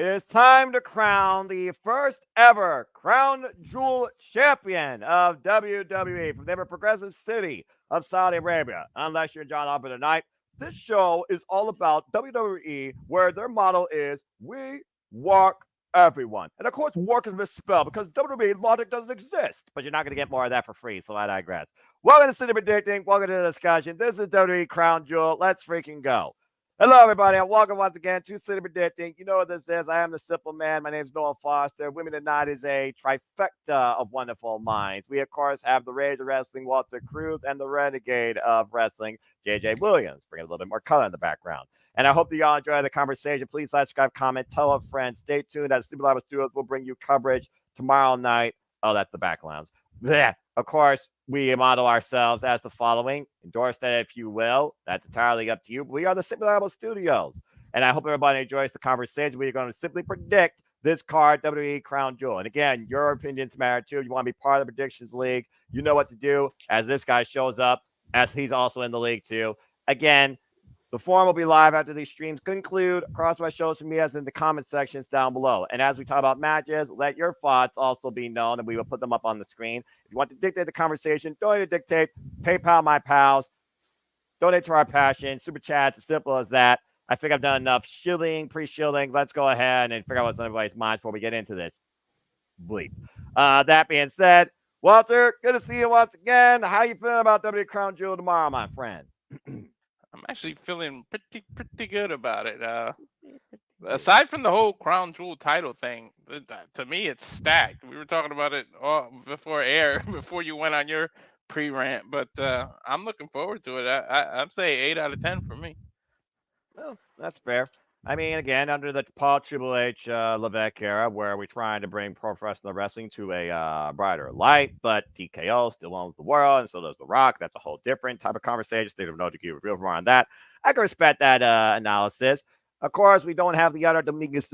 It is time to crown the first ever Crown Jewel champion of WWE from the ever progressive city of Saudi Arabia. Unless you're John Albert tonight, this show is all about WWE, where their motto is "We work everyone." And of course, work is misspelled because WWE logic doesn't exist. But you're not going to get more of that for free, so I digress. Welcome to City Predicting. Welcome to the discussion. This is WWE Crown Jewel. Let's freaking go. Hello, everybody, and welcome once again to City Predicting. You know what this is. I am the simple man. My name is Noah Foster. Women Tonight is a trifecta of wonderful minds. We, of course, have the Rage of Wrestling, Walter Cruz, and the Renegade of Wrestling, JJ Williams. Bring a little bit more color in the background. And I hope that y'all enjoy the conversation. Please like, subscribe, comment, tell a friend. Stay tuned as Super Live Studios will bring you coverage tomorrow night. Oh, that's the back lounge. Yeah, of course, we model ourselves as the following. Endorse that if you will. That's entirely up to you. We are the Simply Reliable Studios. And I hope everybody enjoys the conversation. We're going to simply predict this card, WWE Crown Jewel. And again, your opinions matter too. If you want to be part of the Predictions League, you know what to do as this guy shows up, as he's also in the league too. Again, the forum will be live after these streams conclude across my shows from me as in the comment sections down below. And as we talk about matches, let your thoughts also be known, and we will put them up on the screen. If you want to dictate the conversation, don't need to dictate. PayPal, my pals. Donate to our passion. Super chats, as simple as that. I think I've done enough shilling, pre-shilling. Let's go ahead and figure out what's on everybody's mind before we get into this bleep. That being said, Walter, good to see you once again. How you feeling about WWE Crown Jewel tomorrow, my friend? I'm actually feeling pretty good about it. Aside from the whole crown jewel title thing, to me it's stacked. We were talking about it all before air, before you went on your pre-rant, but I'm looking forward to it. I'd say 8 out of 10 for me. Well, that's fair. I mean, again, under the Paul Triple H Levesque era, where we're trying to bring professional wrestling to a brighter light, but TKO still owns the world, and so does The Rock. That's a whole different type of conversation. State of no to give real more on that. I can respect that analysis. Of course, we don't have the other Dominguez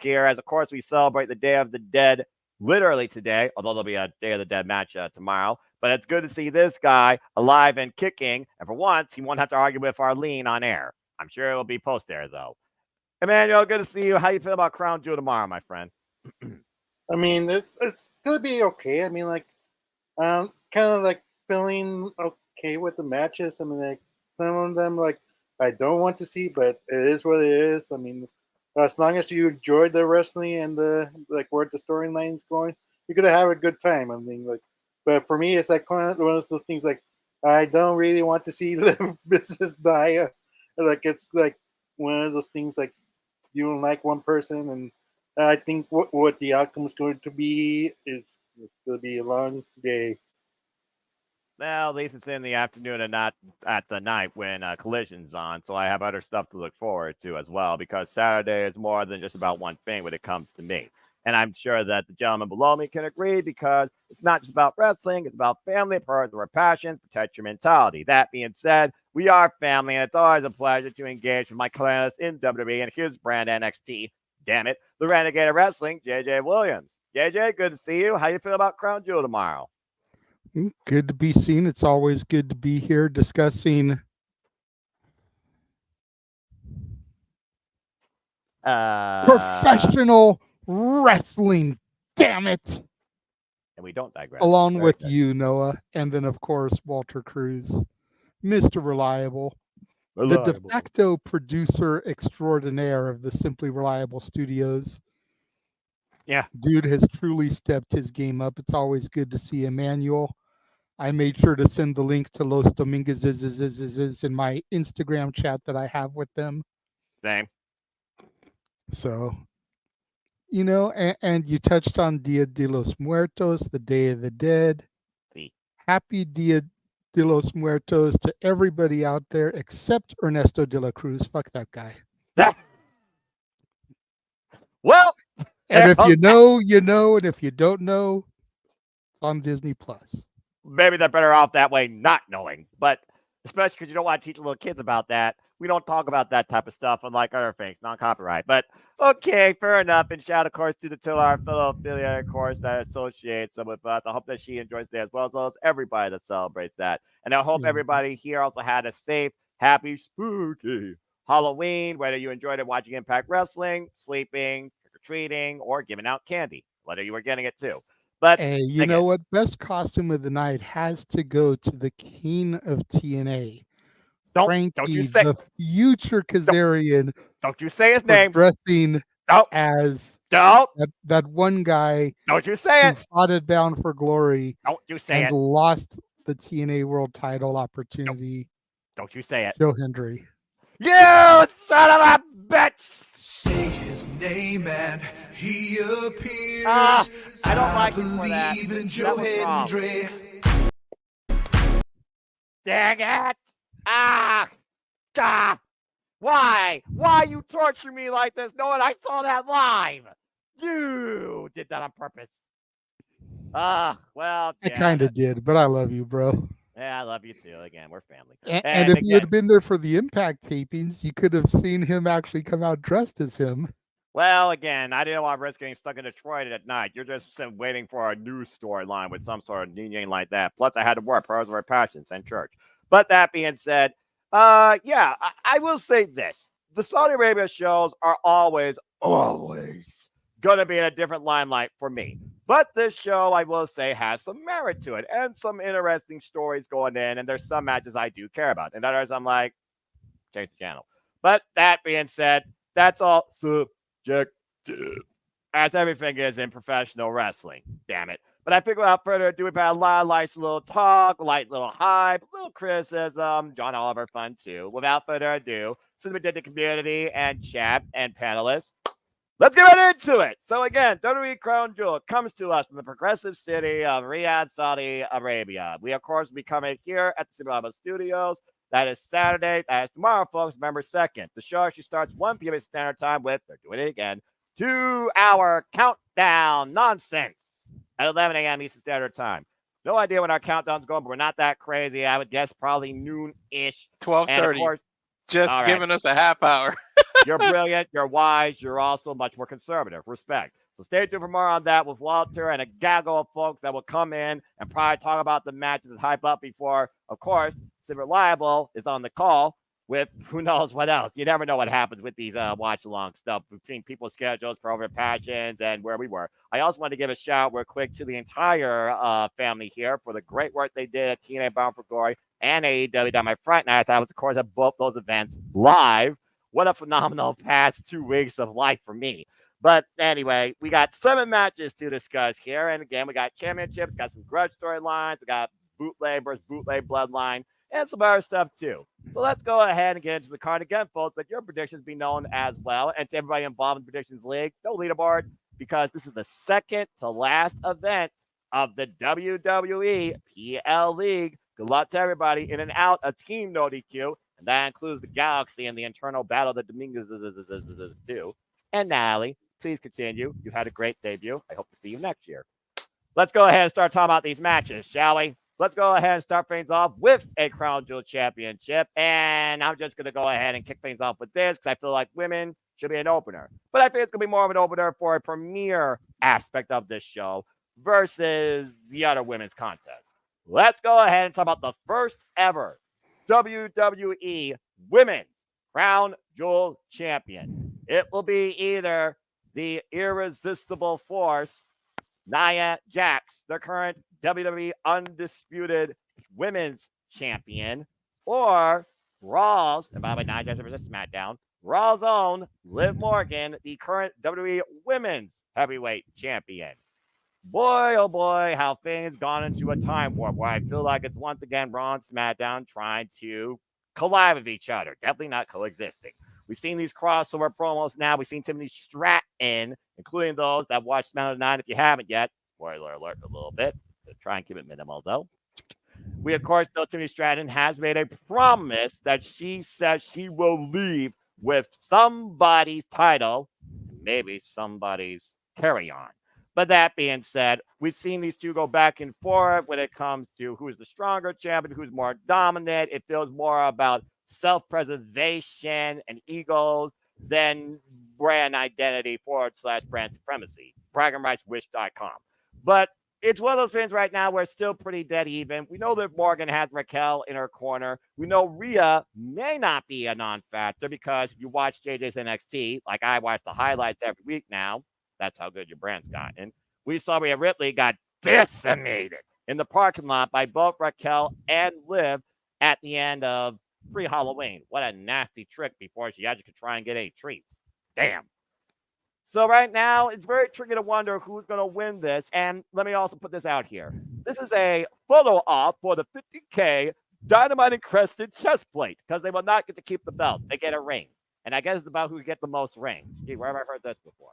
here, as of course we celebrate the Day of the Dead literally today, although there'll be a Day of the Dead match tomorrow. But it's good to see this guy alive and kicking, and for once, he won't have to argue with Arlene on air. I'm sure it'll be post there, though. Emmanuel, good to see you. How you feel about Crown Jewel tomorrow, my friend? I mean, it's gonna be okay. I mean, like, kind of like feeling okay with the matches. I mean, like some of them, like I don't want to see, but it is what it is. I mean, as long as you enjoy the wrestling and the like where the storyline's going, you're gonna have a good time. I mean, like, but for me, it's like one of those things. Like, I don't really want to see the business die. Like, it's like one of those things. Like, you don't like one person, and I think what the outcome is going to be is it's going to be a long day. Well, at least it's in the afternoon and not at the night when Collision's on, so I have other stuff to look forward to as well, because Saturday is more than just about one thing when it comes to me. And I'm sure that the gentleman below me can agree, because it's not just about wrestling, it's about family, part of our passion, protect your mentality. That being said, we are family, and it's always a pleasure to engage with my colleagues in WWE and his brand NXT. Damn it, the Renegade of Wrestling, JJ Williams. JJ, good to see you. How you feel about Crown Jewel tomorrow? Good to be seen. It's always good to be here discussing professional wrestling. Damn it. And we don't digress. Along with you, Noah, and then, of course, Walter Cruz, Mr. Reliable, the de facto producer extraordinaire of the Simply Reliable Studios. Yeah. Dude has truly stepped his game up. It's always good to see Emmanuel. I made sure to send the link to Los Dominguez in my Instagram chat that I have with them. Same. So, you know, and you touched on Dia de los Muertos, the Day of the Dead. Sí. Happy Dia de los Muertos to everybody out there except Ernesto de la Cruz. Fuck that guy. Well, and if you know, you know, and if you don't know, it's on Disney Plus. Maybe they're better off that way, not knowing. But especially because you don't want to teach little kids about that. We don't talk about that type of stuff, unlike other things, non-copyright. But okay, fair enough. And shout, of course, to the Tillar Philadelphia, of course, that associates with us. I hope that she enjoys it as well as everybody that celebrates that. And I hope everybody here also had a safe, happy, spooky Halloween, whether you enjoyed it watching Impact Wrestling, sleeping, trick-or-treating, or giving out candy, whether you were getting it too. But Hey, you again, know what? Best costume of the night has to go to the king of TNA, don't you Frankie, say the future Kazarian, don't you say his for name. dressing Don't as don't that one guy don't you say who it. fought it Bound for Glory Don't you say and it. lost the TNA World Title opportunity, Don't you say it. Joe Hendry. You son of a bitch! Say his name and he appears. I don't like you for that. believe in That Joe was wrong. Hendry. Dang it! God! Why? Why you torture me like this knowing I saw that live? You did that on purpose. Well, I yeah, kind of did, but I love you, bro. yeah, I love you too. Again, we're family. And if you had been there for the Impact tapings, you could have seen him actually come out dressed as him. Well, again, I didn't want to risk getting stuck in Detroit at night. You're just waiting for a news storyline with some sort of yin like that. Plus, I had to work, prayers of our passions, and church. But that being said, yeah, I will say this. The Saudi Arabia shows are always going to be in a different limelight for me. But this show, I will say, has some merit to it and some interesting stories going in. And there's some matches I do care about. And others, I'm like, change the channel. But that being said, that's all subjective, as everything is in professional wrestling. Damn it. But I figure without further ado, we've had a lot of nice little talk, light little hype, little criticism, John Oliver fun too. Without further ado, since we did the community and chat and panelists, let's get right into it. So again, WWE Crown Jewel comes to us from the progressive city of Riyadh, Saudi Arabia. We, of course, will be coming here at the Cinema Studios. That is Saturday. That is tomorrow, folks, November 2nd. The show actually starts 1 p.m. Standard Time with, they're doing it again, 2-hour countdown nonsense at 11 a.m. Eastern Standard Time. No idea when our countdown's going, but we're not that crazy. I would guess probably noon-ish. 12:30. And of course, Just all right. giving us a half hour. You're brilliant. You're wise. You're also much more conservative. Respect. So stay tuned for more on that with Walter and a gaggle of folks that will come in and probably talk about the matches and hype up before, of course, Sid Reliable is on the call with who knows what else. You never know what happens with these watch-along stuff between people's schedules, program passions, and where we were. I also want to give a shout real quick to the entire family here for the great work they did at TNA Bound for Glory and AEW down my Fright Nights. I was, of course, at both those events live. What a phenomenal past 2 weeks of life for me. But anyway, we got 7 matches to discuss here. And again, we got championships, got some grudge storylines, we got bootleg versus bootleg bloodline, and some other stuff too. So let's go ahead and get into the card again, folks. Let your predictions be known as well. And to everybody involved in the Predictions League, no leaderboard because this is the second to last event of the WWE PL League. Good luck to everybody. In and out, a team no DQ. And that includes the Galaxy and the internal battle of the Domingos too. And Natalie, please continue. You've had a great debut. I hope to see you next year. Let's go ahead and start talking about these matches, shall we? Let's go ahead and start things off with a Crown Jewel Championship. And I'm just going to go ahead and kick things off with this because I feel like women should be an opener. But I think it's going to be more of an opener for a premiere aspect of this show versus the other women's contest. Let's go ahead and talk about the first ever WWE Women's Crown Jewel Champion. It will be either the irresistible force, Nia Jax, the current WWE Undisputed Women's Champion, or Raw's, and by the way, Nia Jax versus SmackDown, Raw's own Liv Morgan, the current WWE Women's Heavyweight Champion. Boy, oh boy, how things gone into a time warp where I feel like it's once again Raw and SmackDown trying to collide with each other. Definitely not coexisting. We've seen these crossover promos now. We've seen Timothy Stratton, including those that watched SmackDown 9 if you haven't yet. Spoiler alert a little bit. Try and keep it minimal, though. We, of course, know Timothy Stratton has made a promise that she says she will leave with somebody's title, maybe somebody's carry-on. But that being said, we've seen these two go back and forth when it comes to who's the stronger champion, who's more dominant. It feels more about self-preservation and egos than brand identity / brand supremacy. BraggingRightsWish.com. But it's one of those things right now where it's still pretty dead even. We know that Morgan has Raquel in her corner. We know Rhea may not be a non-factor because if you watch JJ's NXT, like I watch the highlights every week now, that's how good your brand's gotten. We saw Rhea Ripley got decimated in the parking lot by both Raquel and Liv at the end of pre-Halloween. What a nasty trick before she actually could try and get any treats. Damn. So right now, it's very tricky to wonder who's going to win this. And let me also put this out here. This is a photo op for the 50K Dynamite encrusted chest plate because they will not get to keep the belt. They get a ring. And I guess it's about who can get the most rings. Gee, where have I heard this before?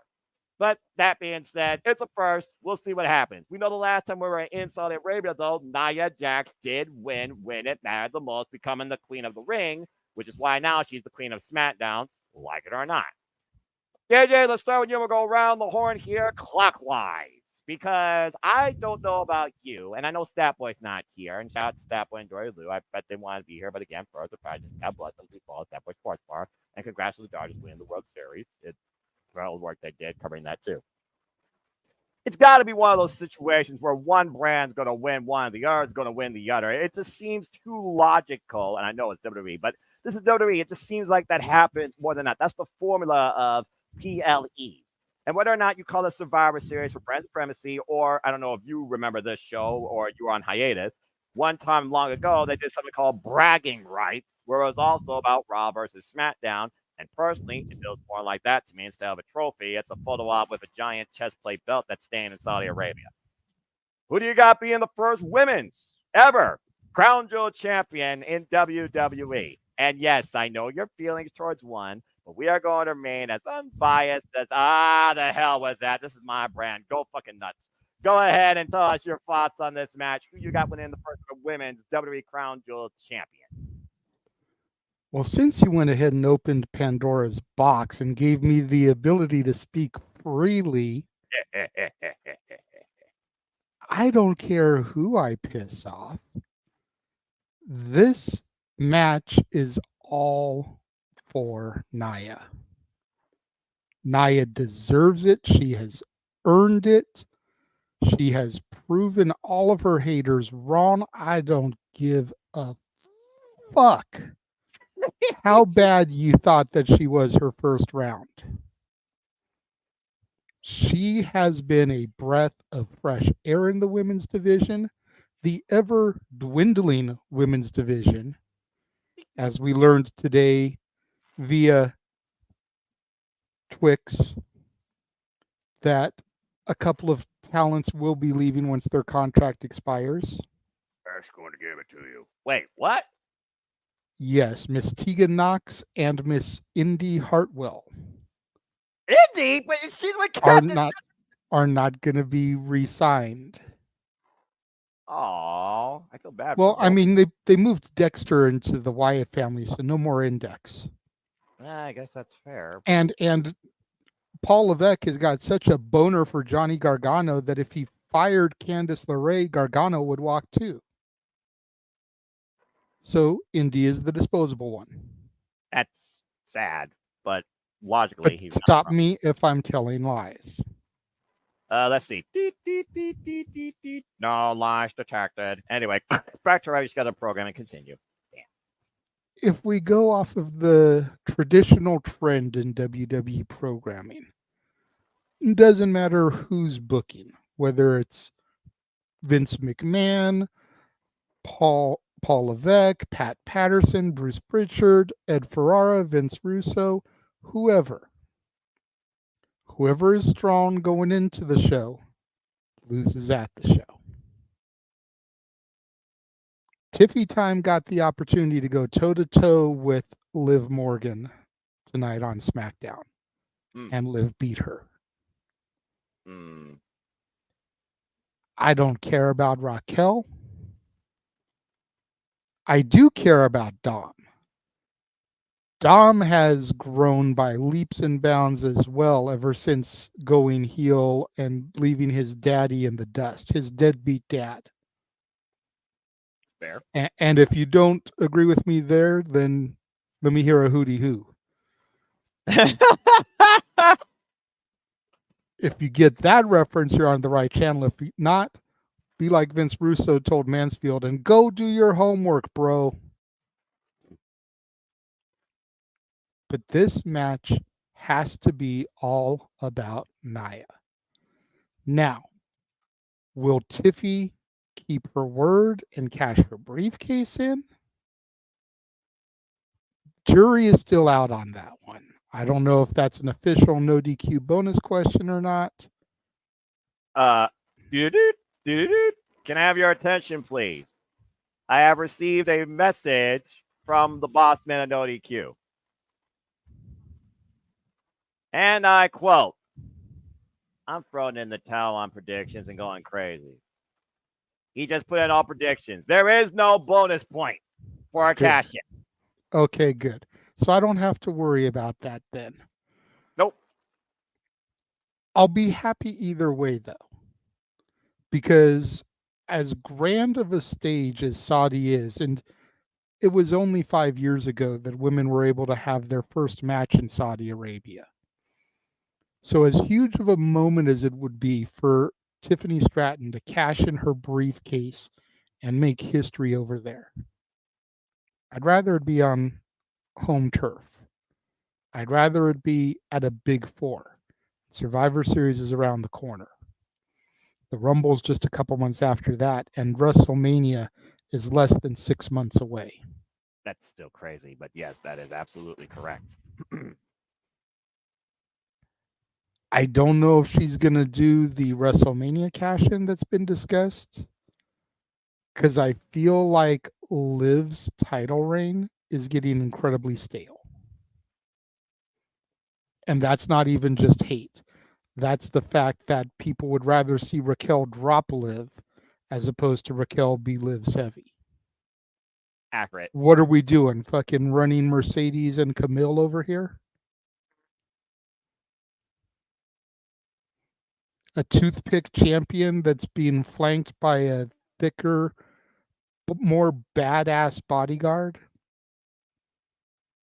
But that being said, it's a first. We'll see what happens. We know the last time we were in Saudi Arabia, though, Nia Jax did win when it mattered the most, becoming the queen of the ring, which is why now she's the queen of SmackDown, like it or not. JJ, let's start with you. We'll go around the horn here clockwise because I don't know about you, and I know Statboy's not here. And shout out to Statboy and Dory Lou. I bet they want to be here, but again, first the pageant. God bless them. We follow Statboy Sports Bar, and congrats to the Dodgers winning the World Series. It's incredible work they did covering that too. It's got to be one of those situations where one brand's going to win one, the other's going to win the other. It just seems too logical, and I know it's WWE, but this is WWE. It just seems like that happens more than not. That's the formula of PLE. And whether or not you call it Survivor Series for Brand Supremacy, or I don't know if you remember this show or you were on hiatus, one time long ago, they did something called Bragging Rights, where it was also about Raw versus SmackDown. And personally, it feels more like that to me instead of a trophy. It's a photo op with a giant chest plate belt that's staying in Saudi Arabia. Who do you got being the first women's ever Crown Jewel champion in WWE? And yes, I know your feelings towards one, but we are going to remain as unbiased as the hell with that. This is my brand. Go fucking nuts. Go ahead and tell us your thoughts on this match. Who you got winning the first women's WWE Crown Jewel champion? Well, since you went ahead and opened Pandora's box and gave me the ability to speak freely, I don't care who I piss off. This match is all for Nia. Nia deserves it. She has earned it. She has proven all of her haters wrong. I don't give a fuck how bad you thought that she was her first round. She has been a breath of fresh air in the women's division, the ever dwindling women's division, as we learned today via Twix, that a couple of talents will be leaving once their contract expires. Eric's going to give it to you. Wait, what? Yes, Miss Tegan Knox and Miss Indy Hartwell Indy? But she's with are Captain. not going to be re-signed. Oh, I feel bad. Well, for I them. mean, they moved Dexter into the Wyatt family, so no more Index. I guess that's fair. And Paul Levesque has got such a boner for Johnny Gargano that if he fired Candice LeRae, Gargano would walk too. So Indy is the disposable one. That's sad, but logically, But he's stop me if I'm telling lies. Let's see. No, lies detected. Anyway, back to our scheduled program and continue. If we go off of the traditional trend in WWE programming, it doesn't matter who's booking, whether it's Vince McMahon, Paul Levesque, Pat Patterson, Bruce Pritchard, Ed Ferrara, Vince Russo, whoever is strong going into the show loses at the show. Tiffy Time got the opportunity to go toe-to-toe with Liv Morgan tonight on SmackDown, and Liv beat her. I don't care about Raquel. I do care about Dom. Dom has grown by leaps and bounds as well ever since going heel and leaving his daddy in the dust, his deadbeat dad. Fair. And if you don't agree with me there, then let me hear a hootie hoo. If you get that reference, you're on the right channel. If not, Be like Vince Russo told Mansfield, and go do your homework, bro. But this match has to be all about Nia. Now, will Tiffy keep her word and cash her briefcase in? Jury is still out on that one. I don't know if that's an official no DQ bonus question or not. Can I have your attention, please? I have received a message from the boss man of no DQ. And I quote, I'm throwing in the towel on predictions and going crazy. He just put in all predictions. There is no bonus point for a cash in. Okay, good. So I don't have to worry about that then. Nope. I'll be happy either way, though. Because as grand of a stage as Saudi is, and it was only 5 years ago that women were able to have their first match in Saudi Arabia. So as huge of a moment as it would be for Tiffany Stratton to cash in her briefcase and make history over there, I'd rather it be on home turf. I'd rather it be at a Big Four. Survivor Series is around the corner. The Rumble's just a couple months after that, and WrestleMania is less than 6 months away. That's still crazy, but yes, that is absolutely correct. I don't know if she's going to do the WrestleMania cash-in that's been discussed, because I feel like Liv's title reign is getting incredibly stale. And that's not even just hate. That's the fact that people would rather see Raquel drop Liv as opposed to Raquel be Liv's heavy. Accurate. What are we doing? Fucking running Mercedes and Camille over here? A toothpick champion that's being flanked by a thicker, more badass bodyguard?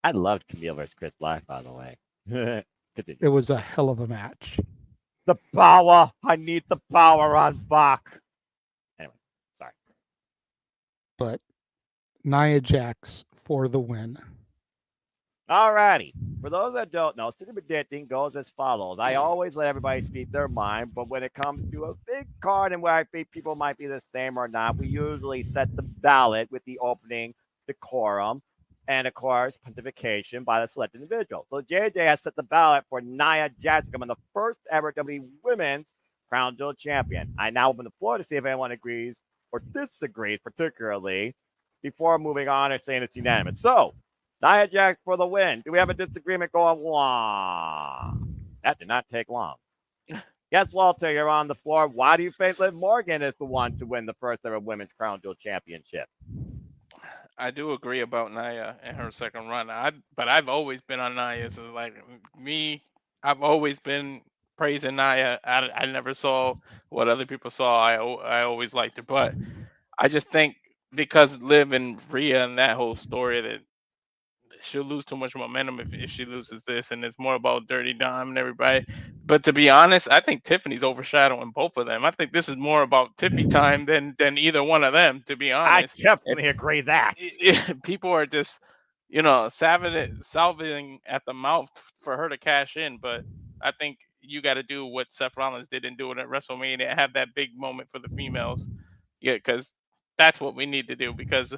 I loved Camille versus Chris Black, by the way. Continue. It was a hell of a match. The power. I need the power on Bach. Anyway, sorry. But Nia Jax for the win. Alrighty. For those that don't know, city predicting goes as follows. I always let everybody speak their mind, but when it comes to a big card and where I think people might be the same or not, we usually set the ballot with the opening decorum and, of course, pontification by the selected individual. So JJ has set the ballot for Nia Jax to become the first ever WWE Women's Crown Jewel Champion. I now open the floor to see if anyone agrees or disagrees, particularly before moving on or saying it's unanimous. So, Nia Jax for the win. Do we have a disagreement going on? That did not take long. Yes, Walter, you're on the floor. Why do you think Liv Morgan is the one to win the first ever Women's Crown Jewel Championship? I do agree about Nia and her second run. But I've always been on Nia. So like me, I've always been praising Nia. I never saw what other people saw. I always liked her, but I just think because Liv and Rhea and that whole story that she'll lose too much momentum if she loses this, and it's more about Dirty Dom and everybody. But to be honest, I think Tiffany's overshadowing both of them. I think this is more about Tiffy time than either one of them. To be honest, I definitely agree that. People are just salving at the mouth for her to cash in. But I think you got to do what Seth Rollins did and do it at WrestleMania, have that big moment for the females. Yeah, because that's what we need to do. Because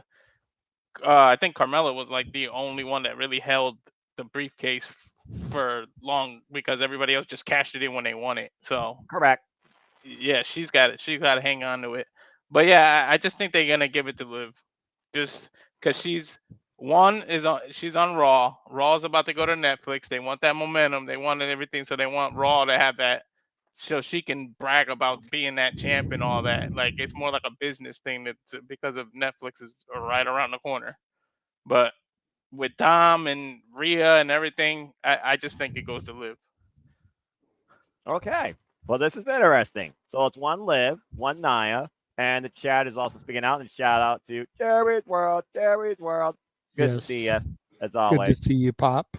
I think Carmella was like the only one that really held the briefcase for long because everybody else just cashed it in when they won it. So correct. Yeah, she's got it. She's got to hang on to it. But yeah, I just think they're gonna give it to Liv, just because she's on Raw. Raw's about to go to Netflix. They want that momentum. They wanted everything, so they want Raw to have that, so she can brag about being that champ and all that. Like it's more like a business thing because of Netflix is right around the corner. But with Dom and Rhea and everything, I just think it goes to Liv. Okay. Well, this is interesting. So it's one Liv, one Nia, and the chat is also speaking out. And shout out to Jerry's World. Jerry's World. Good to see you, as always. Good to see you, Pop.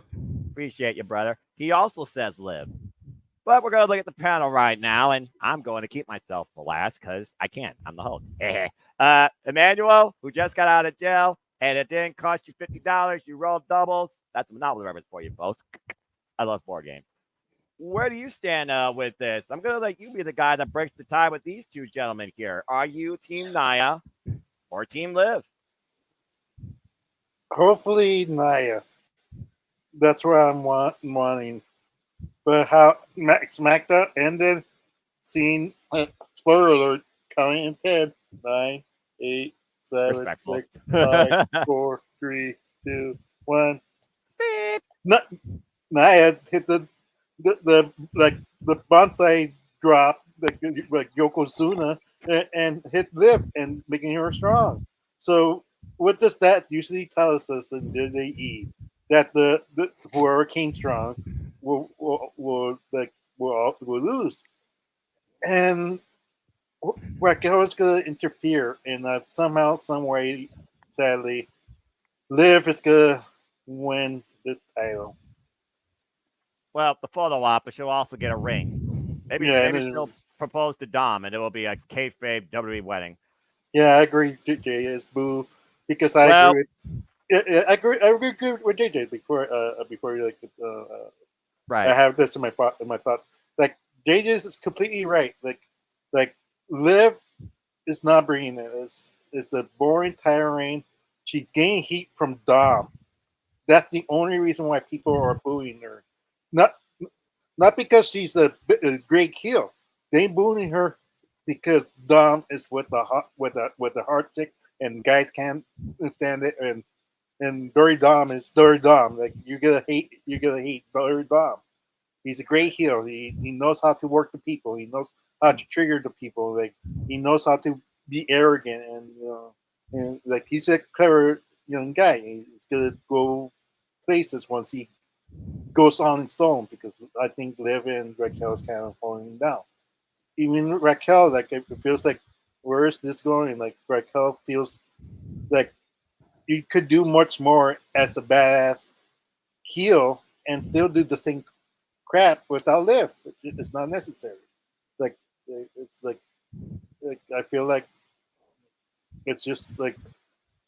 Appreciate you, brother. He also says Liv. But we're going to look at the panel right now, and I'm going to keep myself for last because I can't. I'm the host. Emmanuel, who just got out of jail, and it didn't cost you $50. You rolled doubles. That's a Monopoly reference for you, folks. I love board games. Where do you stand with this? I'm going to let you be the guy that breaks the tie with these two gentlemen here. Are you Team Naya or Team Liv? Hopefully, Naya. That's what I'm wanting. But how SmackDown ended, seeing spoiler alert, counting in 10, 9, 8, 7, Respectful. 6, 5, 4, 3, 2, 1. Naya hit the bonsai drop like Yokozuna and hit Liv and making her strong. So what does that usually tell us in WWE? That the whoever came strong will lose, and Raquel is gonna interfere, and somehow, some way, sadly, Liv is gonna win this title. Well, the photo op, but she'll also get a ring. Maybe she'll propose to Dom, and it will be a kayfabe WWE wedding. Yeah, I agree. JJ is boo because I agree. I agree with JJ before you right. I have this in my thoughts. Like JJ is completely right. Like Liv is not bringing it. It's a boring, tiring. She's getting heat from Dom. That's the only reason why people are booing her. Not because she's a great heel. They booing her because Dom is with the heart sick and guys can't stand it, and Dory Dom is Dory Dom. Like you're gonna hate Dory Dom. He's a great heel. He knows how to work the people. He knows how to trigger the people. Like he knows how to be arrogant and like he's a clever young guy. He's gonna go places once he goes on its own because I think Liv and Raquel is kind of falling down. Even Raquel, like it feels like where is this going? Like Raquel feels like you could do much more as a badass heel and still do the same crap without Liv. It's not necessary. Like it's like I feel like it's just like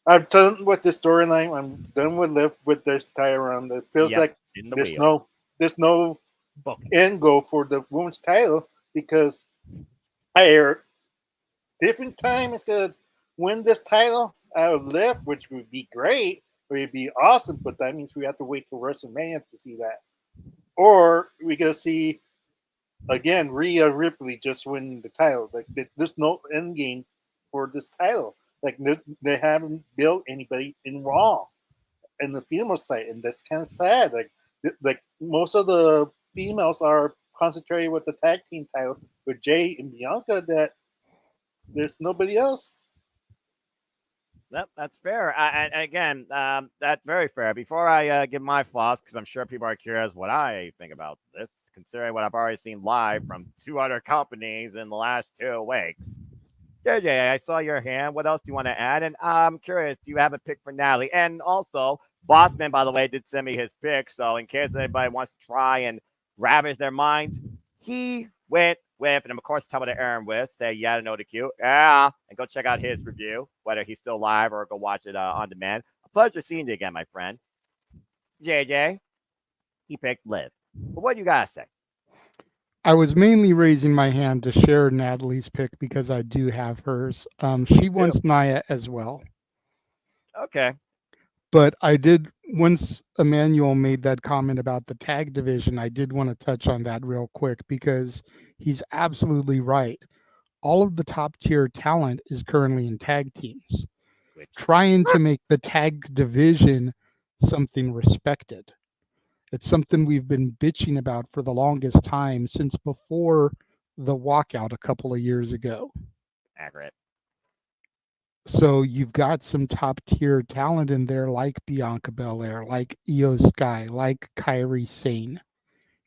I'm done with the storyline. I'm done with Liv with this tie around. It feels like there's no end goal for the women's title because I hear different time is gonna win this title out of Liv, which would be great. It would be awesome, but that means we have to wait till WrestleMania to see that. Or we gonna see again Rhea Ripley just winning the title. Like there's no end game for this title. Like they haven't built anybody in Raw in the female side, and that's kind of sad. Like most of the females are concentrated with the tag team title with Jay and Bianca. That there's nobody else. Yep, that's fair. And again, that's very fair. Before I give my thoughts, because I'm sure people are curious what I think about this, considering what I've already seen live from two other companies in the last 2 weeks. JJ, I saw your hand. What else do you want to add? And I'm curious, do you have a pick for Natalie? And also, Bossman, by the way, did send me his pick. So in case anybody wants to try and ravage their minds, he went with, and of course, tell me to Aaron with, say, yeah, no to Q. Yeah. And go check out his review, whether he's still live or go watch it on demand. A pleasure seeing you again, my friend. JJ, he picked Liv. But what do you got to say? I was mainly raising my hand to share Natalie's pick because I do have hers. She wants Nia as well. Okay. But I did, once Emmanuel made that comment about the tag division, I did want to touch on that real quick because he's absolutely right. All of the top tier talent is currently in tag teams, trying to make the tag division something respected. It's something we've been bitching about for the longest time since before the walkout a couple of years ago. Accurate. So you've got some top tier talent in there like Bianca Belair, like Io Sky, like Kairi Sane,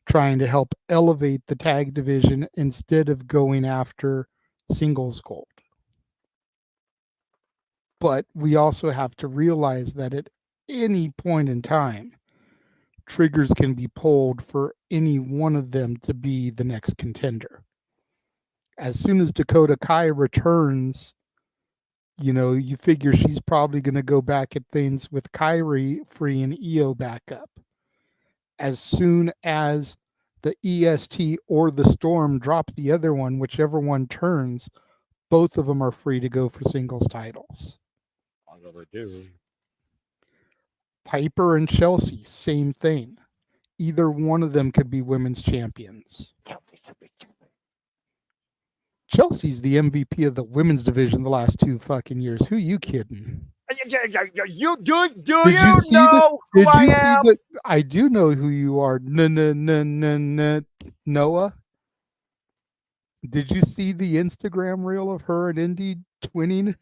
trying to help elevate the tag division instead of going after singles gold. But we also have to realize that at any point in time, triggers can be pulled for any one of them to be the next contender. As soon as Dakota Kai returns, you figure she's probably going to go back at things with Kyrie free and EO back up. As soon as the EST or the Storm drop the other one, whichever one turns, both of them are free to go for singles titles. I'll do. Piper and Chelsea, same thing. Either one of them could be women's champions. Chelsea's the MVP of the women's division the last 2 fucking years. Who you kidding? You do Did you you see know who Did I you see am? that? I do know who you are, Noah. Did you see the Instagram reel of her and Indy twinning?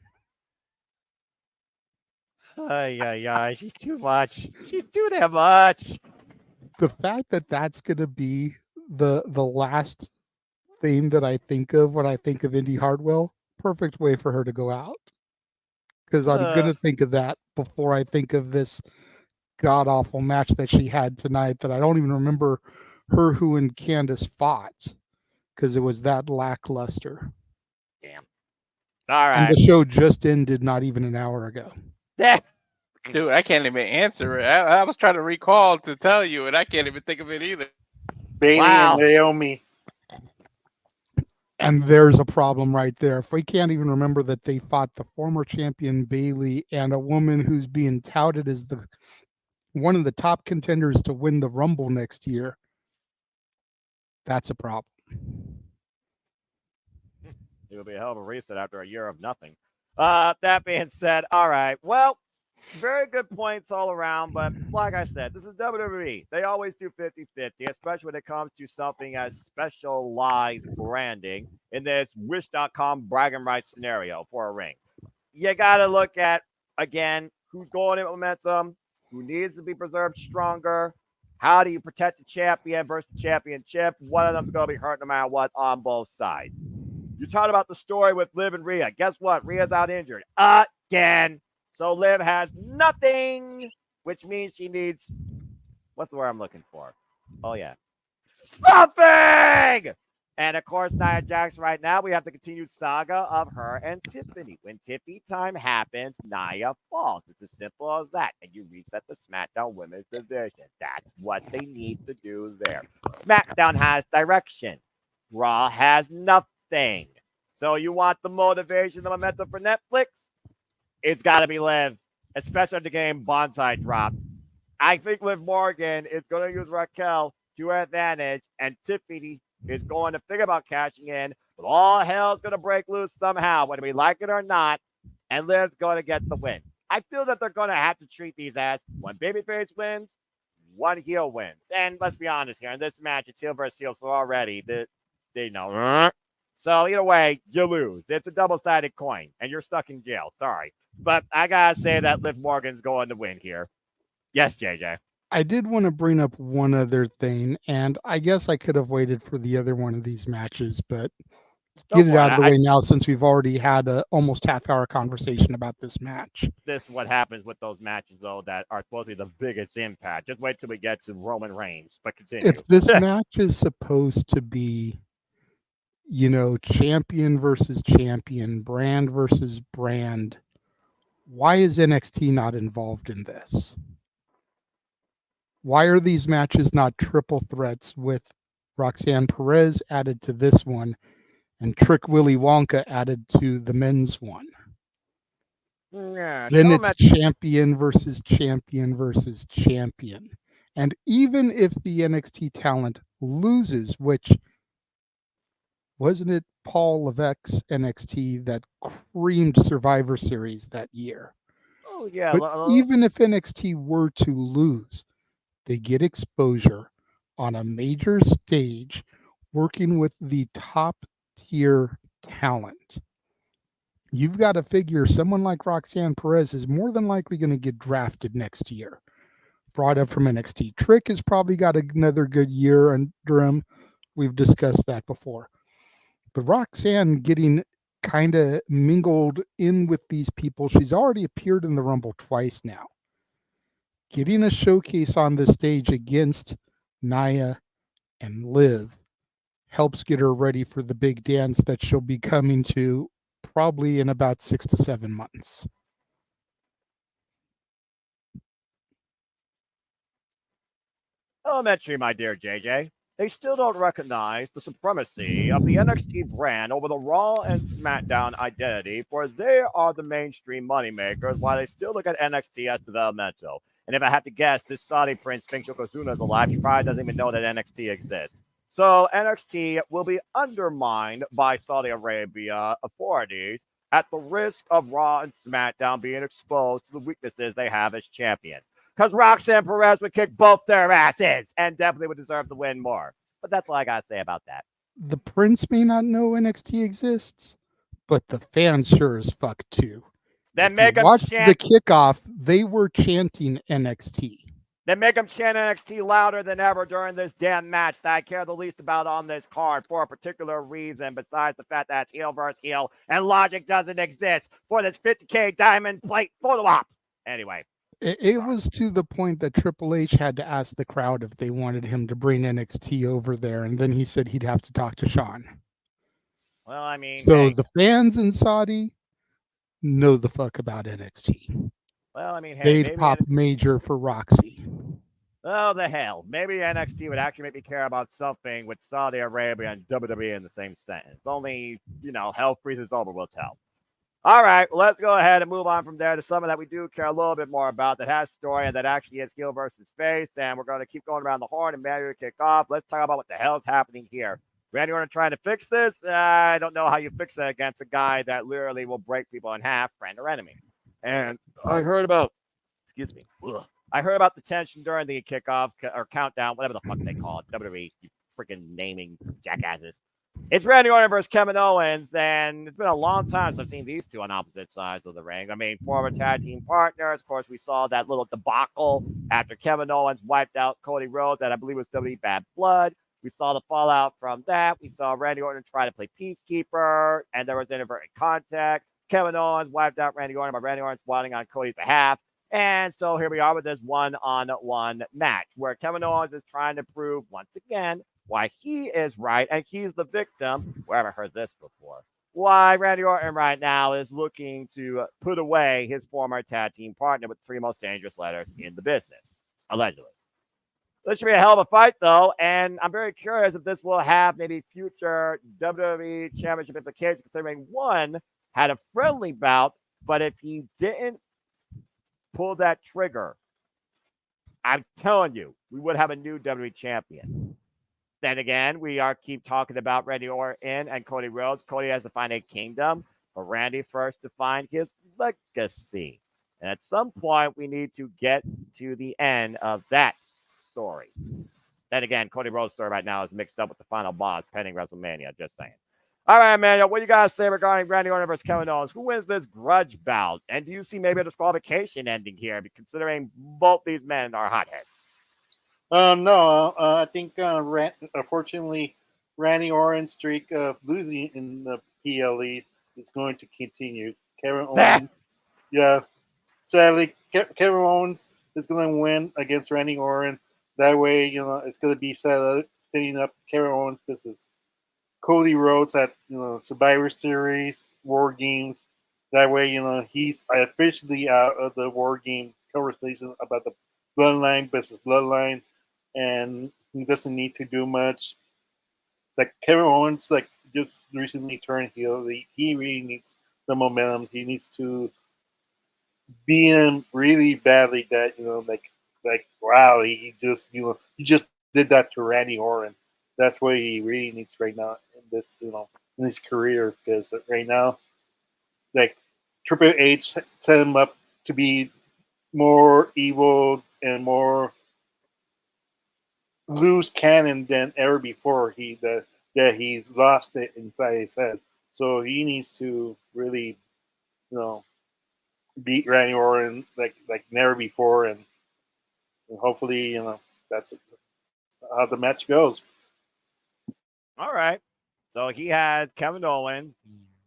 Ay, she's too much. She's too damn much. The fact that that's gonna be the last thing that I think of when I think of Indy Hardwell, perfect way for her to go out. Because I'm gonna think of that before I think of this god awful match that she had tonight that I don't even remember who and Candace fought because it was that lackluster. Damn. All And right. the show just ended not even an hour ago. Dude, I can't even answer it. I was trying to recall to tell you, and I can't even think of it either. Bailey Wow. and Naomi. And there's a problem right there. If we can't even remember that they fought the former champion Bailey and a woman who's being touted as one of the top contenders to win the Rumble next year, that's a problem. It'll be a hell of a reset after a year of nothing. That being said, all right. Well, very good points all around, but like I said, this is WWE. They always do 50-50, especially when it comes to something as specialized branding in this Wish.com bragging rights scenario for a ring. You got to look at, again, who's going in momentum, who needs to be preserved stronger. How do you protect the champion versus the championship? One of them's going to be hurt no matter what on both sides. You talked about the story with Liv and Rhea. Guess what? Rhea's out injured again. So Liv has nothing, which means she needs, what's the word I'm looking for? Oh, yeah. Something! And of course, Nia Jax right now, we have the continued saga of her and Tiffany. When Tiffany time happens, Nia falls. It's as simple as that. And you reset the SmackDown Women's Division. That's what they need to do there. SmackDown has direction. Raw has nothing. So you want the motivation, the momentum for Netflix? It's got to be Liv, especially if the game Bonsai drop. I think Liv Morgan is going to use Raquel to her advantage, and Tiffany is going to think about cashing in, but all hell's going to break loose somehow, whether we like it or not, and Liv's going to get the win. I feel that they're going to have to treat these as one babyface wins, one heel wins. And let's be honest here, in this match, it's heel versus heel, so already they know. So either way, you lose. It's a double-sided coin, and you're stuck in jail. Sorry. But I got to say that Liv Morgan's going to win here. Yes, JJ. I did want to bring up one other thing, and I guess I could have waited for the other one of these matches, but let's get it out of the way now since we've already had a almost half-hour conversation about this match. This is what happens with those matches, though, that are supposed to be the biggest impact. Just wait till we get to Roman Reigns, but continue. If this match is supposed to be, champion versus champion, brand versus brand, why is NXT not involved in this? Why are these matches not triple threats with Roxanne Perez added to this one and Trick Willy Wonka added to the men's one? Yeah, then it's champion versus champion versus champion. And even if the NXT talent loses, which wasn't it Paul Levesque's NXT that creamed Survivor Series that year? Oh, yeah. But even if NXT were to lose, they get exposure on a major stage working with the top tier talent. You've got to figure someone like Roxanne Perez is more than likely going to get drafted next year. Brought up from NXT. Trick has probably got another good year under him. We've discussed that before. But Roxanne getting kind of mingled in with these people. She's already appeared in the Rumble twice now. getting a showcase on the stage against Nia and Liv helps get her ready for the big dance that she'll be coming to probably in about 6 to 7 months. Elementary, my dear JJ. They still don't recognize the supremacy of the NXT brand over the Raw and SmackDown identity, for they are the mainstream moneymakers, while they still look at NXT as developmental. And if I have to guess, this Saudi prince thinks Yokozuna is alive. She probably doesn't even know that NXT exists. So NXT will be undermined by Saudi Arabia authorities at the risk of Raw and SmackDown being exposed to the weaknesses they have as champions. Because Roxanne Perez would kick both their asses and definitely would deserve to win more. But that's all I got to say about that. The Prince may not know NXT exists, but the fans sure as fuck too. Then If make you them watched the chant. kickoff, they were chanting NXT. Then make them chant NXT louder than ever during this damn match that I care the least about on this card for a particular reason, besides the fact that it's heel versus heel and logic doesn't exist for this 50K diamond plate photo op. Anyway. It was to the point that Triple H had to ask the crowd if they wanted him to bring NXT over there, and then he said he'd have to talk to Sean. Well, I mean, so hey. The fans in Saudi know the fuck about NXT. Well, I mean, hey, they'd maybe pop major for Roxy. Oh, the hell. Maybe NXT would actually make me care about something with Saudi Arabia and WWE in the same sentence. Only, hell freezes over, we'll tell. All right, let's go ahead and move on from there to something that we do care a little bit more about, that has story and that actually is heel versus face. And we're going to keep going around the horn and Manuel kick off. Let's talk about what the hell is happening here. Randy Orton trying to fix this? I don't know how you fix it against a guy that literally will break people in half, friend or enemy. And I heard about, I heard about the tension during the kickoff or countdown, whatever the fuck they call it. WWE, you freaking naming jackasses. It's Randy Orton versus Kevin Owens, and it's been a long time since I've seen these two on opposite sides of the ring. I mean, former tag team partners. Of course, we saw that little debacle after Kevin Owens wiped out Cody Rhodes that I believe was WWE Bad Blood. We saw the fallout from that. We saw Randy Orton try to play peacekeeper, and there was inadvertent contact. Kevin Owens wiped out Randy Orton by Randy Orton swatting on Cody's behalf. And so here we are with this one-on-one match where Kevin Owens is trying to prove once again why he is right and he's the victim. Where have I heard this before? Why Randy Orton right now is looking to put away his former tag team partner with the three most dangerous letters in the business, allegedly. This should be a hell of a fight, though, and I'm very curious if this will have maybe future WWE Championship implications, considering one had a friendly bout, but if he didn't pull that trigger, I'm telling you, we would have a new WWE champion. Then again, we keep talking about Randy Orton and Cody Rhodes. Cody has to find a kingdom, but Randy first to find his legacy. And at some point, we need to get to the end of that story. Then again, Cody Rhodes' story right now is mixed up with the final boss pending WrestleMania. Just saying. All right, Emmanuel, what do you guys say regarding Randy Orton versus Kevin Owens? Who wins this grudge bout? And do you see maybe a disqualification ending here, considering both these men are hotheads? No, I think unfortunately, Randy Orton's streak of losing in the PLE is going to continue. Kevin Owens, yeah, sadly, Kevin Owens is going to win against Randy Orton. That way, it's going to be setting up Kevin Owens versus Cody Rhodes at Survivor Series, War Games. That way, he's officially out of the War Game conversation about the Bloodline versus Bloodline. And he doesn't need to do much. Like Kevin Owens, just recently turned heel. He really needs the momentum. He needs to be in really badly. That wow, he just did that to Randy Orton. That's what he really needs right now in this in his career, because right now, Triple H set him up to be more evil and more loose cannon than ever before. That he's lost it inside his head. So he needs to really, beat Randy Orton like never before, and hopefully, that's how the match goes. All right. So he has Kevin Owens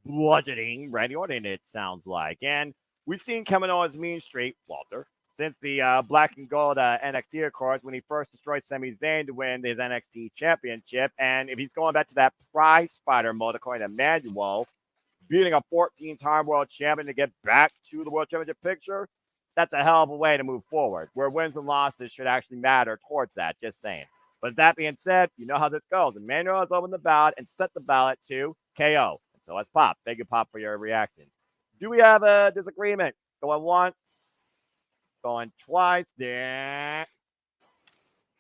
bludgeoning Randy Orton, it sounds like. And we've seen Kevin Owens' mean streak, Walter, since the black and gold NXT, of course, when he first destroyed Sami Zayn to win his NXT championship. And if he's going back to that prize fighter mode, according to Manuel, beating a 14-time world champion to get back to the world championship picture, that's a hell of a way to move forward, where wins and losses should actually matter towards that, just saying. But that being said, you know how this goes. Emmanuel has opened the ballot and set the ballot to KO. And so let's Pop. Thank you, Pop, for your reaction. Do we have a disagreement? Going once, going twice. Yeah.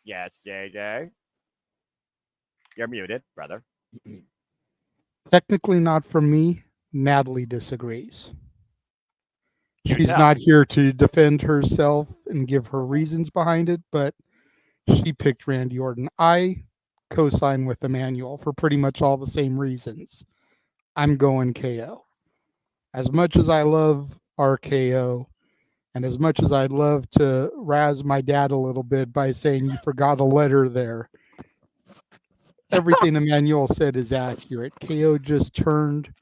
Yes, JJ. You're muted, brother. Technically not from me. Natalie disagrees. You She's tell. not here to defend herself and give her reasons behind it, but she picked Randy Orton. I co-sign with Emmanuel for pretty much all the same reasons. I'm going KO. As much as I love RKO, and as much as I'd love to razz my dad a little bit by saying you forgot a letter there, everything Emmanuel said is accurate. KO just turned.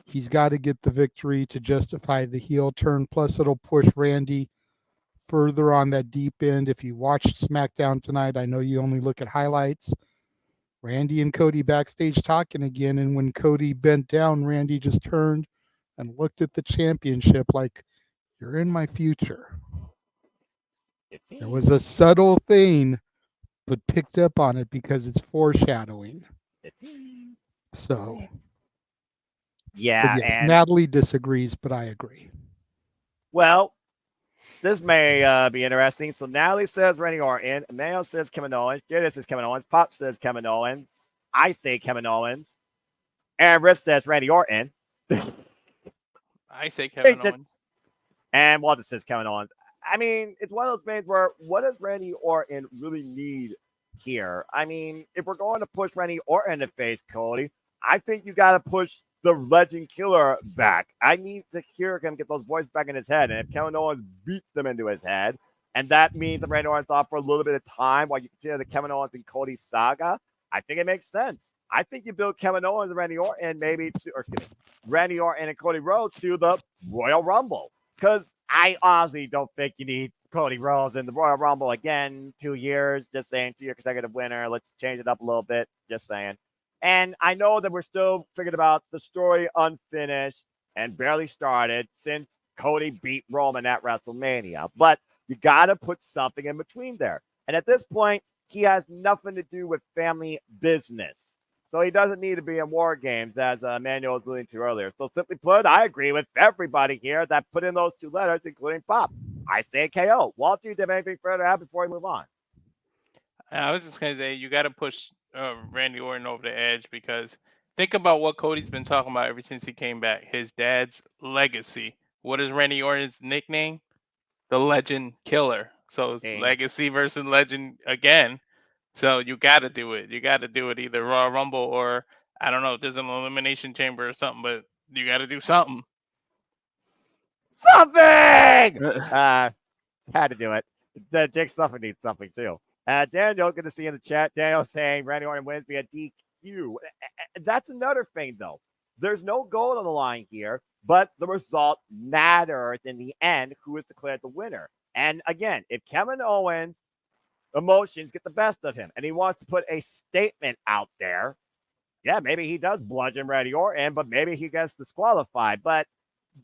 He's got to get the victory to justify the heel turn. Plus, it'll push Randy further on that deep end. If you watched SmackDown tonight, I know you only look at highlights. Randy and Cody backstage talking again, and when Cody bent down, Randy just turned and looked at the championship like, you're in my future. There was a subtle thing, but picked up on it because it's foreshadowing. So, yeah, yes, and Natalie disagrees, but I agree. well, this may be interesting. So Natalie says Randy Orton. Emmanuel says Kevin Owens. Jada says Kevin Owens. Pop says Kevin Owens. I say Kevin Owens. And Riff says Randy Orton. I say Kevin just- Owens. And Walter says Kevin Owens. I mean, it's one of those things where what does Randy Orton really need here? I mean, if we're going to push Randy Orton to face Cody, I think you got to push the legend killer back. I need to hear him get those voices back in his head. And if Kevin Owens beats them into his head, and that means that Randy Orton's off for a little bit of time while you continue the Kevin Owens and Cody saga, I think it makes sense. I think you build Kevin Owens and Randy Orton maybe to, or excuse me, Randy Orton and Cody Rhodes to the Royal Rumble. Because I honestly don't think you need Cody Rhodes in the Royal Rumble again. 2 years, just saying, 2-year consecutive winner. Let's change it up a little bit, just saying. And I know that we're still thinking about the story unfinished and barely started since Cody beat Roman at WrestleMania. But you got to put something in between there. And at this point, he has nothing to do with family business. So he doesn't need to be in War Games, as Emmanuel was alluding to earlier. So simply put, I agree with everybody here that put in those 2 letters, including Pop. I say KO. Walter, do you have anything further to add before we move on? I was just gonna say you got to push Randy Orton over the edge because think about what Cody's been talking about ever since he came back. His dad's legacy. What is Randy Orton's nickname? The Legend Killer. So it's Dang. legacy versus legend again. So you got to do it. You got to do it either Royal Rumble or I don't know if there's an elimination chamber or something, but you got to do something. Something! Had to do it. Jake Suffolk needs something too. Daniel, good to see you in the chat. Daniel saying Randy Orton wins via DQ. That's another thing, though. There's no gold on the line here, but the result matters in the end who is declared the winner. And again, if Kevin Owens' emotions get the best of him and he wants to put a statement out there, yeah, maybe he does bludgeon Randy Orton, but maybe he gets disqualified. But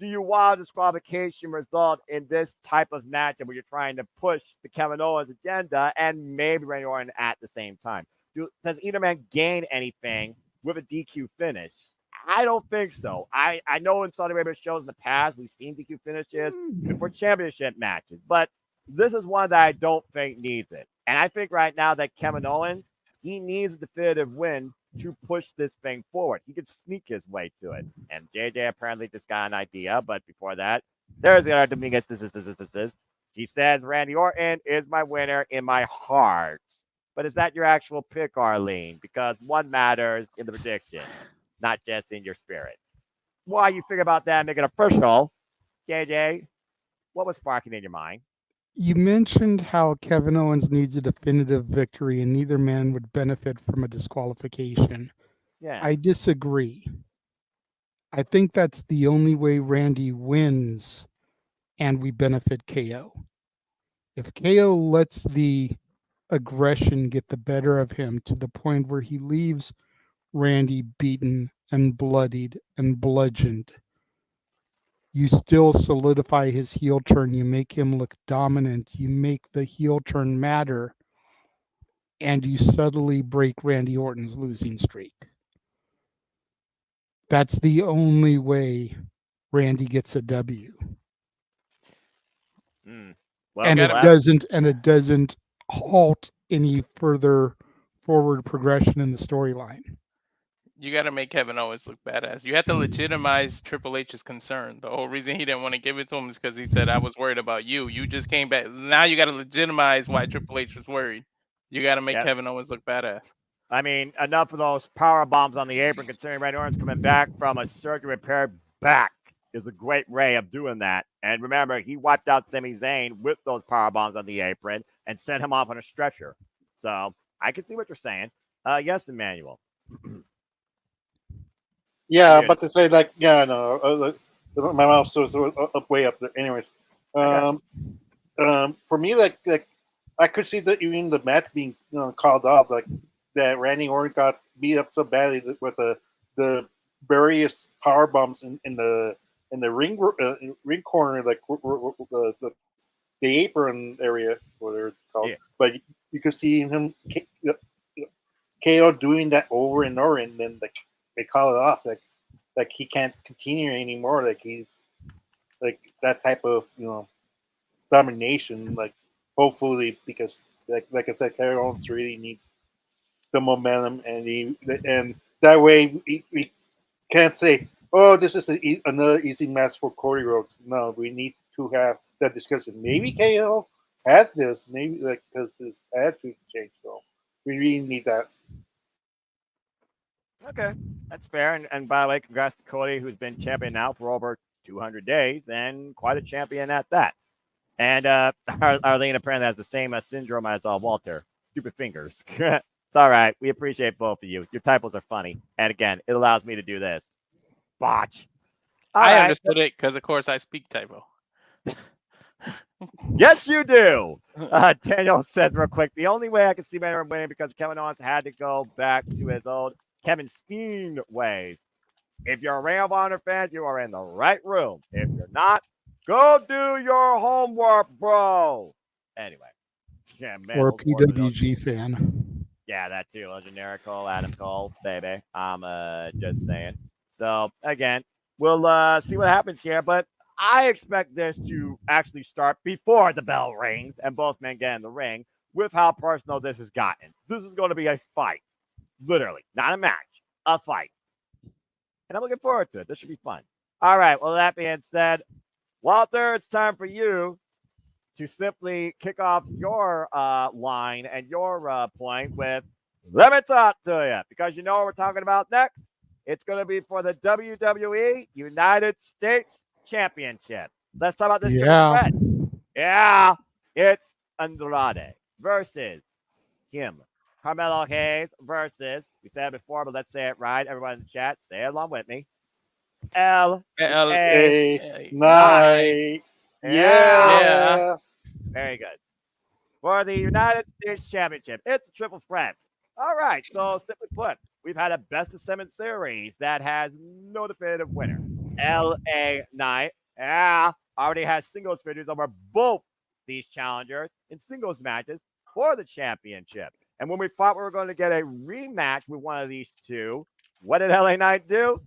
do you want a disqualification result in this type of matchup where you're trying to push the Kevin Owens agenda and maybe Randy Orton at the same time? Does either man gain anything with a DQ finish? I don't think so. I know in Saudi Arabia shows in the past we've seen DQ finishes even for championship matches, but this is one that I don't think needs it. And I think right now that Kevin Owens, he needs a definitive win to push this thing forward. He could sneak his way to it. And JJ apparently just got an idea, but before that, there's the other Dominguez. He says Randy Orton is my winner in my heart. But is that your actual pick, Arlene? Because one matters in the predictions, not just in your spirit. While you figure about that and make it official, JJ, what was sparking in your mind? You mentioned how Kevin Owens needs a definitive victory and neither man would benefit from a disqualification. Yeah. I disagree. I think that's the only way Randy wins and we benefit KO. If KO lets the aggression get the better of him to the point where he leaves Randy beaten and bloodied and bludgeoned, you still solidify his heel turn. You make him look dominant. You make the heel turn matter. And you subtly break Randy Orton's losing streak. That's the only way Randy gets a W. Well, And gotta- it doesn't halt any further forward progression in the storyline. You got to make Kevin Owens look badass. You have to legitimize Triple H's concern. The whole reason he didn't want to give it to him is because he said, "I was worried about you. You just came back." Now you got to legitimize why Triple H was worried. You got to make Yep. Kevin Owens look badass. I mean, enough of those power bombs on the apron, considering Randy Orton's coming back from a surgery repaired back is a great way of doing that. And remember, he wiped out Sami Zayn with those power bombs on the apron and sent him off on a stretcher. So I can see what you're saying. Yes, Emmanuel. Yeah, Good. but to say like, yeah, no, my mouse was up way up there. Anyways, Okay. For me, like I could see that even the match being called off, like that Randy Orton got beat up so badly with the various power bombs in the ring corner, like the apron area, whatever it's called. Yeah. But you could see him KO doing that over and over, and then like they call it off, like he can't continue anymore. Like he's like that type of domination. Like hopefully, because like I said, Kevin Owens really needs the momentum, and that way we can't say, oh, this is another easy match for Cody Rhodes. No, we need to have that discussion. Maybe KO has this, maybe like because his attitude changed. So we really need that. Okay, that's fair. And by the way, congrats to Cody, who's been champion now for over 200 days and quite a champion at that. And Arlene apparently has the same syndrome as Walter. Stupid fingers. It's all right. We appreciate both of you. Your typos are funny. And again, it allows me to do this. Botch. All I right. understood it because, of course, I speak typo. Yes, you do. Daniel says real quick, the only way I can see Mandarin winning because Kevin Owens had to go back to his old Kevin Steen ways. If you're a Ring of Honor fan, you are in the right room. If you're not, go do your homework, bro. Anyway. Yeah, man, Or a those words are- PWG fan. Yeah, that too. Legendary Cole, Adam Cole, baby. I'm just saying. So again, we'll see what happens here, but I expect this to actually start before the bell rings and both men get in the ring with how personal this has gotten. This is going to be a fight. Literally. Not a match. A fight. And I'm looking forward to it. This should be fun. All right. Well, that being said, Walter, it's time for you to simply kick off your line and your point with, let me talk to you, because you know what we're talking about next? It's going to be for the WWE United States Championship. Let's talk about this triple Yeah. threat. Yeah, it's Andrade versus him. Carmelo Hayes versus, we said it before, but let's say it right. Everyone in the chat, say it along with me. LA Hey, Night. night. Yeah. Very good. For the United States Championship, it's a triple threat. All right, so simply put, we've had a best of 7 series that has no definitive winner. LA Knight, already has singles victories over both these challengers in singles matches for the championship. And when we thought we were going to get a rematch with one of these two, what did LA Knight do?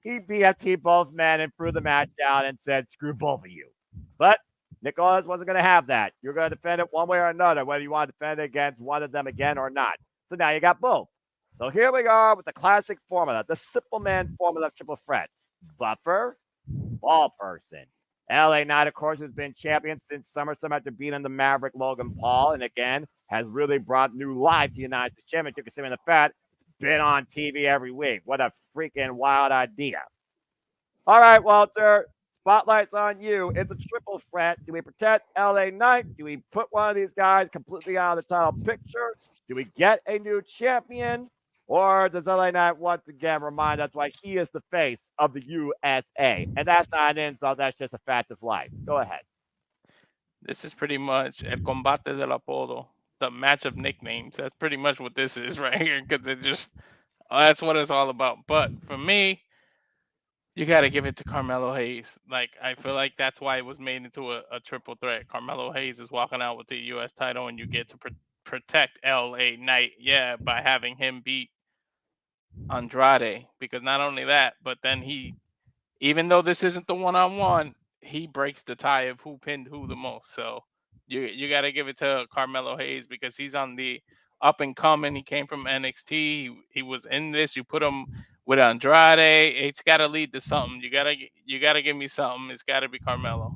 He BFT both men and threw the match out and said, screw both of you. But Nicholas wasn't going to have that. You're going to defend it one way or another, whether you want to defend it against one of them again or not. So now you got both. So here we are with the classic formula, the simple man formula of triple threats. Buffer, ball person. LA Knight, of course, has been champion since SummerSlam after beating the Maverick Logan Paul. And again, has really brought new life to the United States Championship, considering the fact it's been on TV every week. What a freaking wild idea. All right, Walter. Spotlight's on you. It's a triple threat. Do we protect LA Knight? Do we put one of these guys completely out of the title picture? Do we get a new champion? Or does LA Knight once again remind us why he is the face of the USA? And that's not an insult. That's just a fact of life. Go ahead. This is pretty much El Combate del Apodo, the match of nicknames. That's pretty much what this is right here, because it just that's what it's all about. But for me, you got to give it to Carmelo Hayes. Like, I feel like that's why it was made into a triple threat. Carmelo Hayes is walking out with the U.S. title, and you get to protect LA Knight, yeah, by having him beat Andrade. Because not only that, but then even though this isn't the one-on-one, he breaks the tie of who pinned who the most. So you got to give it to Carmelo Hayes, because he's on the up and coming. He came from NXT. He was in this. You put him with Andrade. It's got to lead to something. You gotta give me something. It's got to be Carmelo.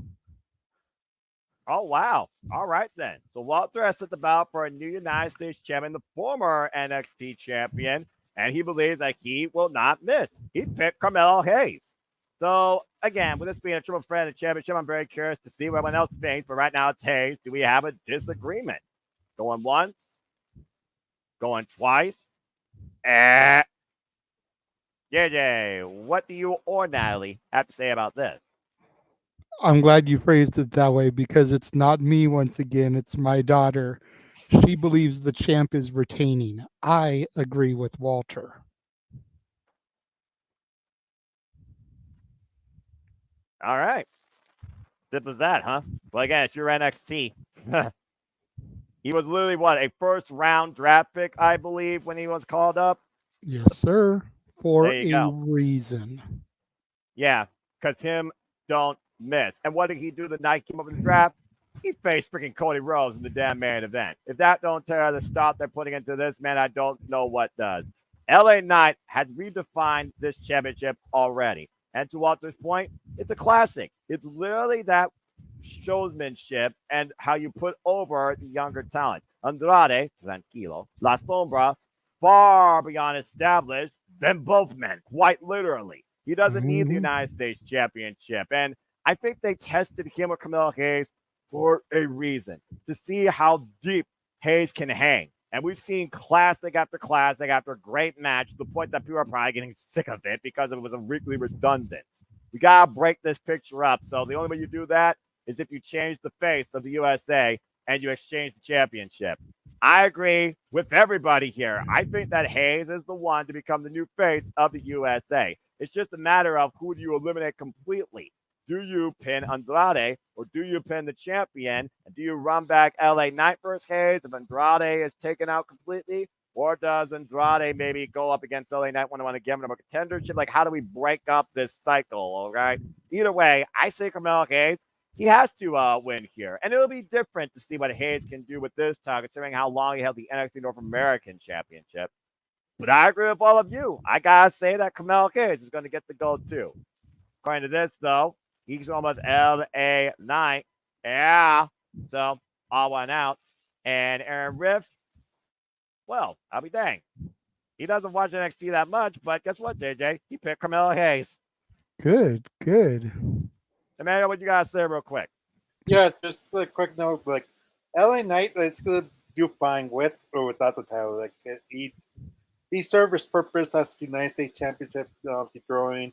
Oh, wow. All right, then. So Walter has set the bout for a new United States champion, the former NXT champion, and he believes that he will not miss. He picked Carmelo Hayes. So, again, with this being a triple threat and championship, I'm very curious to see what everyone else thinks. But right now, it's Hayes. Do we have a disagreement? Going once? Going twice? Eh. JJ, what do you or Natalie have to say about this? I'm glad you phrased it that way because it's not me once again, it's my daughter. She believes the champ is retaining. I agree with Walter. All right. Simple as that, huh? Well, again, it's your NXT. He was literally what, a first round draft pick, I believe, when he was called up. Yes, sir. For There you a go. reason. Yeah, because him don't miss. And what did he do the night he came up in the draft? He faced freaking Cody Rhodes in the damn main event. If that don't tell you the stuff they're putting into this, man, I don't know what does. LA Knight has redefined this championship already. And to Walter's point, it's a classic. It's literally that showmanship and how you put over the younger talent. Andrade, tranquilo, La Sombra, far beyond established than both men, quite literally. He doesn't need the Mhm. United States Championship. And I think they tested him with Camille Hayes for a reason to see how deep Hayes can hang. And we've seen classic after great match to the point that people are probably getting sick of it because it was a weekly redundant. We got to break this picture up. So the only way you do that is if you change the face of the USA and you exchange the championship. I agree with everybody here. I think that Hayes is the one to become the new face of the USA. It's just a matter of who do you eliminate completely. Do you pin Andrade or do you pin the champion? And do you run back LA Knight versus Hayes if Andrade is taken out completely? Or does Andrade maybe go up against LA Knight when I want to give him a contendership? Like, how do we break up this cycle? All right. Either way, I say Carmelo Hayes. He has to win here. And it'll be different to see what Hayes can do with this title, considering how long he held the NXT North American Championship. But I agree with all of you. I got to say that Carmelo Hayes is going to get the gold too. According to this, though, he's going with LA Knight. Yeah. So, all went out. And Aaron Riff, well, I'll be dang. He doesn't watch NXT that much, but guess what, JJ? He picked Carmelo Hayes. Good, good. Emmanuel, what you got to say real quick? Yeah, just a quick note. Like LA Knight, it's gonna do fine with or without the title. Like he served his purpose as the United States Championship, throwing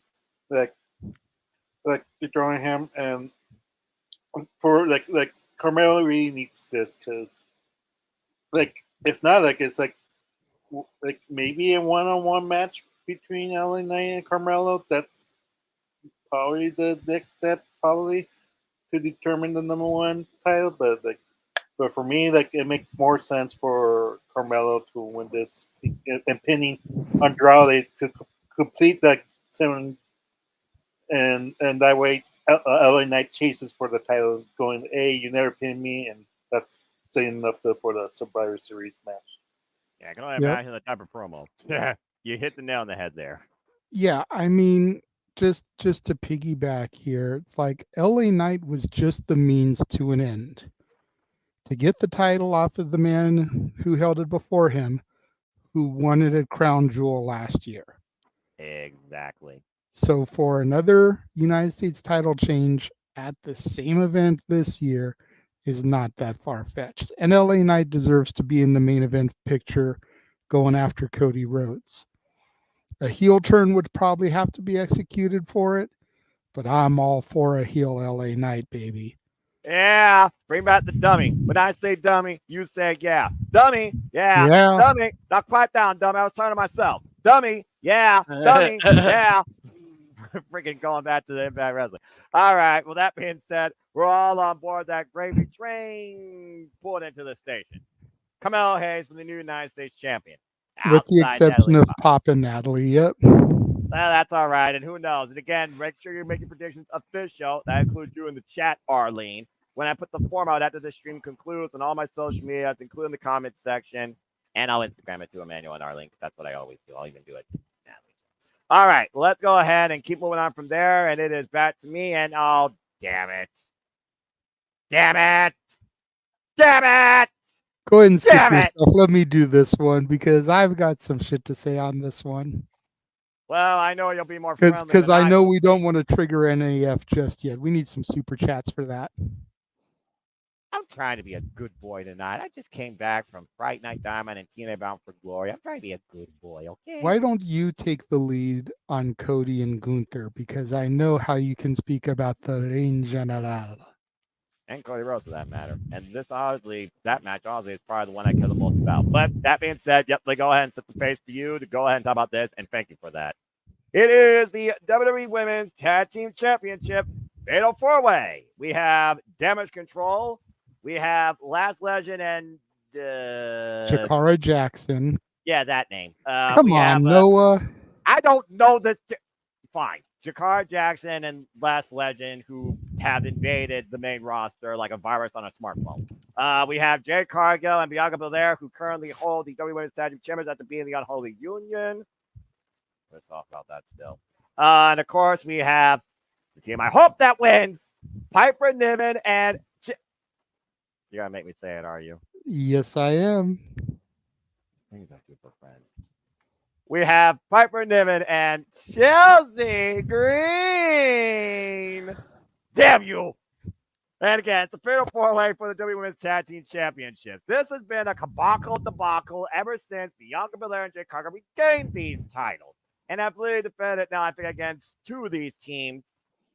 like throwing him, and for like Carmelo really needs this because like if not, like it's like maybe a one-on-one match between LA Knight and Carmelo. That's probably the next step, probably to determine the number one title. But for me, like it makes more sense for Carmelo to win this and pinning Andrade to complete that seven, and that way LA Knight chases for the title, going, "Hey, you never pinned me," and that's setting up for the Survivor Series match. Yeah, I can only Yep. imagine the type of promo. Yeah, you hit the nail on the head there. Yeah, I mean, just to piggyback here, it's like LA Knight was just the means to an end. To get the title off of the man who held it before him, who won it at Crown Jewel last year. Exactly. So for another United States title change at the same event this year is not that far fetched. And LA Knight deserves to be in the main event picture going after Cody Rhodes. A heel turn would probably have to be executed for it, but I'm all for a heel LA Knight, baby. Yeah, bring back the dummy. When I say dummy, you say yeah. Dummy, yeah. Yeah. Dummy, now quiet down, dummy. I was talking to myself. Dummy, yeah. Dummy, yeah. Freaking going back to the Impact Wrestling. All right. Well, that being said, we're all on board that gravy train pulled into the station. Camelo Hayes from the new United States champion. With the Outside exception Natalie of Cox. Pop and Natalie. Yep. Well, that's all right. And who knows? And again, make sure you're making predictions official. That includes you in the chat, Arlene. When I put the form out after the stream concludes on all my social medias, including the comment section, and I'll Instagram it to Emmanuel and Arlene because that's what I always do. I'll even do it. All right, let's go ahead and keep moving on from there. And it is back to me. And oh, damn it. Damn it. Damn it. Go ahead and skip Damn yourself. it. Let me do this one because I've got some shit to say on this one. Well, I know you'll be more friendly. Because than I know will we be. don't want to trigger NAF just yet. We need some super chats for that. I'm trying to be a good boy tonight. I just came back from Fright Night Diamond and TNA Bound for Glory. I'm trying to be a good boy, okay? Why don't you take the lead on Cody and Gunther? Because I know how you can speak about the Reign General. And Cody Rhodes, for that matter. And this, honestly, that match, honestly, is probably the one I care the most about. But that being said, yep, they go ahead and set the pace for you to go ahead and talk about this, and thank you for that. It is the WWE Women's Tag Team Championship Fatal 4-Way. We have Damage Control. We have Last Legend and... Jakara Jackson. Yeah, that name. Come we on, have, Noah. I don't know this. Fine. Jakara Jackson and Last Legend, who have invaded the main roster like a virus on a smartphone. We have Jade Cargill and Bianca Belair, who currently hold the WWE Women's Tag Team Champions after being the Unholy Union. Let's talk about that still. And of course, we have the team I hope that wins: Piper Niven and. You're gonna make me say it, are you? Yes, I am. Things I do for friends. We have Piper Niven and Chelsea Green. Damn you. And again, it's a fatal 4-way for the WWE Women's Tag Team Championship. This has been a debacle ever since Bianca Belair and Jade Cargill regained these titles. And I believe defended now, I think, against two of these teams.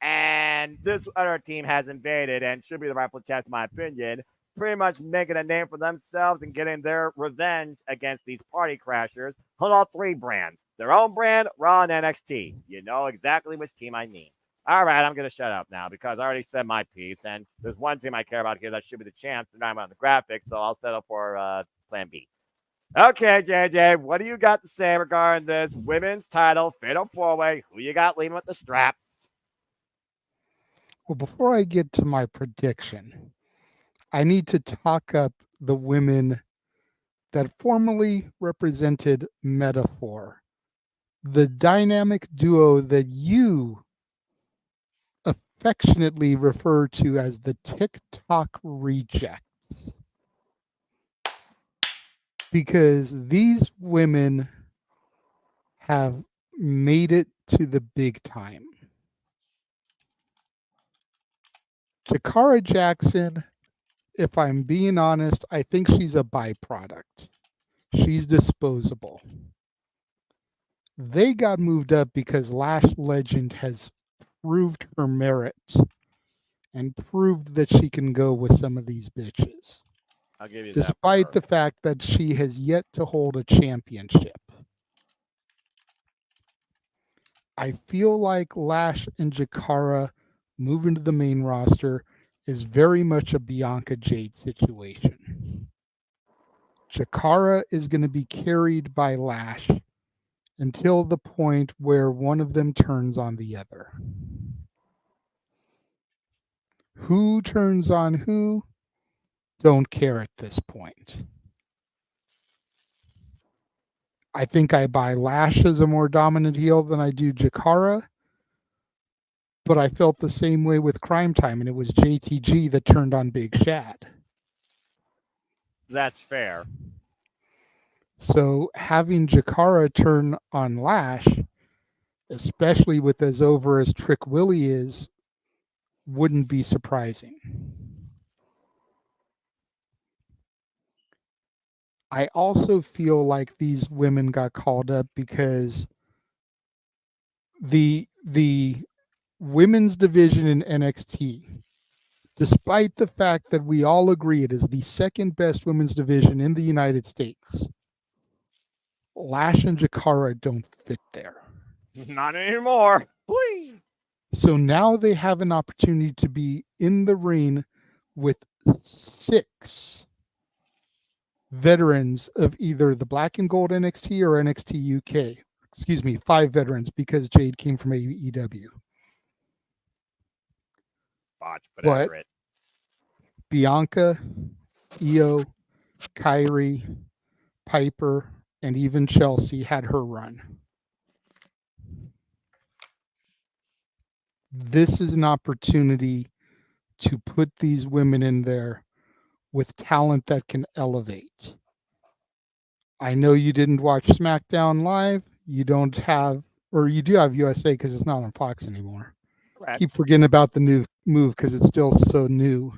And this other team has invaded and should be the rightful champs, in my opinion, pretty much making a name for themselves and getting their revenge against these party crashers on all three brands. Their own brand, Raw and NXT. You know exactly which team I mean. All right, I'm going to shut up now because I already said my piece, and there's one team I care about here that should be the champs. They're not on the graphics, so I'll settle for Plan B. Okay, JJ, what do you got to say regarding this women's title fatal 4-way? Who you got leading with the straps? Well, before I get to my prediction, I need to talk up the women that formerly represented Metaphor, the dynamic duo that you affectionately refer to as the TikTok rejects. Because these women have made it to the big time. Jakara Jackson, if I'm being honest, I think she's a byproduct. She's disposable. They got moved up because Lash Legend has proved her merit and proved that she can go with some of these bitches. I'll give you despite that the fact that she has yet to hold a championship. I feel like Lash and Jakara moving to the main roster is very much a Bianca Jade situation. Jakara is going to be carried by Lash until the point where one of them turns on the other. Who turns on who? Don't care at this point. I think I buy Lash as a more dominant heel than I do Jakara. But I felt the same way with Crime Time, and it was JTG that turned on Big Shad. That's fair. So having Jakara turn on Lash, especially with as over as Trick Willie is, wouldn't be surprising. I also feel like these women got called up because the women's division in NXT despite the fact that we all agree it is the second best women's division in the United States, Lash and Jakara don't fit there. Not anymore. Whee! So now they have an opportunity to be in the ring with 6 veterans of either the black and gold NXT or NXT UK. Excuse me, 5 veterans because Jade came from AEW. Botch, but But accurate. Bianca, Io, Kyrie, Piper, and even Chelsea had her run. This is an opportunity to put these women in there with talent that can elevate. I know you didn't watch SmackDown Live. You don't have, or you do have USA because it's not on Fox anymore. Correct. Keep forgetting about the new move because it's still so new.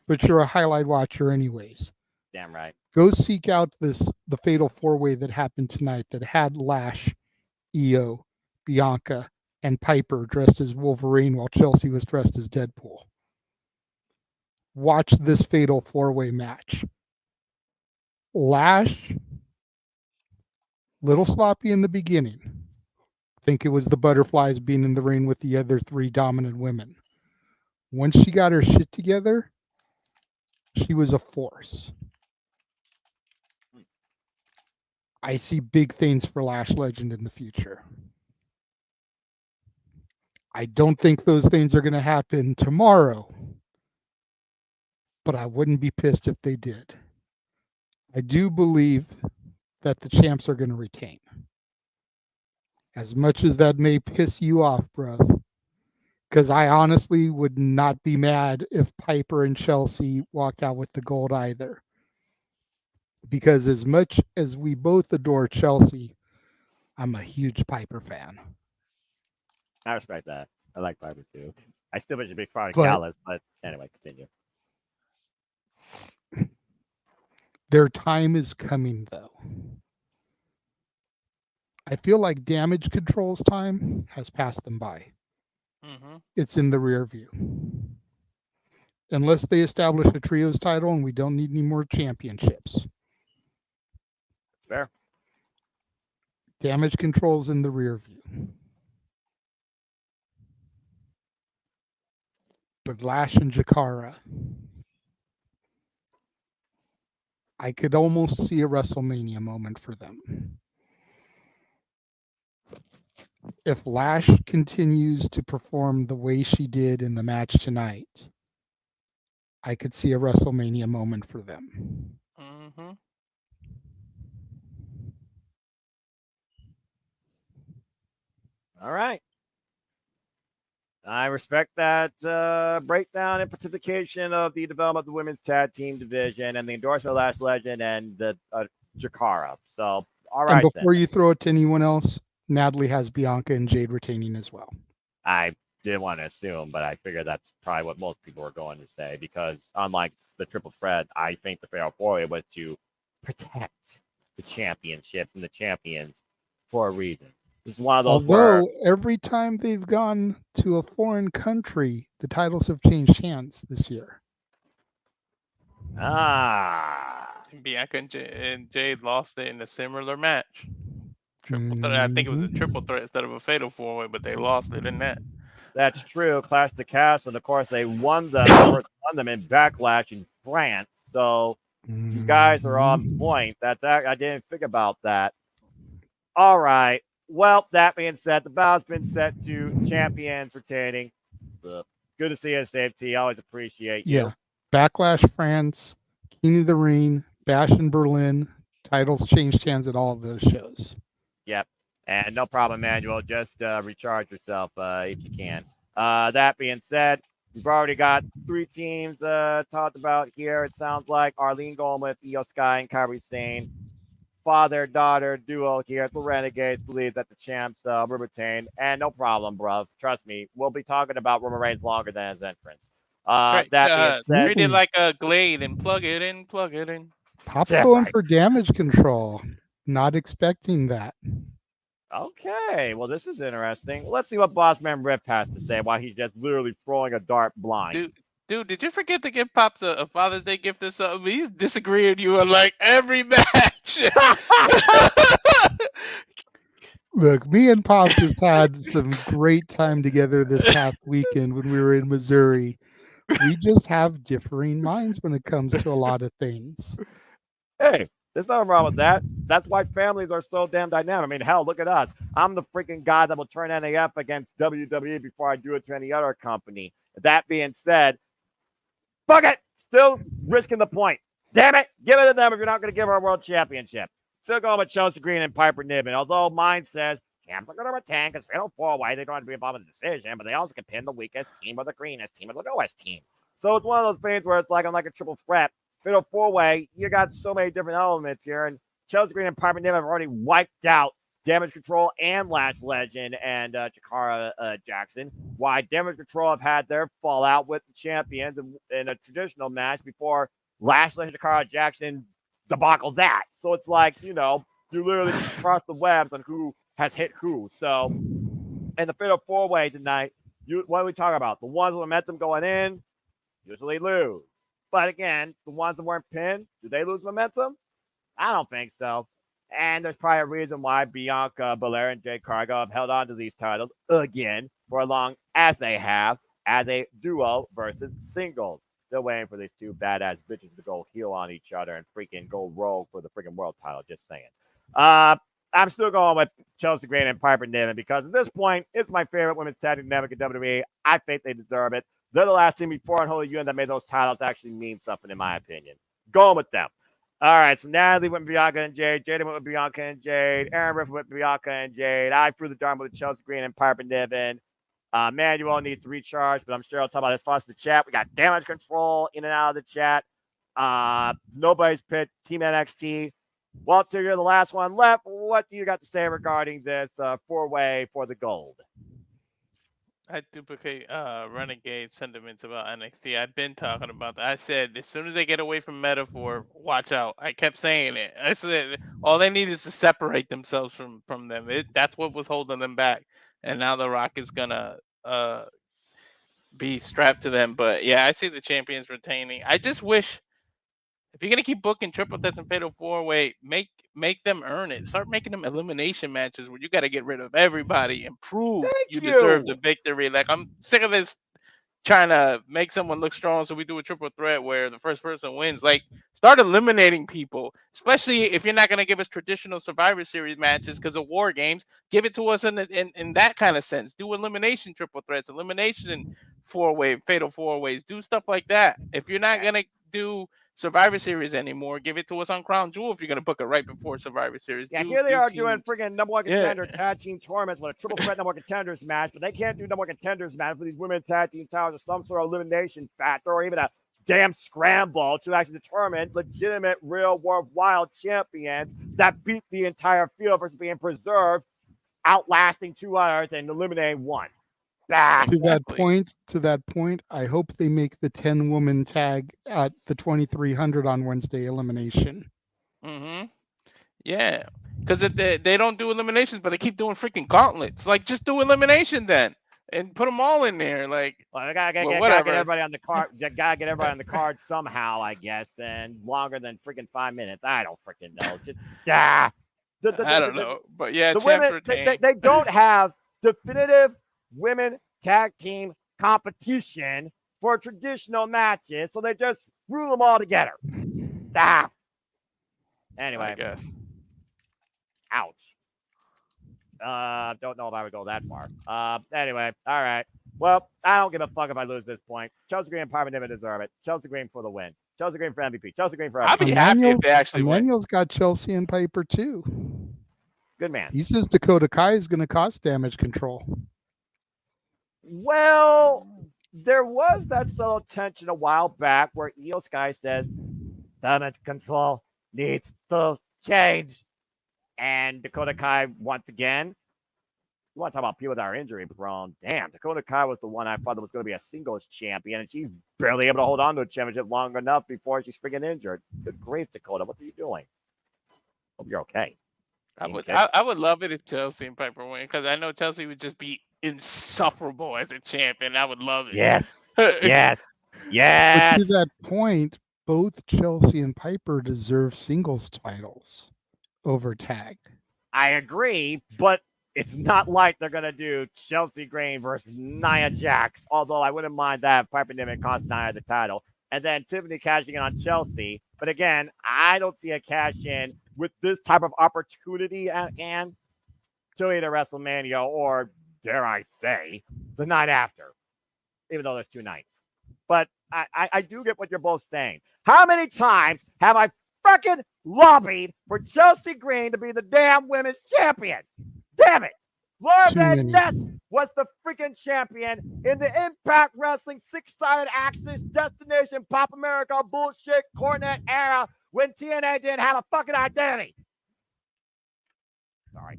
But you're a highlight watcher anyways. Damn right. Go seek out the fatal 4-way that happened tonight that had Lash, Io, Bianca, and Piper dressed as Wolverine while Chelsea was dressed as Deadpool. Watch this fatal 4-way match. Lash, little sloppy in the beginning. Think it was the butterflies being in the ring with the other 3 dominant women. Once she got her shit together, she was a force. I see big things for Lash Legend in the future. I don't think those things are going to happen tomorrow, but I wouldn't be pissed if they did. I do believe that the champs are going to retain. As much as that may piss you off, bruv, because I honestly would not be mad if Piper and Chelsea walked out with the gold either. Because as much as we both adore Chelsea, I'm a huge Piper fan. I respect that. I like Piper too. I still wish a big part of But- Gallus, but anyway, continue. Their time is coming, though. I feel like Damage Control's time has passed them by. Mm-hmm. It's in the rear view. Unless they establish a trios title and we don't need any more championships. Fair. Damage Control's in the rear view. But Lash and Jakara, I could almost see a WrestleMania moment for them. If Lash continues to perform the way she did in the match tonight, I could see a WrestleMania moment for them. Mm-hmm. All right. I respect that breakdown and participation of the development of the women's tag team division and the endorsement of Lash Legend and the Jakara. So, all right. And before then. you throw it to anyone else, Natalie has Bianca and Jade retaining as well. I didn't want to assume, but I figured that's probably what most people are going to say because, unlike the triple threat, I think the Fatal 4 was to protect the championships and the champions for a reason. This is one of those Although every time they've gone to a foreign country, the titles have changed hands this year. Bianca and Jade lost it in a similar match. Triple threat. I think it was a triple threat instead of a fatal 4-way, but they lost it in that. That's true. Clash of the Castle, and of course they won them. Won them in Backlash in France. So these guys are on point. I didn't think about that. All right. Well, that being said, the bow's been set to champions retaining. So, good to see you, Safety. Always appreciate you. Yeah. Backlash France, King of the Ring, Bash in Berlin. Titles changed hands at all of those shows. Yep. And no problem, Manuel. Just recharge yourself if you can. That being said, we've already got 3 teams talked about here. It sounds like Arlene going with Io Sky and Kairi Sane. Father-daughter duo here. The Renegades believe that the champs will retain. And no problem, bruv. Trust me, we'll be talking about Roman Reigns longer than his entrance. That being said, treat it like a Glade and plug it in, plug it in. Pop Yeah, going right. for Damage Control. Not expecting that. Okay, well, this is interesting. Let's see what Bossman Riff has to say while he's just literally throwing a dart blind. Dude, did you forget to give Pops a Father's Day gift or something? He's disagreeing with you on like every match. Look, me and Pop just had some great time together this past weekend when we were in Missouri. We just have differing minds when it comes to a lot of things. Hey, there's nothing wrong with that. That's why families are so damn dynamic. I mean, hell, look at us. I'm the freaking guy that will turn NAF against WWE before I do it to any other company. That being said, fuck it. Still risking the point. Damn it. Give it to them if you're not going to give her a world championship. Still going with Chelsea Green and Piper Niven. Although mine says Champs are going to retain because fatal four-way. They don't have to be involved in the decision, but they also can pin the weakest team or the greenest team or the lowest team. So it's one of those things where it's like I'm like a triple threat. Fatal four-way, you got so many different elements here. And Chelsea Green and Piper Niven have already wiped out Damage Control and Lash Legend and Chikara Jackson. Why Damage Control have had their fallout with the champions in a traditional match before Lash Legend, Chikara Jackson debacle that. So it's like, you literally just cross the webs on who has hit who. So in the fatal four-way tonight, what are we talking about? The ones with momentum going in usually lose. But again, the ones that weren't pinned, do they lose momentum? I don't think so. And there's probably a reason why Bianca Belair and Jade Cargill have held on to these titles again for as long as they have as a duo versus singles. Still waiting for these two badass bitches to go heel on each other and freaking go rogue for the freaking world title. Just saying. I'm still going with Chelsea Green and Piper Niven because at this point, it's my favorite women's tag team dynamic in WWE. I think they deserve it. They're the last team before Unholy Union that made those titles actually mean something, in my opinion. Going with them. All right, so Natalie went with Bianca and Jade. Jada went with Bianca and Jade. Aaron Riff went with Bianca and Jade. I threw the darn with Chelsea Green and Piper Niven. Manuel needs to recharge, but I'm sure I'll talk about this first in the chat. We got Damage Control in and out of the chat. Nobody's picked Team NXT. Walter, you're the last one left. What do you got to say regarding this four-way for the gold? I duplicate Renegade sentiments about NXT. I've been talking about that. I said as soon as they get away from Metaphor, watch out. I kept saying it. I said all they need is to separate themselves from them. That's what was holding them back. And now The Rock is gonna be strapped to them. But yeah, I see the champions retaining. I just wish if you're gonna keep booking triple threats and fatal four-way, make them earn it. Start making them elimination matches where you got to get rid of everybody and prove you deserve the victory. Like I'm sick of this trying to make someone look strong, so we do a triple threat where the first person wins. Like start eliminating people, especially if you're not gonna give us traditional Survivor Series matches because of War Games. Give it to us in that kind of sense. Do elimination triple threats, elimination four-way, fatal four-ways. Do stuff like that. If you're not gonna do Survivor Series anymore, give it to us on Crown Jewel if you're gonna book it right before Survivor Series. Yeah, here they are doing freaking number one contender tag team tournaments with a triple threat number one contenders match, but they can't do number one contenders match for these women tag team titles or some sort of elimination factor or even a damn scramble to actually determine legitimate real world wild champions that beat the entire field versus being preserved, outlasting two others and eliminating one. To that point, I hope they make the 10-woman tag at the 2300 on Wednesday elimination. Mm-hmm. Yeah, because they don't do eliminations, but they keep doing freaking gauntlets. Like, just do elimination then, and put them all in there. Like, well, I gotta get everybody on the card. Gotta get everybody on the card somehow, I guess, and longer than freaking 5 minutes. I don't freaking know. Just I don't know, but yeah, the women they don't have definitive women tag team competition for traditional matches, so they just rule them all together. Anyway, I guess. Ouch. Don't know if I would go that far. Anyway, all right. Well, I don't give a fuck if I lose this point. Chelsea Green and Piper Niven deserve it. Chelsea Green for the win. Chelsea Green for MVP. Chelsea Green for MVP. I'll be happy if they actually win. Emmanuel's got Chelsea and Piper too. Good man. He says Dakota Kai is going to cost Damage Control. Well, there was that subtle tension a while back where Io Sky says Damage Control needs to change. And Dakota Kai, once again, you want to talk about people that are injury prone. Damn, Dakota Kai was the one I thought that was going to be a singles champion, and she's barely able to hold on to a championship long enough before she's freaking injured. Good grief, Dakota. What are you doing? Hope you're okay. I would love it if Chelsea and Piper win because I know Chelsea would just be insufferable as a champion. I would love it. Yes. Yes. But Yes. to that point, both Chelsea and Piper deserve singles titles over tag. I agree, but it's not like they're gonna do Chelsea Green versus Nia Jax. Although I wouldn't mind that if Piper Niven cost Nia the title, and then Tiffany cashing in on Chelsea. But again, I don't see a cash in with this type of opportunity at hand to either WrestleMania or, dare I say, the night after. Even though there's 2 nights, but I do get what you're both saying. How many times have I fucking lobbied for Chelsea Green to be the damn women's champion? Damn it. Laura Too Van many. Ness was the freaking champion in the Impact Wrestling 6-sided Axis Destination Pop America bullshit Cornet era when TNA didn't have a fucking identity. Sorry.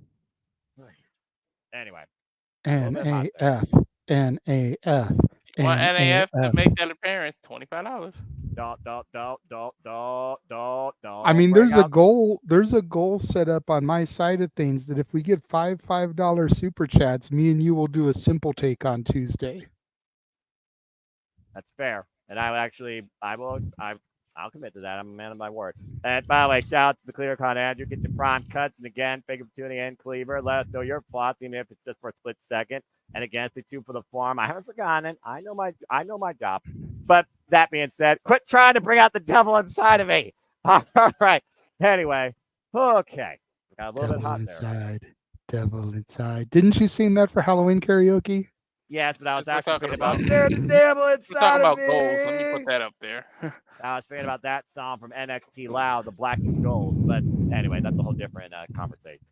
Anyway. NAF. NAF. Want NAF to NAF. make that appearance? $25. Don't. I mean, bring there's a out- goal. There's a goal set up on my side of things that if we get $5 super chats, me and you will do a simple take on Tuesday. That's fair. And I'll commit to that. I'm a man of my word. And by the way, shout out to the ClearCon Andrew. Get your prime cuts. And again, thank you for tuning in, Cleaver. Let us know your thoughts, even if it's just for a split second. And again, stay tuned for the forum. I haven't forgotten it. I know my job. But that being said, quit trying to bring out the devil inside of me. All right. Anyway, okay. Got a little bit hot there. inside. Devil inside. Didn't you sing that for Halloween karaoke? Yes, but I was Since we're actually talking thinking about about- there's the devil We're inside talking of about me. goals. Let me put that up there. I was thinking about that song from NXT Loud, the Black and Gold. But anyway, that's a whole different conversation.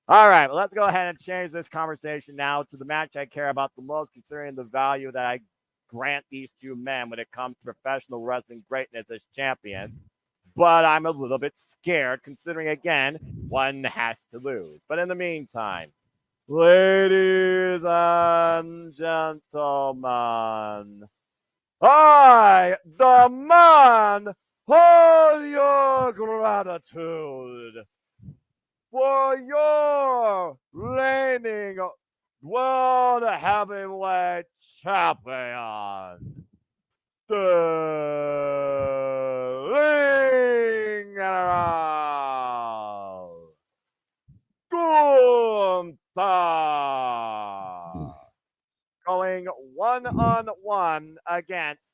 All right, well, let's go ahead and change this conversation now to the match I care about the most, considering the value that I grant these two men when it comes to professional wrestling greatness as champions. But I'm a little bit scared, considering, again, one has to lose. But in the meantime, ladies and gentlemen, I demand all your gratitude for your reigning world heavyweight champion. The ring general, Gunther, going 1-on-1 against,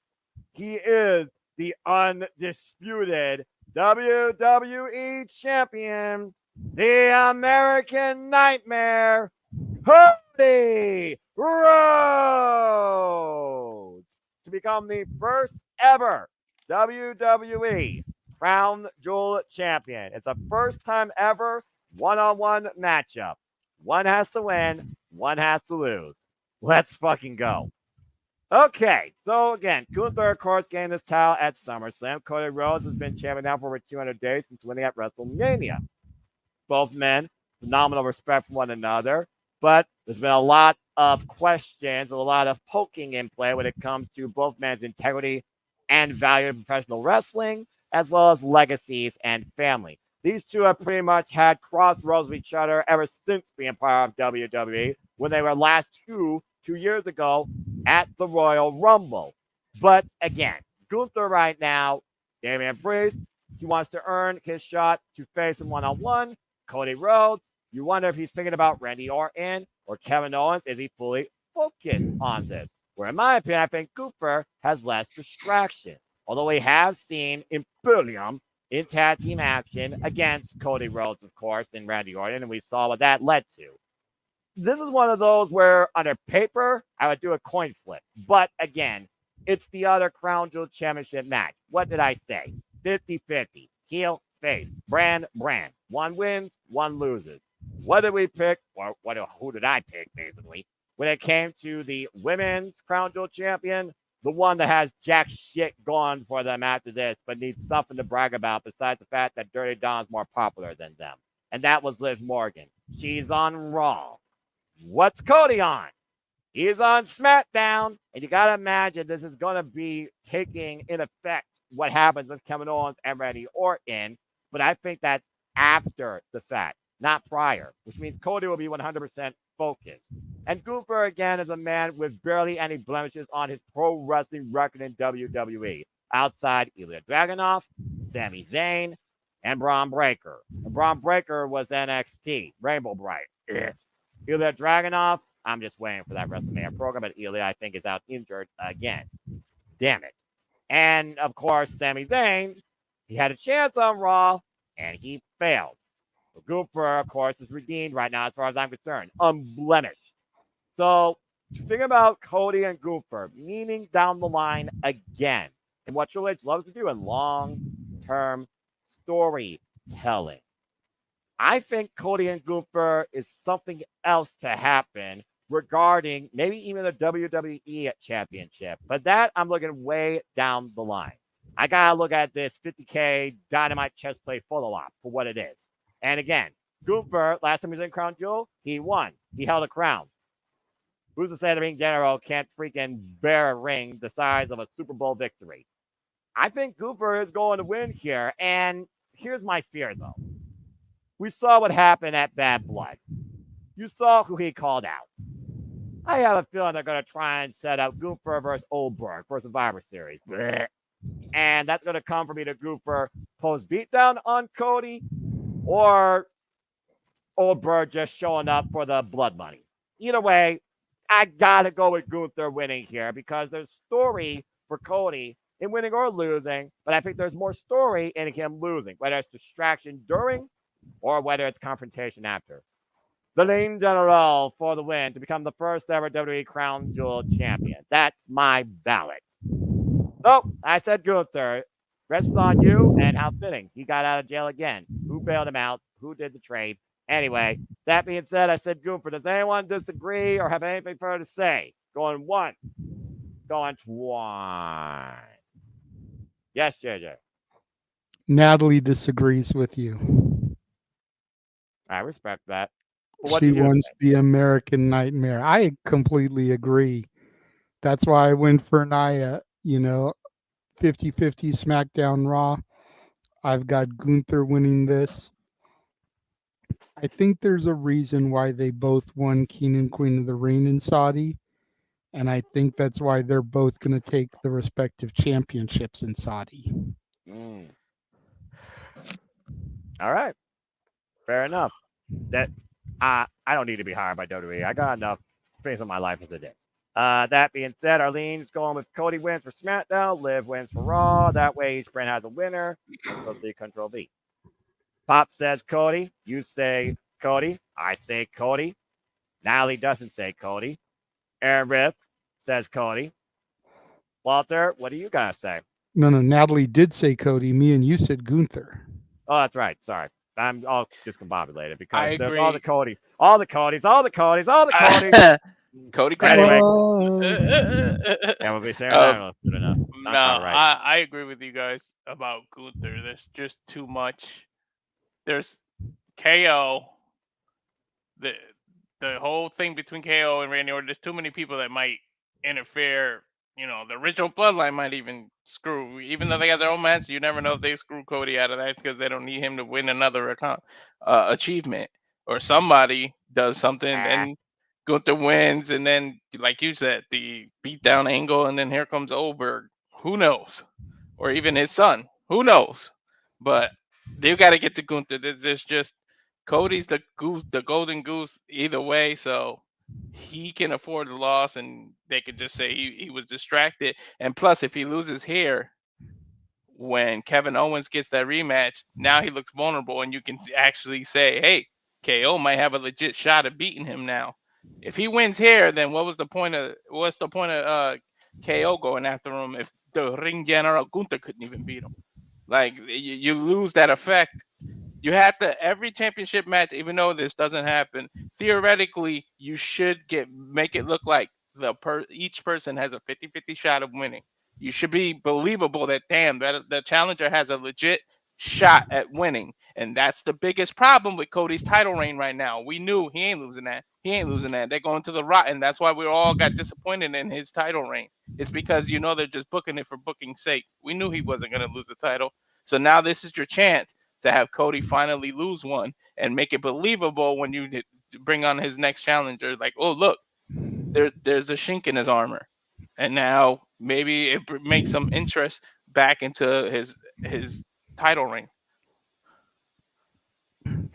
he is the undisputed WWE champion, the American Nightmare, Cody Rhodes, to become the first ever WWE Crown Jewel champion. It's a first time ever 1-on-1 matchup. One has to win, one has to lose. Let's fucking go. Okay, so again, Gunther, of course, gained this title at SummerSlam. Cody Rhodes has been champion now for over 200 days since winning at WrestleMania. Both men, phenomenal respect for one another, but there's been a lot of questions, a lot of poking in play when it comes to both men's integrity and value in professional wrestling, as well as legacies and family. These two have pretty much had crossroads with each other ever since being part of WWE, when they were last 2 years ago at the Royal Rumble. But again, Gunther right now, Damian Priest, he wants to earn his shot to face him 1-on-1. Cody Rhodes, you wonder if he's thinking about Randy Orton or Kevin Owens. Is he fully focused on this? Where, in my opinion, I think Gunther has less distraction. Although we have seen Imperium in tag team action against Cody Rhodes, of course, and Randy Orton, and we saw what that led to. This is one of those where, under paper, I would do a coin flip. But again, it's the other Crown Jewel Championship match. What did I say? 50-50. Heel, face. Brand. One wins, one loses. What did we pick? Or who did I pick, basically? When it came to the women's Crown Jewel champion, the one that has jack shit going for them after this, but needs something to brag about besides the fact that Dirty Don's more popular than them. And that was Liv Morgan. She's on Raw. What's Cody on? He's on SmackDown. And you got to imagine this is going to be taking in effect what happens with Kevin Owens and Randy Orton. But I think that's after the fact. not prior, which means Cody will be 100% focused. And Gunther, again, is a man with barely any blemishes on his pro wrestling record in WWE, outside Ilya Dragunov, Sami Zayn, and Braun Breaker. And Braun Breaker was NXT, Rainbow Bright. Ilya Dragunov, I'm just waiting for that WrestleMania program, but Ilya, I think, is out injured again. Damn it. And, of course, Sami Zayn, he had a chance on Raw, and he failed. Gunther, of course, is redeemed right now, as far as I'm concerned, unblemished. So, think about Cody and Gunther, meaning down the line again, and what Triple H loves to do in long-term storytelling. I think Cody and Gunther is something else to happen regarding maybe even the WWE championship, but that I'm looking way down the line. I gotta look at this 50K Dynamite chest play photo op for what it is. And again, Gunther, last time he was in Crown Jewel, he won. He held a crown. Who's to say the ring general can't freaking bear a ring the size of a Super Bowl victory? I think Gunther is going to win here. And here's my fear, though. We saw what happened at Bad Blood. You saw who he called out. I have a feeling they're going to try and set up Gunther versus Oldberg for Survivor Series. Blech. And that's going to come from either Gunther post beatdown on Cody or Oldberg just showing up for the blood money. Either way, I got to go with Gunther winning here because there's story for Cody in winning or losing, but I think there's more story in him losing, whether it's distraction during or whether it's confrontation after. The Lean General for the win to become the first ever WWE Crown Jewel champion. That's my ballot. So, I said Gunther. Rests on you, and how fitting. He got out of jail again. Who bailed him out? Who did the trade? Anyway, that being said, I said Gunther. Does anyone disagree or have anything further to say? Going once. Going twice. Yes, JJ. Natalie disagrees with you. I respect that. She wants the American Nightmare. I completely agree. That's why I went for Nia, 50-50 SmackDown Raw. I've got Gunther winning this. I think there's a reason why they both won King and Queen of the Ring in Saudi. And I think that's why they're both going to take the respective championships in Saudi. All right. Fair enough. That I don't need to be hired by WWE. I got enough things in my life as it is. That being said, Arlene's going with Cody wins for SmackDown, Liv wins for Raw. That way each brand has a winner. Control C, Control V. Pop says Cody. You say Cody. I say Cody. Natalie doesn't say Cody. Aaron Riff says Cody. Walter, what do you guys say? No, Natalie did say Cody. Me and you said Gunther. Oh, that's right. Sorry. I'm all discombobulated because there's agree. all the Codys. All the Codys. All the Codys. All the Codys. Cody Anyway. Credit. And we'll be sharing that good enough. No, I agree with you guys about Gunther. There's just too much. There's KO. The whole thing between KO and Randy Orton. There's too many people that might interfere. The original Bloodline might even screw. Even though they got their own match, you never know if they screw Cody out of that because they don't need him to win another achievement, or somebody does something and Gunther wins, and then, like you said, the beatdown angle, and then here comes Oldberg. Who knows? Or even his son. Who knows? But they've got to get to Gunther. There's just Cody's the goose, the golden goose, either way. So he can afford the loss, and they could just say he was distracted. And plus, if he loses here, when Kevin Owens gets that rematch, now he looks vulnerable, and you can actually say, hey, KO might have a legit shot at beating him now. If he wins here, then what's the point of KO going after him if the ring general Gunther couldn't even beat him? Like, you lose that effect. You have to, every championship match, even though this doesn't happen, theoretically you should make it look like each person has a 50-50 shot of winning. You should be believable that the challenger has a legit shot at winning. And that's the biggest problem with Cody's title reign right now. We knew he ain't losing that. They're going to the rotten. That's why we all got disappointed in his title reign. It's because they're just booking it for booking's sake. We knew he wasn't going to lose the title. So now this is your chance to have Cody finally lose one and make it believable when you bring on his next challenger. Like, oh look, there's a chink in his armor, and now maybe it makes some interest back into his title reign.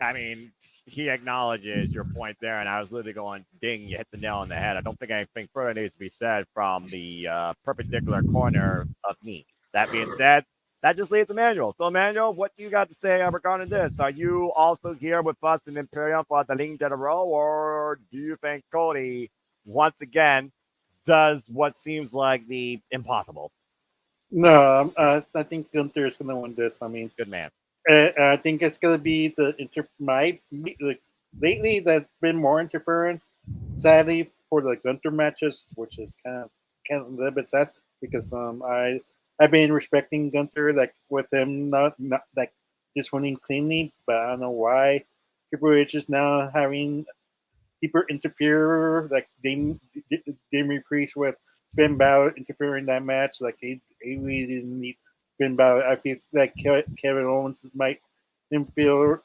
I mean, he acknowledges your point there, and I was literally going, ding, you hit the nail on the head. I don't think anything further needs to be said from the perpendicular corner of me. That being said, that just leaves Emmanuel. So, Emmanuel, what do you got to say regarding this? Are you also here with us in Imperium for the Ligne de la Row, or do you think Cody, once again, does what seems like the impossible? No, I think Gunther is going to win this. I mean, Good man. I think it's going to be the lately there's been more interference. Sadly, for the Gunther matches, which is kind of a little bit sad because I've been respecting Gunther like with him not like just winning cleanly, but I don't know why Triple H is now having people interfere like Damien Priest with Finn Balor interfering in that match. Like he really didn't need Finn Balor. I feel like Kevin Owens might interfere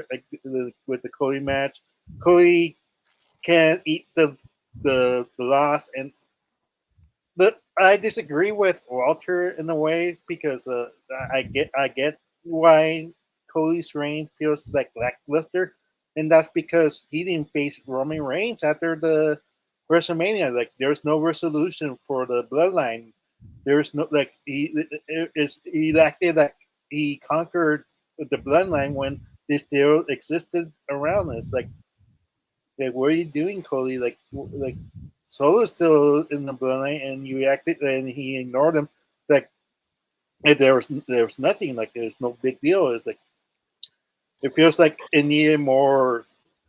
like, with the Cody match. Cody can't eat the loss, and I disagree with Walter in a way because I get why Cody's reign feels like lackluster, and that's because he didn't face Roman Reigns after the WrestleMania. Like there's no resolution for the bloodline. There's no like he acted like he conquered the bloodline when they still existed around us. Like what are you doing, Cody? Like Solo's still in the bloodline, and you acted and he ignored him. Like there was nothing. Like there's no big deal. It's like it feels like it needed more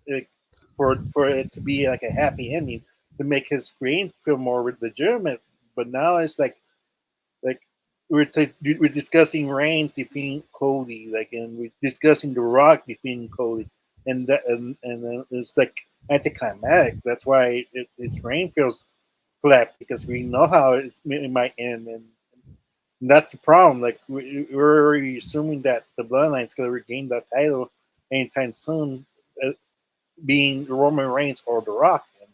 like, for it to be like a happy ending to make his reign feel more legitimate. But now it's like we're discussing Reigns defeating Cody, like, and we're discussing The Rock defeating Cody, and then it's like anticlimactic. That's why its reign feels flat because we know how it might end, and that's the problem. Like we're already assuming that the Bloodline's going to regain that title anytime soon, being Roman Reigns or The Rock. And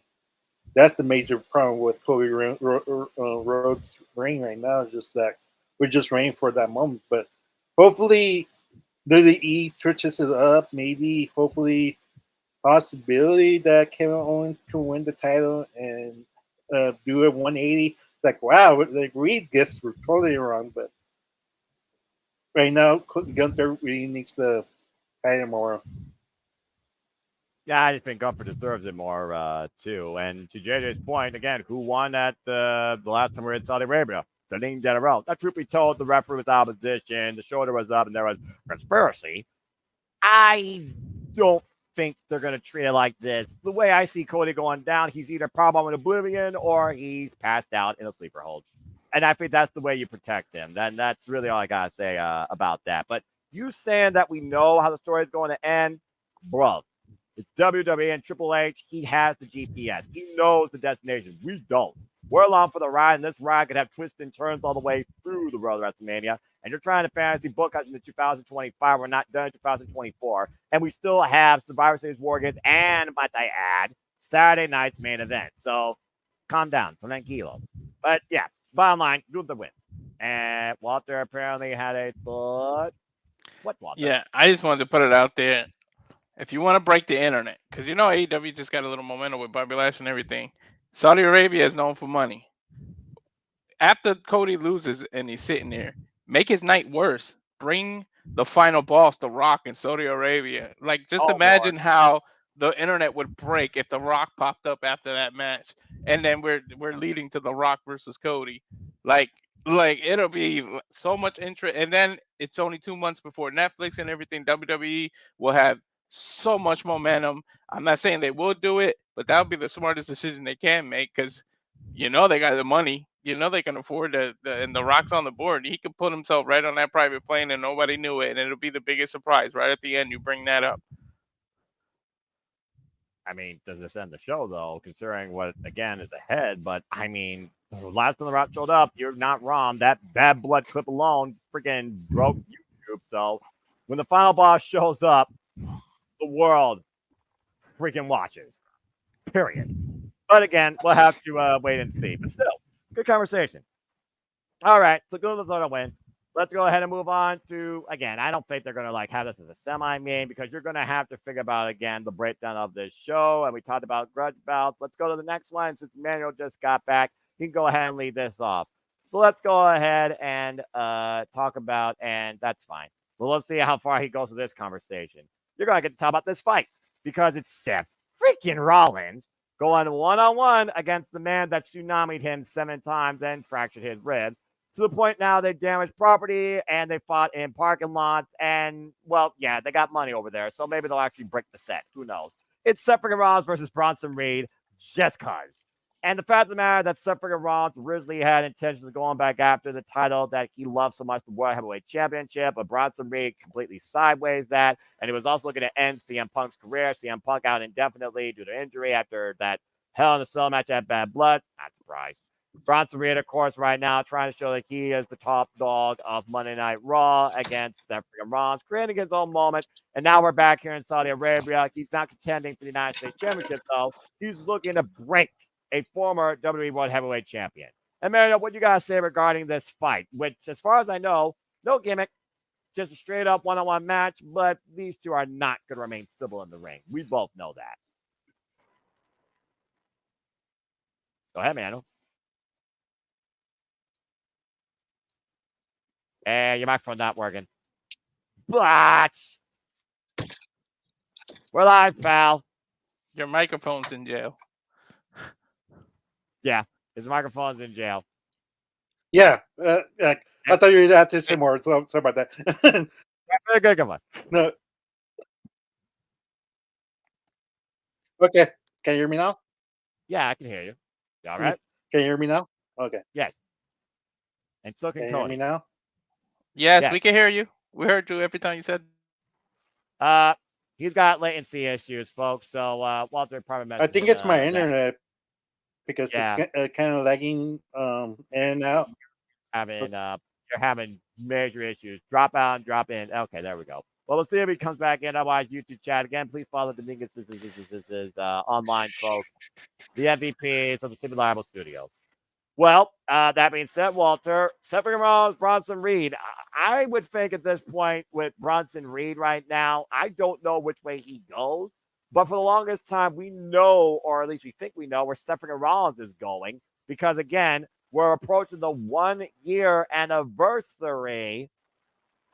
that's the major problem with Cody Rhodes' reign right now. Is just that we're just waiting for that moment. But hopefully, WWE switches it up. Maybe, hopefully, possibility that Kevin Owens can win the title and do a 180. Like, wow, like we guess we're totally wrong, but right now Gunther really needs the title more. Yeah, I just think Gunther deserves it more too. And to JJ's point, again, who won at the last time we were in Saudi Arabia? The Ligne de la Row. Now, truth be told, the referee was out of position, the shoulder was up, and there was conspiracy. I don't think they're going to treat it like this. The way I see Cody going down, he's either problem in oblivion or he's passed out in a sleeper hold. And I think that's the way you protect him. Then that's really all I got to say about that. But you saying that we know how the story is going to end, bro, it's WWE and Triple H. He has the GPS. He knows the destination. We don't. We're along for the ride, and this ride could have twists and turns all the way through the road of WrestleMania. And you're trying to fantasy book us into 2025. We're not done in 2024. And we still have Survivor Series War Games and, might I add, Saturday night's main event. So calm down. Tranquilo. But yeah, bottom line, Gunther wins. And Walter apparently had a thought. What, Walter? Yeah, I just wanted to put it out there. If you want to break the internet, because you know AEW just got a little momentum with Bobby Lashley and everything. Saudi Arabia is known for money. After Cody loses and he's sitting there, make his night worse. Bring the final boss, The Rock, in Saudi Arabia. Like, just imagine how the internet would break if The Rock popped up after that match, and then we're leading to The Rock versus Cody. Like it'll be so much interest, and then it's only 2 months before Netflix and everything. WWE will have so much momentum. I'm not saying they will do it, but that would be the smartest decision they can make because you know they got the money. You know they can afford and The Rock's on the board. He could put himself right on that private plane and nobody knew it, and it'll be the biggest surprise right at the end. You bring that up. I mean, does this end the show though? Considering what again is ahead, but I mean, last time The Rock showed up, you're not wrong. That bad blood clip alone freaking broke YouTube. So when the final boss shows up, the world freaking watches. Period. But again, we'll have to wait and see. But still, good conversation. All right, so good to win. Let's go ahead and move on to, again, I don't think they're going to like have this as a semi-main because you're going to have to figure out, again, the breakdown of this show. And we talked about grudge bouts. Let's go to the next one. Since Manuel just got back, he can go ahead and lead this off. So let's go ahead and talk about, and that's fine. Well, let's see how far he goes with this conversation. You're going to get to talk about this fight because it's Seth freaking Rollins going one-on-one against the man that tsunami'd him 7 times and fractured his ribs. To the point now they damaged property and they fought in parking lots. And, well, yeah, they got money over there. So maybe they'll actually break the set. Who knows? It's Seth freaking Rollins versus Bronson Reed just cause. And the fact of the matter that Seth freaking Rollins originally had intentions of going back after the title that he loved so much, the World Heavyweight Championship, but Bronson Reed completely sideways that. And he was also looking to end CM Punk's career. CM Punk out indefinitely due to injury after that Hell in a Cell match at Bad Blood. Not surprised. Bronson Reed, of course, right now trying to show that he is the top dog of Monday Night Raw against Seth freaking Rollins, creating his own moment. And now we're back here in Saudi Arabia. He's not contending for the United States Championship, though. He's looking to break a former WWE World Heavyweight Champion. And Mario, what you got to say regarding this fight? Which, as far as I know, no gimmick, just a straight up one-on-one match, but these two are not going to remain civil in the ring. We both know that. Go ahead, Manuel. Hey, your microphone's not working. But we're live, pal. Your microphone's in jail. Yeah, his microphone's in jail. Yeah, I thought you had to say more. So sorry about that. Good, come on. No. Okay, can you hear me now? Yeah, I can hear you. You all right? Can you hear me now? Okay. Yes. And so Can can you hear me Cody. now? Yes, Yeah. we can hear you. We heard you every time you said. He's got latency issues, folks. So Walter probably I mentioned. think it's my that. internet because Yeah. it's kind of lagging in and out. You're having major issues. Drop out and drop in. Okay, there we go. Well, we'll see if he comes back in. Otherwise, YouTube chat again. Please follow Dominguez. This is online, folks. The MVPs of the Super Liable Studios. Well, that being said, Walter, Seth Rollins, Bronson Reed. I would think at this point with Bronson Reed right now, I don't know which way he goes. But for the longest time, we know, or at least we think we know, where Seth Rollins is going. Because, again, we're approaching the 1-year anniversary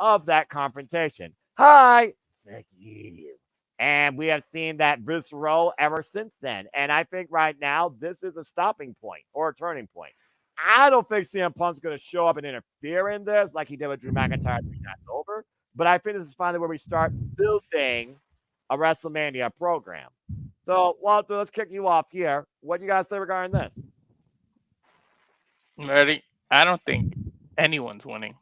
of that confrontation. Hi. Thank you. And we have seen that visceral ever since then. And I think right now, this is a stopping point or a turning point. I don't think CM Punk's going to show up and interfere in this like he did with Drew McIntyre 3 times over. But I think this is finally where we start building a WrestleMania program. So, Walter, let's kick you off here. What do you guys say regarding this? Ready? I don't think anyone's winning.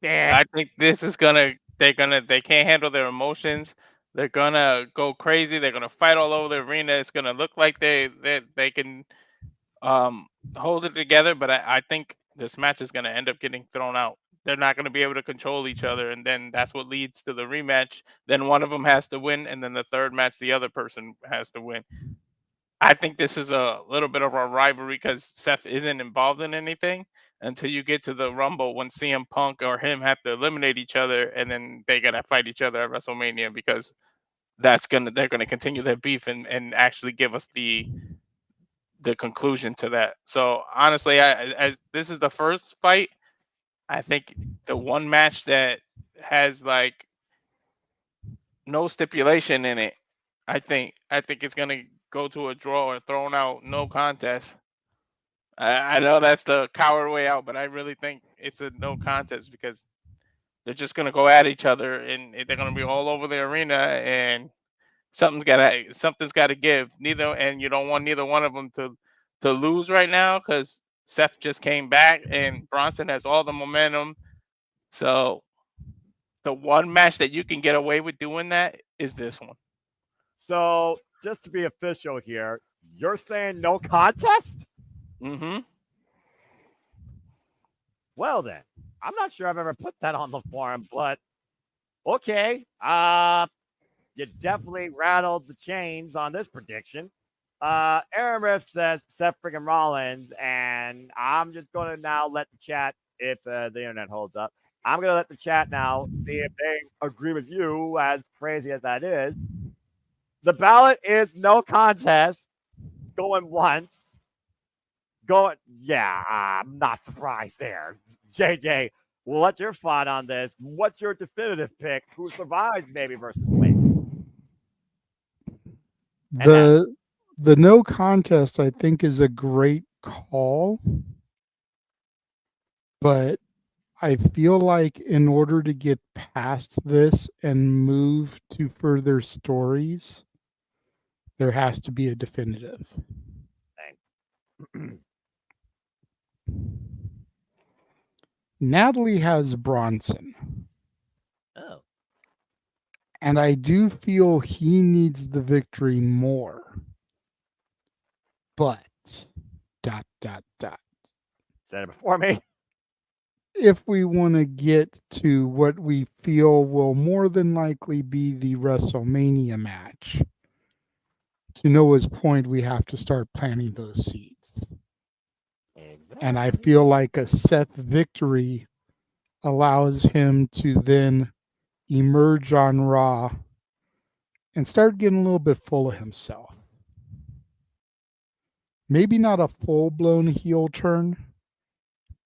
Yeah. I think this is they can't handle their emotions. They're gonna go crazy. They're gonna fight all over the arena. It's gonna look like they can hold it together, but I think this match is gonna end up getting thrown out. They're not gonna be able to control each other, and then that's what leads to the rematch. Then one of them has to win, and then the third match, the other person has to win. I think this is a little bit of a rivalry because Seth isn't involved in anything until you get to the Rumble when CM Punk or him have to eliminate each other, and then they gotta fight each other at WrestleMania because they're gonna continue their beef and actually give us the conclusion to that. So honestly, as this is the first fight, I think the one match that has like no stipulation in it, I think it's gonna go to a draw or thrown out, no contest. I know that's the coward way out, but I really think it's a no contest because they're just gonna go at each other and they're gonna be all over the arena and something's gotta give. And you don't want neither one of them to lose right now because Seth just came back and Bronson has all the momentum. So the one match that you can get away with doing that is this one. So, just to be official here, you're saying no contest? Mm-hmm. Well, then, I'm not sure I've ever put that on the forum, but Okay. You definitely rattled the chains on this prediction. Aaron Riff says Seth freaking Rollins, and I'm just going to now let the chat, if the internet holds up, I'm going to let the chat now see if they agree with you, as crazy as that is. The ballot is no contest, going once. Going, yeah, I'm not surprised there. JJ, what's your thought on this? What's your definitive pick? Who survives, maybe, versus wins? The no contest, I think, is a great call, but I feel like in order to get past this and move to further stories, there has to be a definitive. Natalie has Bronson. Oh. And I do feel he needs the victory more. But, ... Said it before me. If we want to get to what we feel will more than likely be the WrestleMania match, to Noah's point, we have to start planting those seeds. Exactly. And I feel like a Seth victory allows him to then emerge on Raw and start getting a little bit full of himself. Maybe not a full-blown heel turn,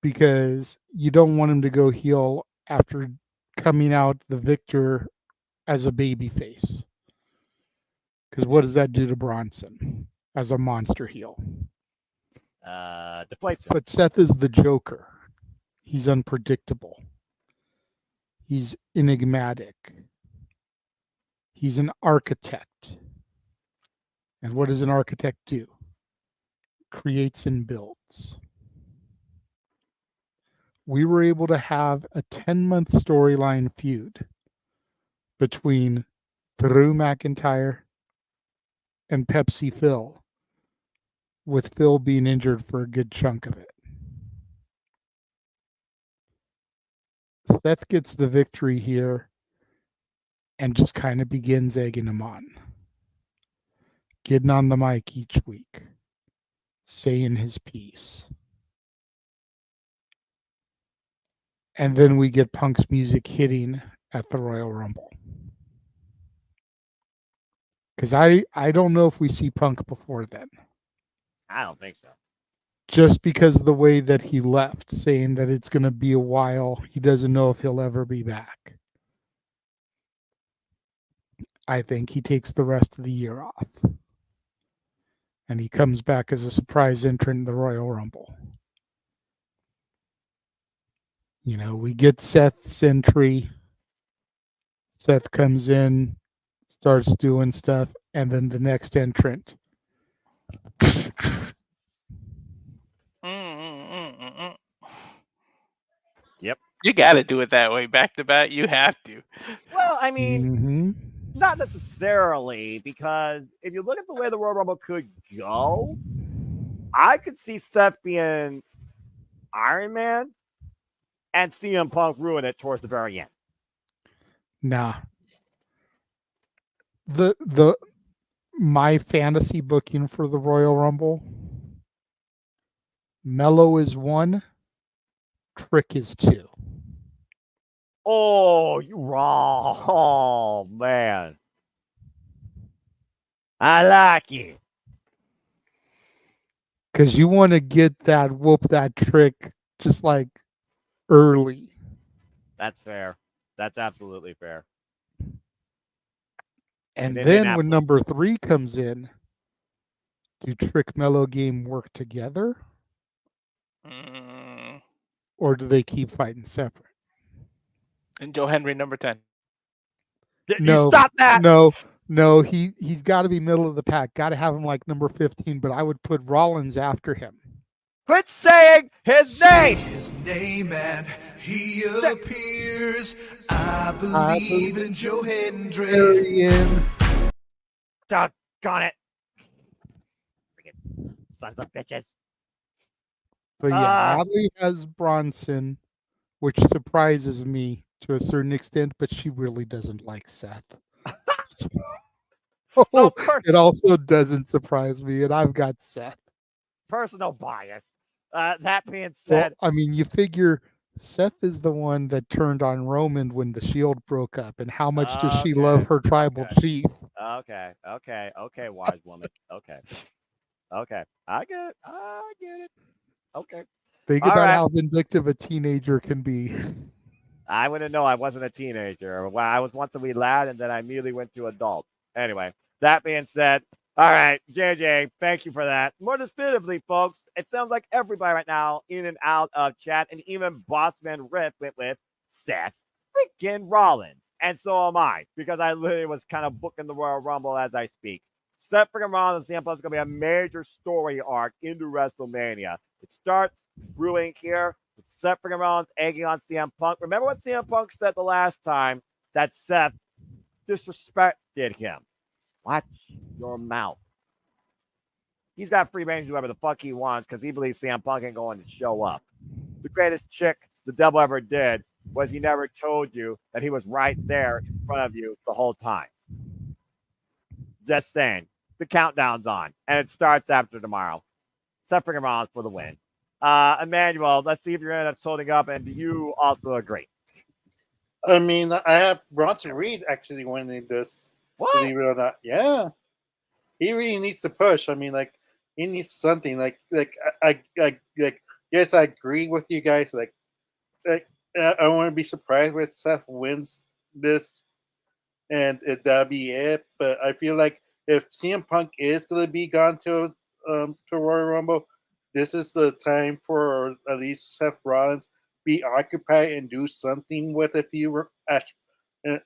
because you don't want him to go heel after coming out the victor as a babyface. Because what does that do to Bronson as a monster heel? Deflates him. But Seth is the Joker. He's unpredictable. He's enigmatic. He's an architect. And what does an architect do? Creates and builds. We were able to have a 10-month storyline feud between Drew McIntyre and Pepsi Phil, with Phil being injured for a good chunk of it. Seth gets the victory here and just kind of begins egging him on. Getting on the mic each week, saying his piece. And then we get Punk's music hitting at the Royal Rumble. Because I don't know if we see Punk before then. I don't think so. Just because of the way that he left, saying that it's going to be a while. He doesn't know if he'll ever be back. I think he takes the rest of the year off. And he comes back as a surprise entrant in the Royal Rumble. You know, we get Seth's entry. Seth comes in, starts doing stuff, and then the next entrant. Yep. You got to do it that way, back to back. You have to. Well, I mean, not necessarily, because if you look at the way the Royal Rumble could go, I could see Seth being Iron Man and CM Punk ruin it towards the very end. Nah. My fantasy booking for the Royal Rumble, Mello is 1, Trick is 2. Oh, you wrong. Oh, man. I like it. Because you want to get that whoop that Trick just like early. That's fair. That's absolutely fair. And then when number 3 comes in, do Trick Mello game work together? Or do they keep fighting separate? And Joe Henry, number 10. You stop that! No, he's got to be middle of the pack. Got to have him like number 15, but I would put Rollins after him. Quit saying his name! Say his name and he appears. I believe in Joe Hendry. Doggone it. Freaking sons of bitches. But yeah, Natalie has Bronson, which surprises me to a certain extent, but she really doesn't like Seth. So So it also doesn't surprise me, and I've got Seth. personal bias. That being Well, said, I mean, you figure Seth is the one that turned on Roman when the Shield broke up, and how much does she love okay, her tribal okay, chief? okay, wise woman. Okay, I get it. I get it. Okay, Think all about right. how vindictive a teenager can be. I wouldn't know. I wasn't a teenager. Well, I was once a wee lad, and then I immediately went to adult. Anyway, that being said, all right, JJ, thank you for that. More definitively, folks, it sounds like everybody right now in and out of chat, and even Bossman Riff went with Seth freaking Rollins. And so am I, because I literally was kind of booking the Royal Rumble as I speak. Seth freaking Rollins and CM Punk is going to be a major story arc into WrestleMania. It starts brewing here. Seth freaking Rollins egging on CM Punk. Remember what CM Punk said the last time that Seth disrespected him? Watch your mouth. He's got free range to do whatever the fuck he wants because he believes CM Punk ain't going to show up. The greatest trick the devil ever did was he never told you that he was right there in front of you the whole time. Just saying. The countdown's on, and it starts after tomorrow. Seth freaking Rollins for the win. Emmanuel, let's see if your internet's holding up, and do you also agree? I mean, I have Bronson Reed actually winning this. What? Believe it or not, yeah, he really needs to push. I mean, like he needs something. Like yes, I agree with you guys. Like I want to be surprised when Seth wins this, and that'll be it. But I feel like if CM Punk is going to be gone to Royal Rumble, this is the time for at least Seth Rollins be occupied and do something with a few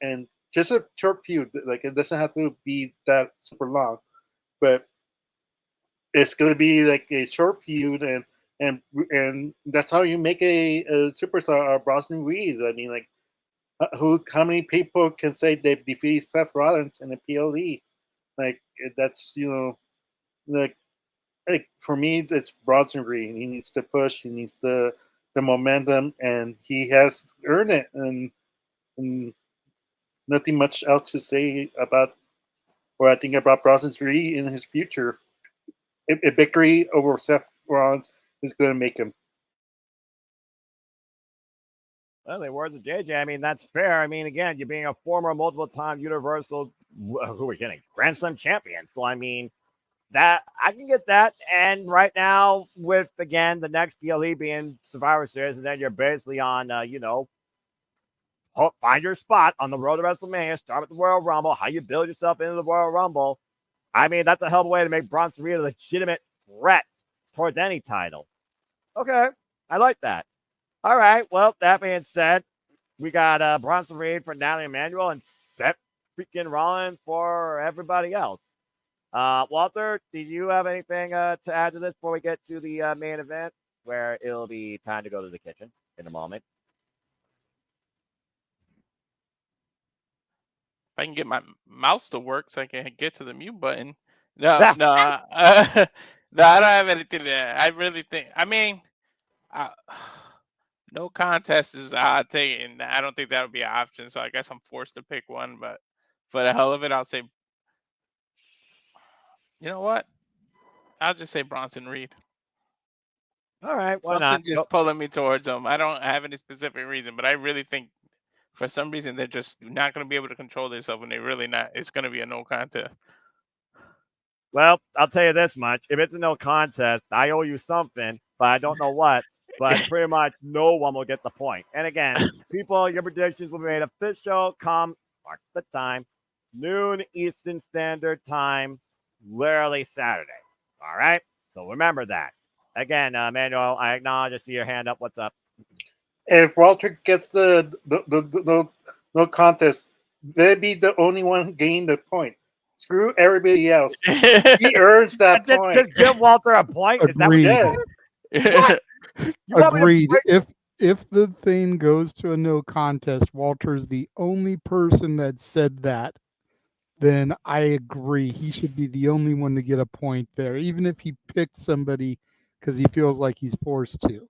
and just a short feud. Like it doesn't have to be that super long, but it's going to be like a short feud and that's how you make a superstar. Bronson Reed. I mean, like how many people can say they defeated Seth Rollins in the PLE? Like that's like for me it's Bronson Reed. He needs to push. He needs the momentum, and he has earned it. And nothing much else to say about what I think about Bronson Reed in his future. A victory over Seth Rollins is going to make him. Well, the words of JJ. I mean, that's fair. I mean, again, you're being a former multiple-time Universal, who are we getting? Grand Slam champion. So, I mean, that I can get that. And right now, with again the next PLE being Survivor Series, and then you're basically on, find your spot on the road to WrestleMania. Start with the Royal Rumble. How you build yourself into the Royal Rumble. I mean, that's a hell of a way to make Bronson Reed a legitimate threat towards any title. Okay, I like that. All right. Well, that being said, we got Bronson Reed for Natalie Emanuel and Seth freaking Rollins for everybody else. Walter, do you have anything to add to this before we get to the main event, where it'll be time to go to the kitchen in a moment? If I can get my mouse to work so I can get to the mute button. No, Ah, no, no, I don't have anything to add. I really think. I mean, I, no contest is odd take, and I don't think that would be an option. So I guess I'm forced to pick one. But for the hell of it, I'll say. You know what? I'll just say Bronson Reed. all right. Why Something not? just pulling me towards him. I don't have any specific reason, but I really think for some reason they're just not going to be able to control themselves, and they're really not. It's going to be a no contest. Well, I'll tell you this much. If it's a no contest, I owe you something, but I don't know what. But pretty much no one will get the point. And again, people, your predictions will be made official come mark the time, noon Eastern Standard Time, literally Saturday. All right? So remember that. Again, Manuel, I acknowledge I see your hand up. What's up? If Walter gets the no contest, they'd be the only one gaining the point. Screw everybody else. He earns that point. Just give Walter a point. Is that what Agreed. you What? You want me to Agreed. break- If the thing goes to a no contest, Walter's the only person that said that, then I agree. He should be the only one to get a point there, even if he picked somebody because he feels like he's forced to.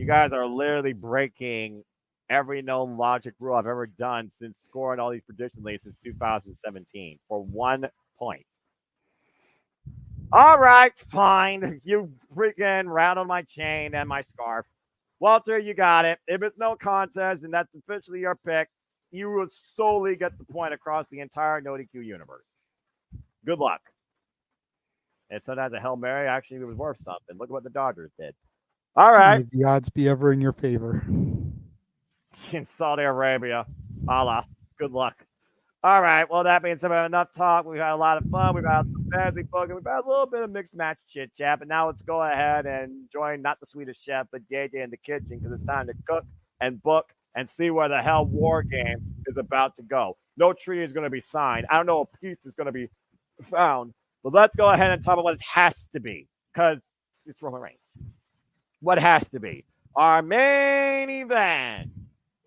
You guys are literally breaking every known logic rule I've ever done since scoring all these prediction leads since 2017 for 1 point. All right, fine. You freaking rattled my chain and my scarf. Walter, you got it. If it's no contest and that's officially your pick, you will solely get the point across the entire No DQ universe. Good luck. And sometimes a Hail Mary actually was worth something. Look at what the Dodgers did. All right. May the odds be ever in your favor. In Saudi Arabia. Allah. Good luck. All right. Well, that being said, enough talk. We've had a lot of fun. We've had some fantasy booking. We've had a little bit of mixed match chit chat. But now let's go ahead and join not the Swedish chef, but JJ in the kitchen because it's time to cook and book and see where the hell War Games is about to go. No treaty is going to be signed. I don't know if peace is going to be found. But let's go ahead and talk about what it has to be because it's Roman Reigns. What has to be? Our main event.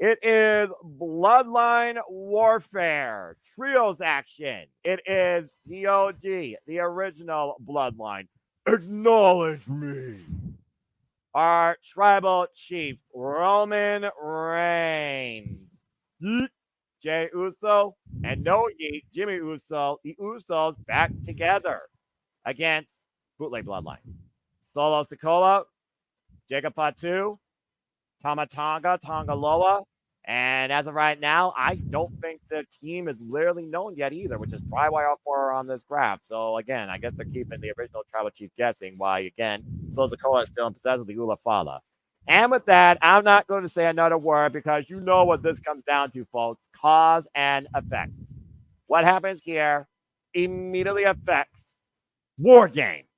It is Bloodline Warfare, Trios action. It is the OG, the original Bloodline. Acknowledge me. Our tribal chief, Roman Reigns. Yeet, Jey Uso, and no Yeet, Jimmy Uso. The Usos back together against Bootleg Bloodline. Solo Sikoa, Jacob Fatu, Tamatanga, Tongaloa, and as of right now, I don't think the team is literally known yet either, which is probably why all four are on this graph. So again, I guess they're keeping the original tribal chief guessing. Why again, Sikoa is still in possession of the Ula Fala. And with that, I'm not going to say another word because you know what this comes down to, folks. Cause and effect. What happens here immediately affects War Games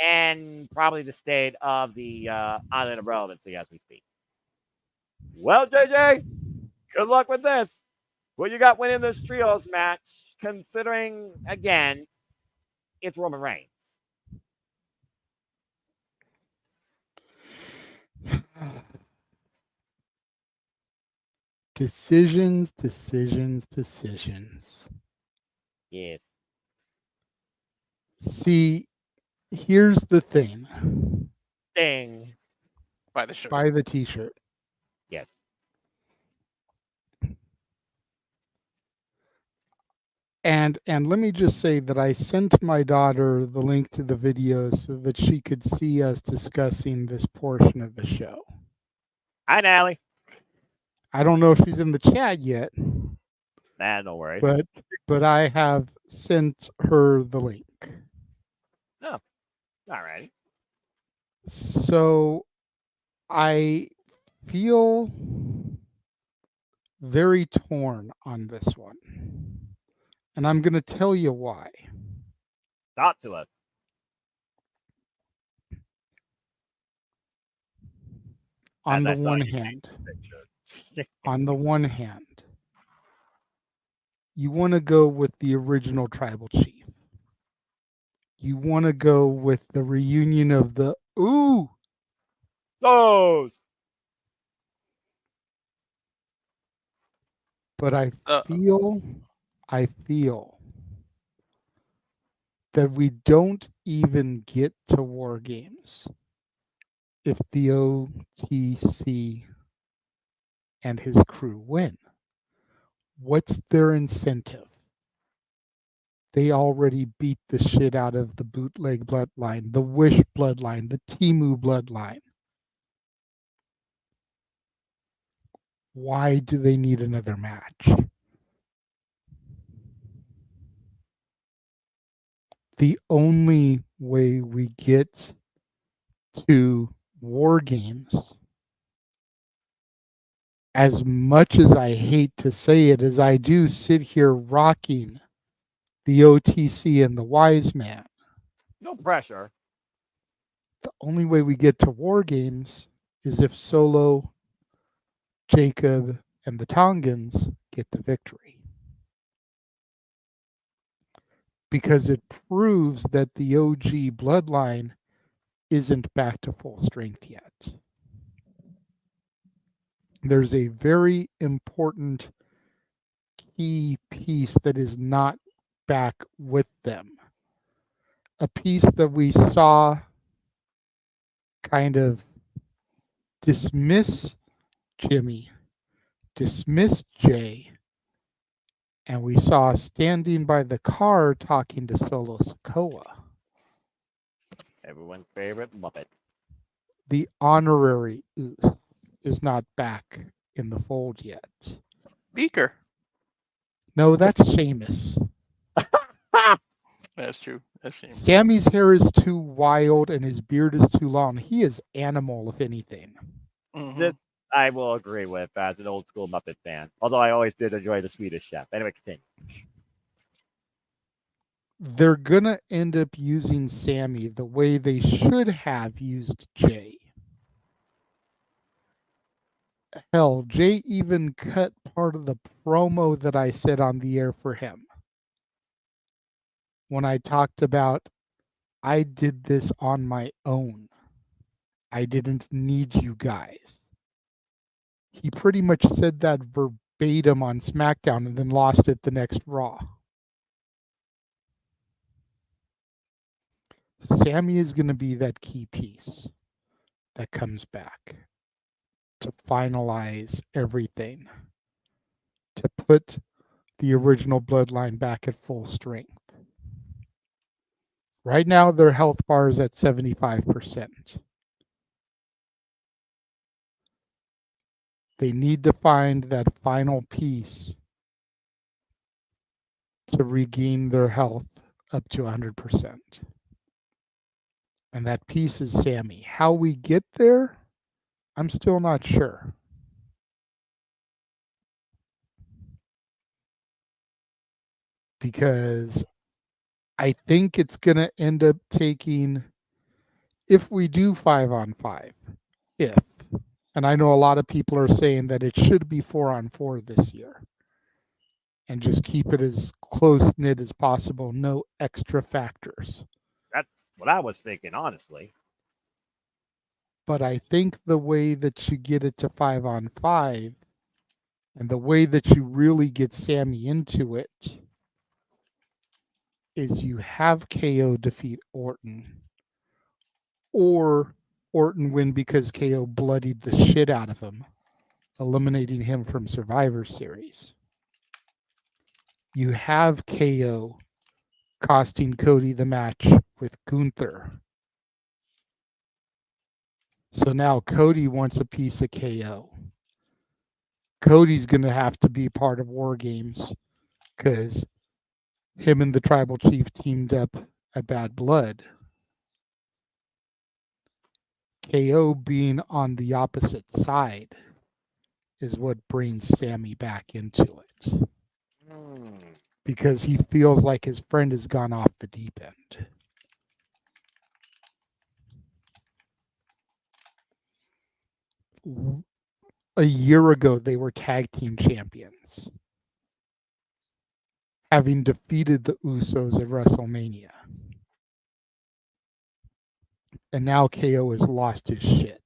and probably the state of the island of relevancy as we speak. Well, JJ, good luck with this. What you got winning this trios match, considering, again, it's Roman Reigns? Decisions. Yes. See, here's the thing. Ding. Buy the shirt. Buy the t-shirt. Yes. And let me just say that I sent my daughter the link to the video so that she could see us discussing this portion of the show. Hi, Nally. I don't know if she's in the chat yet. Nah, no worries. But I have sent her the link. Oh, all right. So I feel very torn on this one. And I'm going to tell you why. Talk to us. On As the I saw one you hand, picture. on the one hand, you want to go with the original tribal chief. You want to go with the reunion of the Those. But I feel that we don't even get to War Games if the OTC and his crew win. What's their incentive? They already beat the shit out of the Bootleg bloodline, the Wish bloodline, the Timu bloodline. Why do they need another match? The only way we get to War Games, as much as I hate to say it, as I do sit here rocking the OTC and the Wise Man. No pressure. The only way we get to War Games is if Solo, Jacob, and the Tongans get the victory. Because it proves that the OG bloodline isn't back to full strength yet. There's a very important key piece that is not back with them. A piece that we saw kind of dismiss Jimmy, dismiss Jay, and we saw standing by the car talking to Solo Sikoa. Everyone's favorite Muppet. The honorary Uso is not back in the fold yet. Beaker. No, that's Sheamus. That's true. That's true. Sammy's hair is too wild and his beard is too long. He is animal, if anything. Mhm. This I will agree with as an old school Muppet fan. Although I always did enjoy the Swedish Chef. Anyway, continue. They're gonna end up using Sammy the way they should have used Jay. Hell, Jay even cut part of the promo that I said on the air for him. When I talked about, I did this on my own. I didn't need you guys. He pretty much said that verbatim on SmackDown and then lost it the next Raw. Sammy is going to be that key piece that comes back to finalize everything, to put the original bloodline back at full strength. Right now, their health bar is at 75%. They need to find that final piece to regain their health up to 100%. And that piece is Sammy. How we get there, I'm still not sure. Because I think it's going to end up taking, if we do 5-on-5, and I know a lot of people are saying that it should be 4-on-4 this year, and just keep it as close-knit as possible, no extra factors. That's what I was thinking, honestly. But I think the way that you get it to 5-on-5, and the way that you really get Sammy into it, is you have KO defeat Orton, or Orton win because KO bloodied the shit out of him, eliminating him from Survivor Series. You have KO costing Cody the match with Gunther. So now Cody wants a piece of KO. Cody's going to have to be part of War Games because him and the Tribal Chief teamed up at Bad Blood. KO being on the opposite side is what brings Sammy back into it. Because he feels like his friend has gone off the deep end. A year ago, they were tag team champions, having defeated the Usos at WrestleMania. And now KO has lost his shit.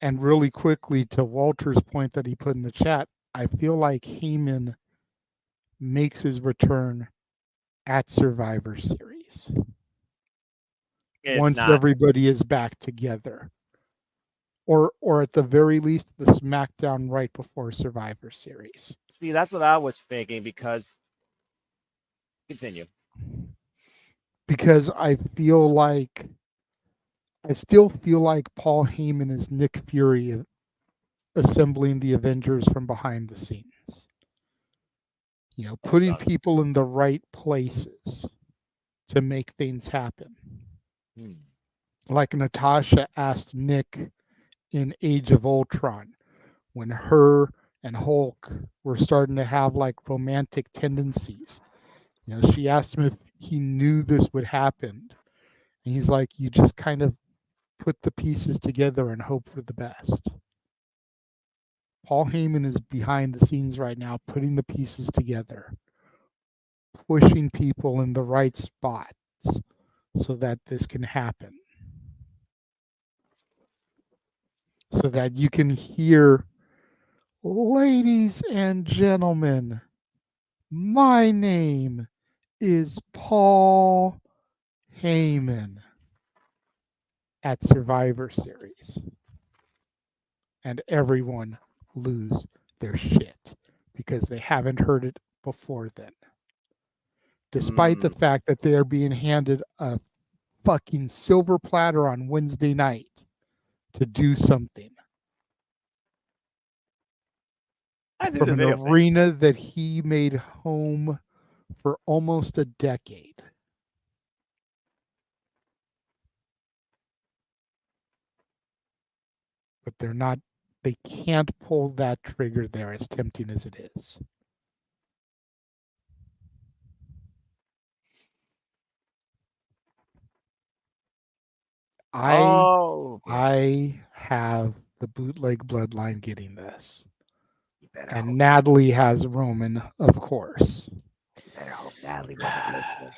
And really quickly, to Walter's point that he put in the chat, I feel like Heyman makes his return at Survivor Series. Once everybody is back together. Or at the very least, the SmackDown right before Survivor Series. See, that's what I was thinking because... Continue. Because I still feel like Paul Heyman is Nick Fury assembling the Avengers from behind the scenes. You know, putting people in the right places to make things happen. Like Natasha asked Nick in Age of Ultron, when her and Hulk were starting to have like romantic tendencies. You know, she asked him if he knew this would happen. And he's like, you just kind of put the pieces together and hope for the best. Paul Heyman is behind the scenes right now, putting the pieces together, pushing people in the right spots so that this can happen. So that you can hear, ladies and gentlemen, my name is Paul Heyman at Survivor Series. And everyone lose their shit because they haven't heard it before then. Despite the fact that they are being handed a fucking silver platter on Wednesday night to do something. From an arena that he made home for almost a decade. But they can't pull that trigger there, as tempting as it is. I have the bootleg bloodline getting this. And Natalie has Roman, of course. You better hope Natalie wasn't listening.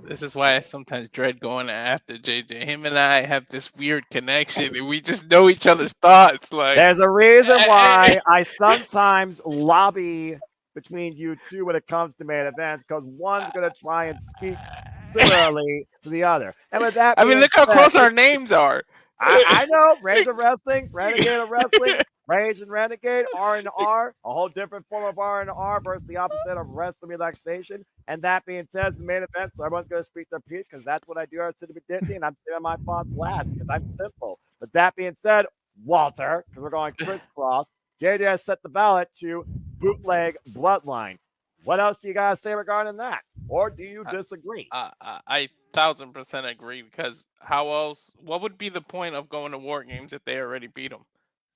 This is why I sometimes dread going after JJ. Him and I have this weird connection, and we just know each other's thoughts. Like, there's a reason why I sometimes lobby between you two when it comes to main events, because one's going to try and speak similarly to the other. And with that, I mean, look how close our names are. I know. Rage of Wrestling, Renegade of Wrestling, Rage and Renegade, R&R, a whole different form of R&R versus the opposite of wrestling relaxation. And that being said, it's the main event, so everyone's going to speak their piece because that's what I do at City Disney, and I'm saving my thoughts last because I'm simple. But that being said, Walter, because we're going crisscross, JJ has set the ballot to bootleg bloodline. What else do you guys say regarding that? Or do you disagree? I 1000% agree, because how else? What would be the point of going to War Games if they already beat them?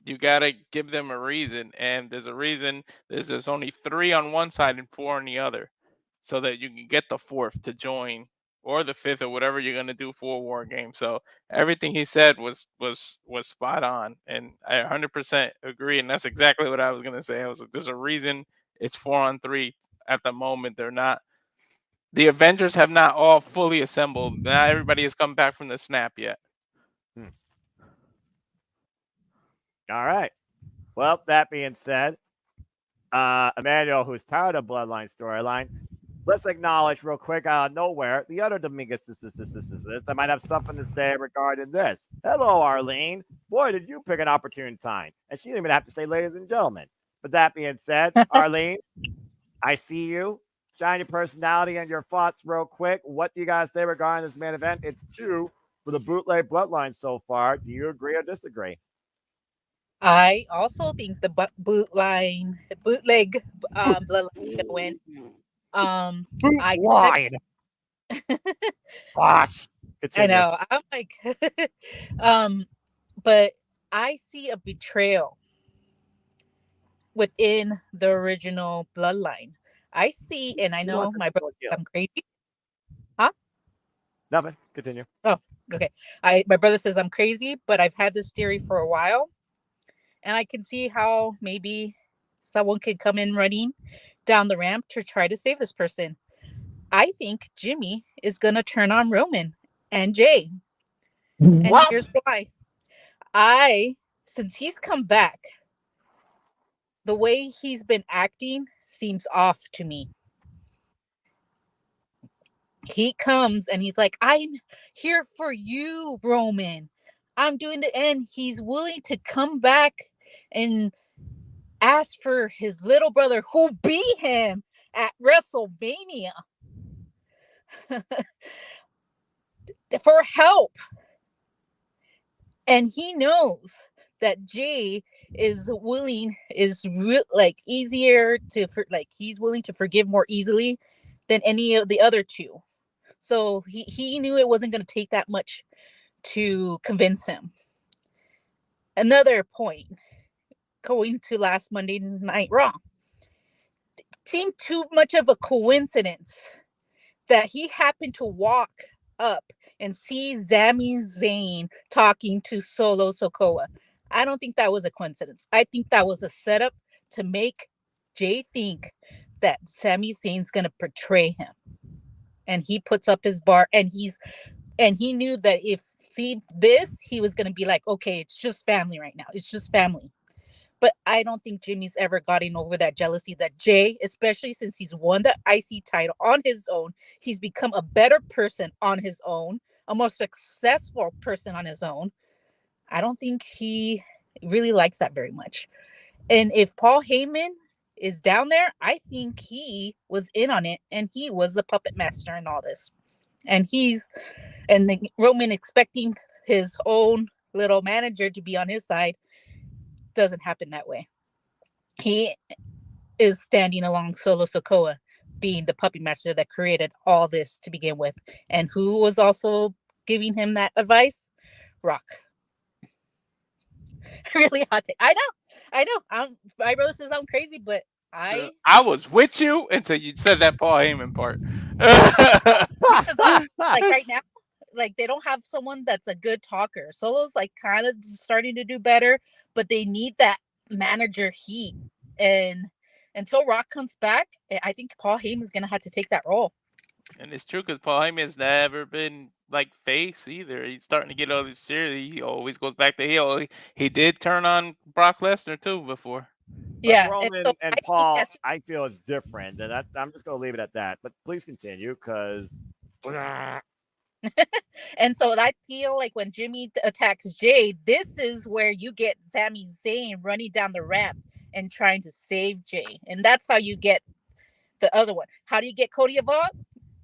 You gotta give them a reason, and there's a reason. There's only 3 on one side and 4 on the other, so that you can get the 4th to join, or the 5th, or whatever you're gonna do for War Games. So everything he said was spot on, and I 100% agree. And that's exactly what I was gonna say. I was like, there's a reason it's 4-on-3 at the moment. They're not. The Avengers have not all fully assembled. Not everybody has come back from the snap yet. All right. Well, that being said, Emmanuel, who's tired of Bloodline storyline, let's acknowledge real quick out of nowhere the other Dominguez that might have something to say regarding this. Hello, Arlene. Boy, did you pick an opportune time. And she didn't even have to say ladies and gentlemen. But that being said, Arlene, I see you. Shine your personality and your thoughts real quick. What do you guys say regarding this main event? It's 2 for the bootleg bloodline so far. Do you agree or disagree? I also think the bootleg bloodline can win. Bootline. Gosh, I know. I'm like, but I see a betrayal within the original bloodline. I see, and I know my brother says I'm crazy. Huh? Nothing. Continue. Oh, okay. My brother says I'm crazy, but I've had this theory for a while, and I can see how maybe someone could come in running down the ramp to try to save this person. I think Jimmy is gonna turn on Roman and Jay. What? And here's why. Since he's come back, the way he's been acting seems off to me. He comes and he's like, I'm here for you, Roman. I'm doing the end. He's willing to come back and ask for his little brother who beat him at WrestleMania for help. And he knows that Jay is easier to, he's willing to forgive more easily than any of the other 2. So he knew it wasn't going to take that much to convince him. Another point, going to last Monday Night Raw, it seemed too much of a coincidence that he happened to walk up and see Sami Zayn talking to Solo Sikoa. I don't think that was a coincidence. I think that was a setup to make Jay think that Sami Zayn's going to betray him. And he puts up his bar, and he knew that if he was going to be like, okay, it's just family right now. It's just family. But I don't think Jimmy's ever gotten over that jealousy that Jay, especially since he's won the IC title on his own, he's become a better person on his own, a more successful person on his own. I don't think he really likes that very much. And if Paul Heyman is down there, I think he was in on it and he was the puppet master in all this. And Roman expecting his own little manager to be on his side doesn't happen that way. He is standing along Solo Sokoa, being the puppet master that created all this to begin with. And who was also giving him that advice? Rock. Really hot take. I know. My brother says I'm crazy, but I was with you until you said that Paul Heyman part. because like right now, like they don't have someone that's a good talker. Solo's like kind of starting to do better, but they need that manager heat. And until Rock comes back, I think Paul Heyman's gonna have to take that role. And it's true because Paul Heyman's never been like face either. He's starting to get all this cheer. He always goes back to heel. He did turn on Brock Lesnar too before. But Yeah, Roman and I think Paul, that's- I feel is different, and I'm just going to leave it at that. But please continue, because And so I feel like when Jimmy attacks Jay, this is where you get Sami Zayn running down the ramp and trying to save Jay. And that's how you get the other one. How do you get Cody involved?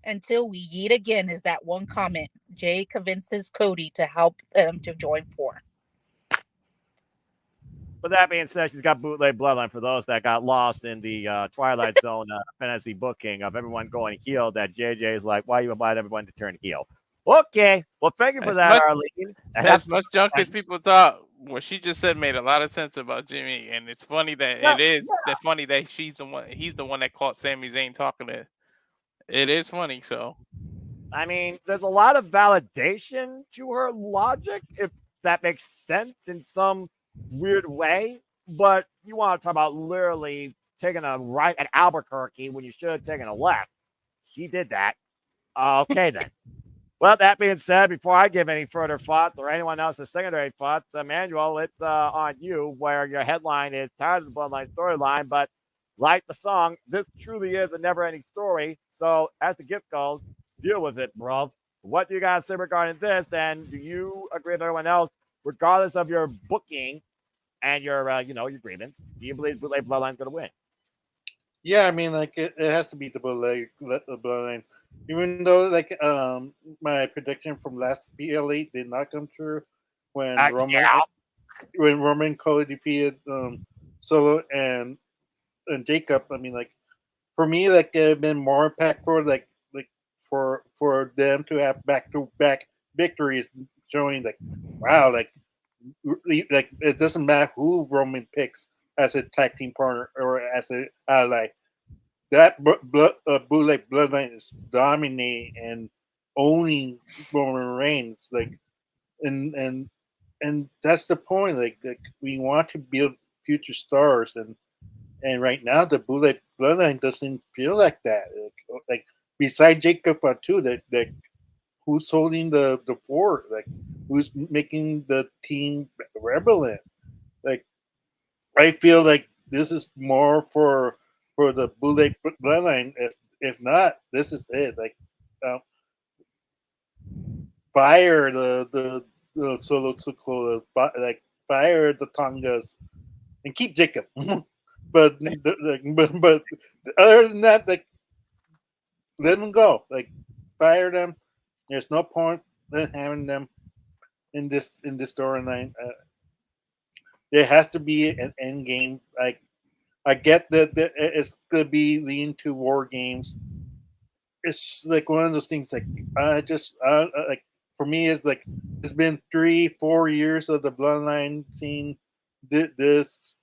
Until we meet again is that one comment. Jay convinces Cody to help them to join 4. with that being said, she's got bootleg bloodline for those that got lost in the Twilight Zone fantasy booking of everyone going heel. That JJ is like, why you invite everyone to turn heel? Okay, well, thank you for that, Arlene. As much junk as people thought, what she just said made a lot of sense about Jimmy, and it's funny that funny that he's the one that caught Sami Zayn talking to. It is funny, so. I mean, there's a lot of validation to her logic, if that makes sense in some weird way. But you want to talk about literally taking a right at Albuquerque when you should have taken a left. She did that. Okay, then. Well, that being said, before I give any further thoughts or anyone else's secondary thoughts, Emmanuel, it's on you, where your headline is tired of the Bloodline storyline, but like the song, this truly is a never-ending story. So as the gift goes, deal with it, bruv. What do you guys say regarding this? And do you agree with everyone else, regardless of your booking and your, your grievance? Do you believe Bootleg Bloodline's going to win? Yeah, I mean, like it has to be the Bloodline. Even though, like, my prediction from last BLE did not come true when Roman Cody defeated Solo and Jacob. I mean, like, for me, like, it had been more impactful, like for them to have back-to-back victories, showing like, wow, like it doesn't matter who Roman picks as a tag team partner or as an ally. That bootleg bloodline is dominating and owning Roman Reigns, like, and that's the point. Like we want to build future stars, and right now the bootleg bloodline doesn't feel like that. Like beside Jacob Fatu, that who's holding the fort, like who's making the team relevant. Like I feel like this is more for the bootleg bloodline. If not, this is it. Like fire the Solo Sikoa, like fire the Tongas, and keep Jacob. but other than that, like let them go. Like fire them. There's no point in having them in this storyline. There has to be an end game. Like I get that it's gonna be leading to war games. It's like one of those things. Like like for me, it's like it's been 3-4 years of the bloodline seeing this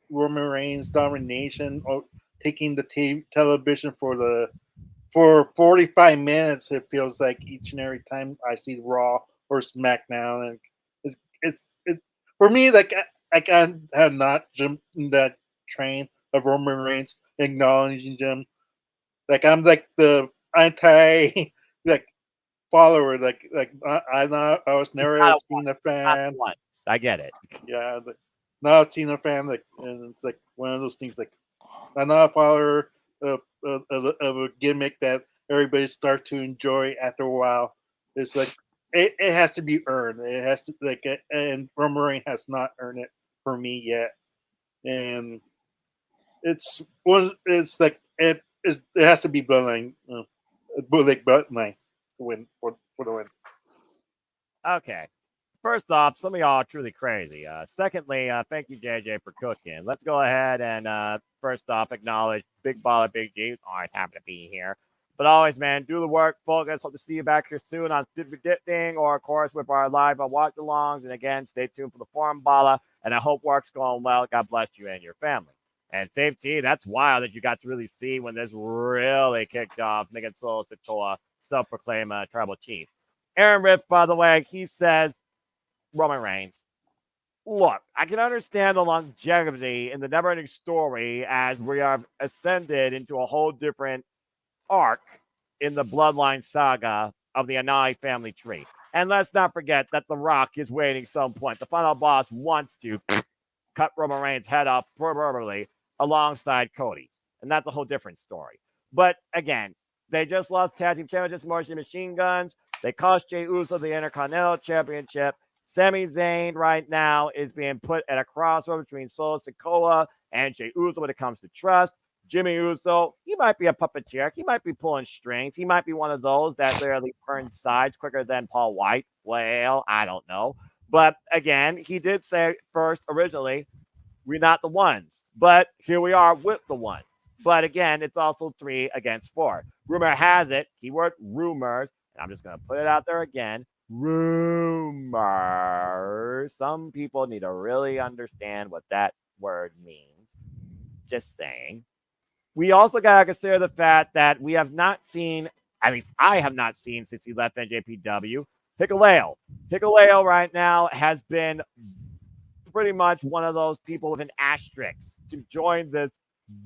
Roman Reigns domination, or taking the television for 45 minutes. It feels like each and every time I see Raw or SmackDown, and it's for me, like I have not jumped in that train of Roman Reigns acknowledging them. Like I'm like the anti like follower. I was never seen a fan. Once. I get it. Yeah, not Cena fan, like, and it's like one of those things like I'm not a follower of a gimmick that everybody starts to enjoy after a while. It's like it has to be earned. It has to like, and Roman Reigns has not earned it for me yet, and it's like it has to be Bloodline, Bootleg Bloodline to win for the win. Okay. First off, some of y'all are truly crazy. Secondly, thank you, JJ, for cooking. Let's go ahead and first off acknowledge Big Baller Big G's. Always happy to be here. But always, man, do the work, focus. Hope to see you back here soon on Super Dipting or, of course, with our live watch alongs. And again, stay tuned for the Forum Bala. And I hope work's going well. God bless you and your family. And same to you, that's wild that you got to really see when this really kicked off. Megan Solo Sikoa, self-proclaimed tribal chief. Aaron Riff, by the way, he says, Roman Reigns. Look, I can understand the longevity in the never-ending story as we have ascended into a whole different arc in the bloodline saga of the Anai family tree. And let's not forget that The Rock is waiting some point. The final boss wants to cut Roman Reigns' head off proverbially alongside Cody's. And that's a whole different story. But again, they just lost tag team championships, Machine Guns. They cost Jey Uso the Intercontinental Championship. Sami Zayn right now is being put at a crossroads between Solo Sikoa and Jey Uso when it comes to trust. Jimmy Uso, he might be a puppeteer. He might be pulling strings. He might be one of those that literally turns sides quicker than Paul White. Well, I don't know. But again, he did say first originally, we're not the ones. But here we are with the ones. But again, it's also 3 against 4. Rumor has it, keyword rumors, and I'm just going to put it out there again, rumors. Some people need to really understand what that word means. Just saying. We also got to consider the fact that we have not seen, at least I have not seen since he left NJPW, Hikuleo. Hikuleo right now has been pretty much one of those people with an asterisk to join this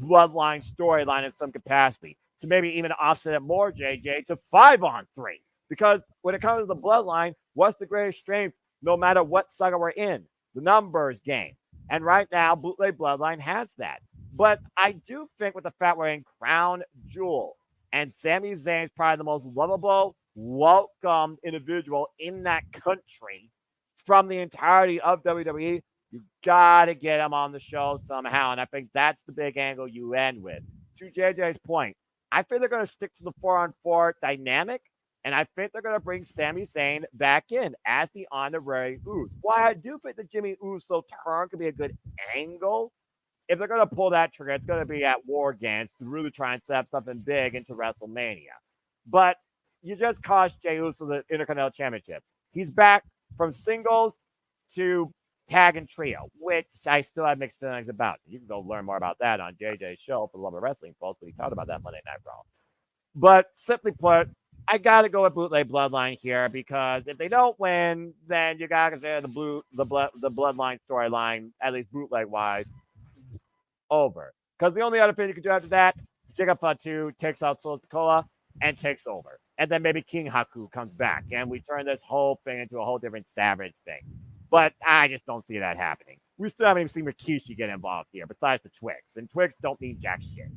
bloodline storyline in some capacity, to maybe even offset it more, JJ, to 5-on-3. Because when it comes to the bloodline, what's the greatest strength no matter what saga we're in? The numbers game. And right now, Bootleg Bloodline has that. But I do think with the fact we're in Crown Jewel and Sami Zayn's probably the most lovable, welcome individual in that country from the entirety of WWE, you got to get him on the show somehow. And I think that's the big angle you end with. To JJ's point, I think they're going to stick to the 4-on-4 dynamic. And I think they're going to bring Sami Zayn back in as the honorary Uso. While I do think the Jimmy Uso turn could be a good angle, if they're going to pull that trigger, it's going to be at War Games to really try and set up something big into WrestleMania. But you just cost Jey Uso the Intercontinental Championship. He's back from singles to tag and trio, which I still have mixed feelings about. You can go learn more about that on JJ's show for the Love of Wrestling, folks. We talked about that Monday Night Raw. But simply put, I got to go with Bootleg Bloodline here because if they don't win, then you got to consider the Bloodline storyline, at least bootleg-wise, over. Because the only other thing you can do after that, Jacob Fatu takes out Solo Sikoa and takes over. And then maybe King Haku comes back, and we turn this whole thing into a whole different Savage thing. But I just don't see that happening. We still haven't even seen Rikishi get involved here, besides the Twix. And Twix don't mean jack shit.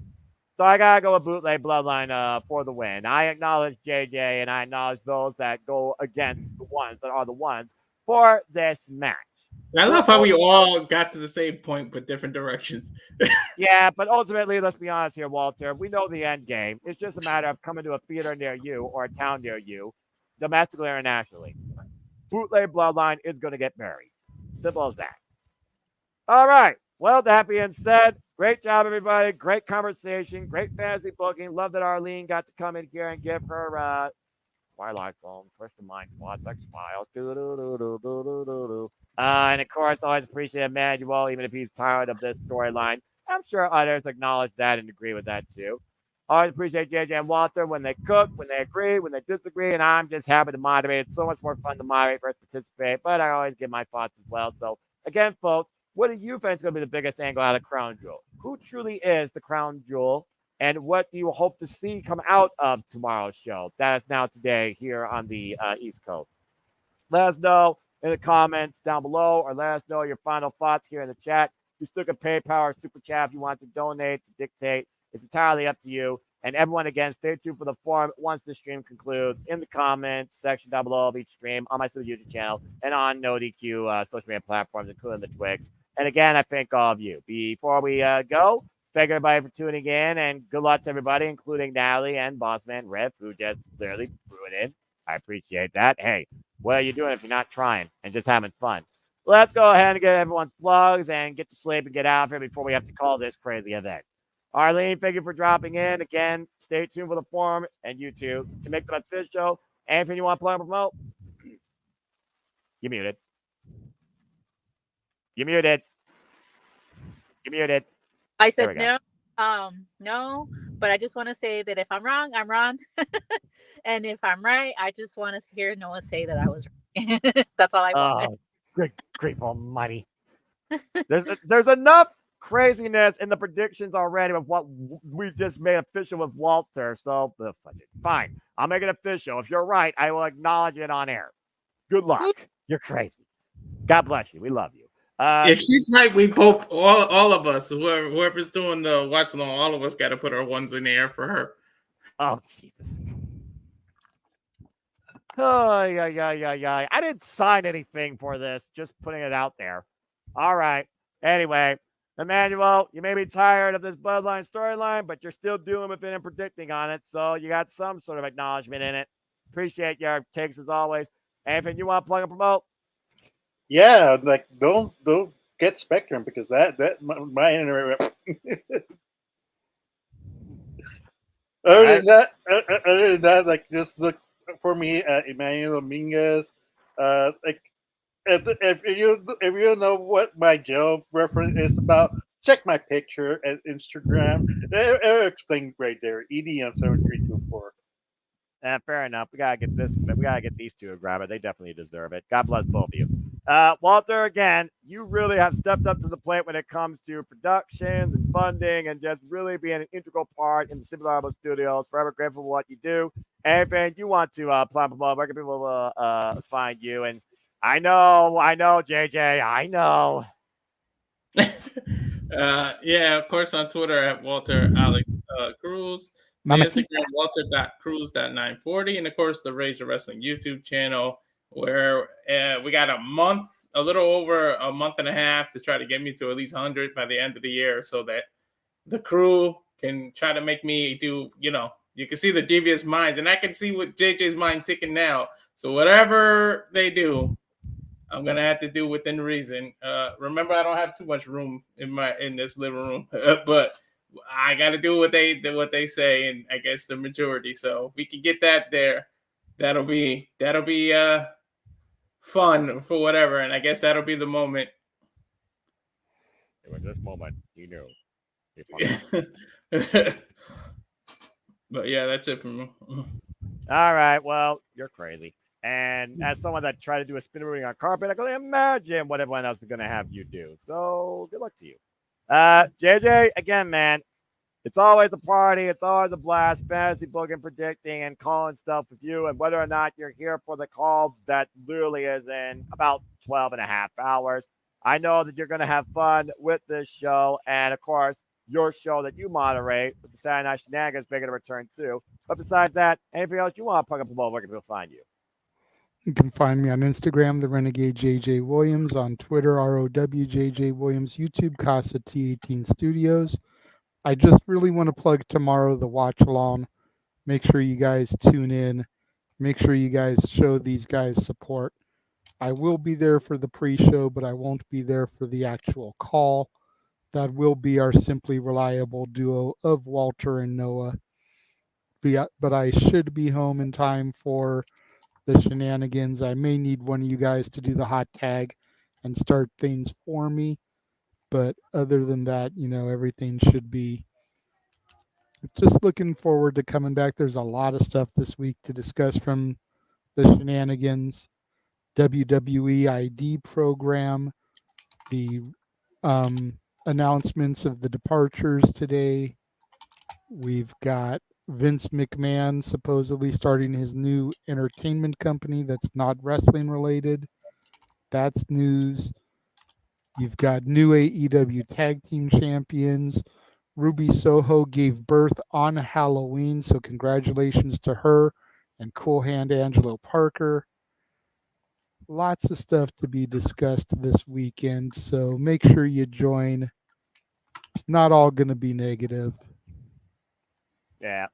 So I got to go with Bootleg Bloodline for the win. I acknowledge JJ, and I acknowledge those that go against the ones that are the ones for this match. I love how we all got to the same point, but different directions. Yeah, but ultimately, let's be honest here, Walter. We know the end game. It's just a matter of coming to a theater near you or a town near you, domestically or internationally. Bootleg Bloodline is going to get buried. Simple as that. All right. Well, that being said, great job, everybody. Great conversation. Great fantasy booking. Love that Arlene got to come in here and give her Twilight Zone, Twisted Mind, Quad Sex Files. And of course, always appreciate Emmanuel, even if he's tired of this storyline. I'm sure others acknowledge that and agree with that too. Always appreciate JJ and Walter when they cook, when they agree, when they disagree, and I'm just happy to moderate. It's so much more fun to moderate versus participate, but I always give my thoughts as well. So again, folks, what do you think is going to be the biggest angle out of Crown Jewel? Who truly is the Crown Jewel? And what do you hope to see come out of tomorrow's show? That is now today here on the East Coast. Let us know. in the comments down below, or let us know your final thoughts here in the chat. You still can PayPal or Super Chat if you want to donate, to dictate. It's entirely up to you. And everyone, again, stay tuned for the forum once the stream concludes in the comments section down below of each stream on my YouTube channel and on NoDQ social media platforms, including the Twix. And again, I thank all of you. Before we go, thank everybody for tuning in, and good luck to everybody, including Natalie and Bossman Riff, who just clearly threw it in. I appreciate that. Hey, what are you doing if you're not trying and just having fun? Let's go ahead and get everyone's plugs and get to sleep and get out of here before we have to call this crazy event. Arlene, thank you for dropping in. Again, stay tuned for the forum and YouTube to make the official. Anything you want to plug and promote? You muted. You muted. You muted. I said no. No, but I just want to say that if I'm wrong, I'm wrong. And if I'm right, I just want to hear Noah say that I was right. That's all I want. Oh, good grief almighty. There's enough craziness in the predictions already of what we just made official with Walter. So, fine. I'll make it official. If you're right, I will acknowledge it on air. Good luck. You're crazy. God bless you. We love you. If she's right, we both, all of us, whoever's doing the watch along, all of us got to put our ones in the air for her. Oh, Jesus. Oh, yeah. I didn't sign anything for this. Just putting it out there. All right. Anyway, Emmanuel, you may be tired of this Bloodline storyline, but you're still doing with it and predicting on it. So you got some sort of acknowledgement in it. Appreciate your takes as always. Anything you want to plug and promote? Yeah, like don't get Spectrum, because that my internet. Other than that, like just look for me at Emmanuel Dominguez. Like if you know what my jail reference is about, check my picture at Instagram. It'll explain right there. EDM7324. Fair enough. We gotta get this. We gotta get these two to grab it. They definitely deserve it. God bless both of you. Walter, again, you really have stepped up to the plate when it comes to productions and funding and just really being an integral part in the Simple Audible Studios. Forever grateful for what you do. Anything you want to plan promote, where can people find you? And I know, JJ, I know. Yeah, of course, on Twitter at Walter Alex Cruz. My Instagram, Walter.Cruz.940. And of course, the Rage of Wrestling YouTube channel, where we got a little over a month and a half to try to get me to at least 100 by the end of the year, so that the crew can try to make me do, you can see the devious minds, and I can see what JJ's mind ticking now. So whatever they do, I'm gonna have to do within reason. Remember, I don't have too much room in this living room, but I got to do what they say, and I guess the majority. So if we can get that there, that'll be fun for whatever, and I guess that'll be the moment. In this moment, you know. But yeah, that's it for me. All right, well, you're crazy. And as someone that tried to do a spin moving on carpet, I can only imagine what everyone else is going to have you do. So good luck to you. JJ, again, man, it's always a party. It's always a blast. Fantasy booking, predicting, and calling stuff with you. And whether or not you're here for the call that literally is in about 12 and a half hours, I know that you're going to have fun with this show. And, of course, your show that you moderate with the Saturday Night Shenanigans making a return, too. But besides that, anything else you want to plug up above, where can people find you? You can find me on Instagram, the Renegade JJ Williams, on Twitter, ROWJJ Williams, YouTube, Casa T18 Studios. I just really want to plug tomorrow the watch along. Make sure you guys tune in. Make sure you guys show these guys support. I will be there for the pre-show, but I won't be there for the actual call. That will be our Simply Reliable duo of Walter and Noah. But I should be home in time for the shenanigans. I may need one of you guys to do the hot tag and start things for me. But other than that, everything should be. Just looking forward to coming back. There's a lot of stuff this week to discuss from the shenanigans, WWE ID program, the announcements of the departures today. We've got Vince McMahon supposedly starting his new entertainment company that's not wrestling related. That's news. You've got new AEW Tag Team Champions. Ruby Soho gave birth on Halloween, so congratulations to her and Cool Hand Angelo Parker. Lots of stuff to be discussed this weekend, so make sure you join. It's not all going to be negative. Yeah.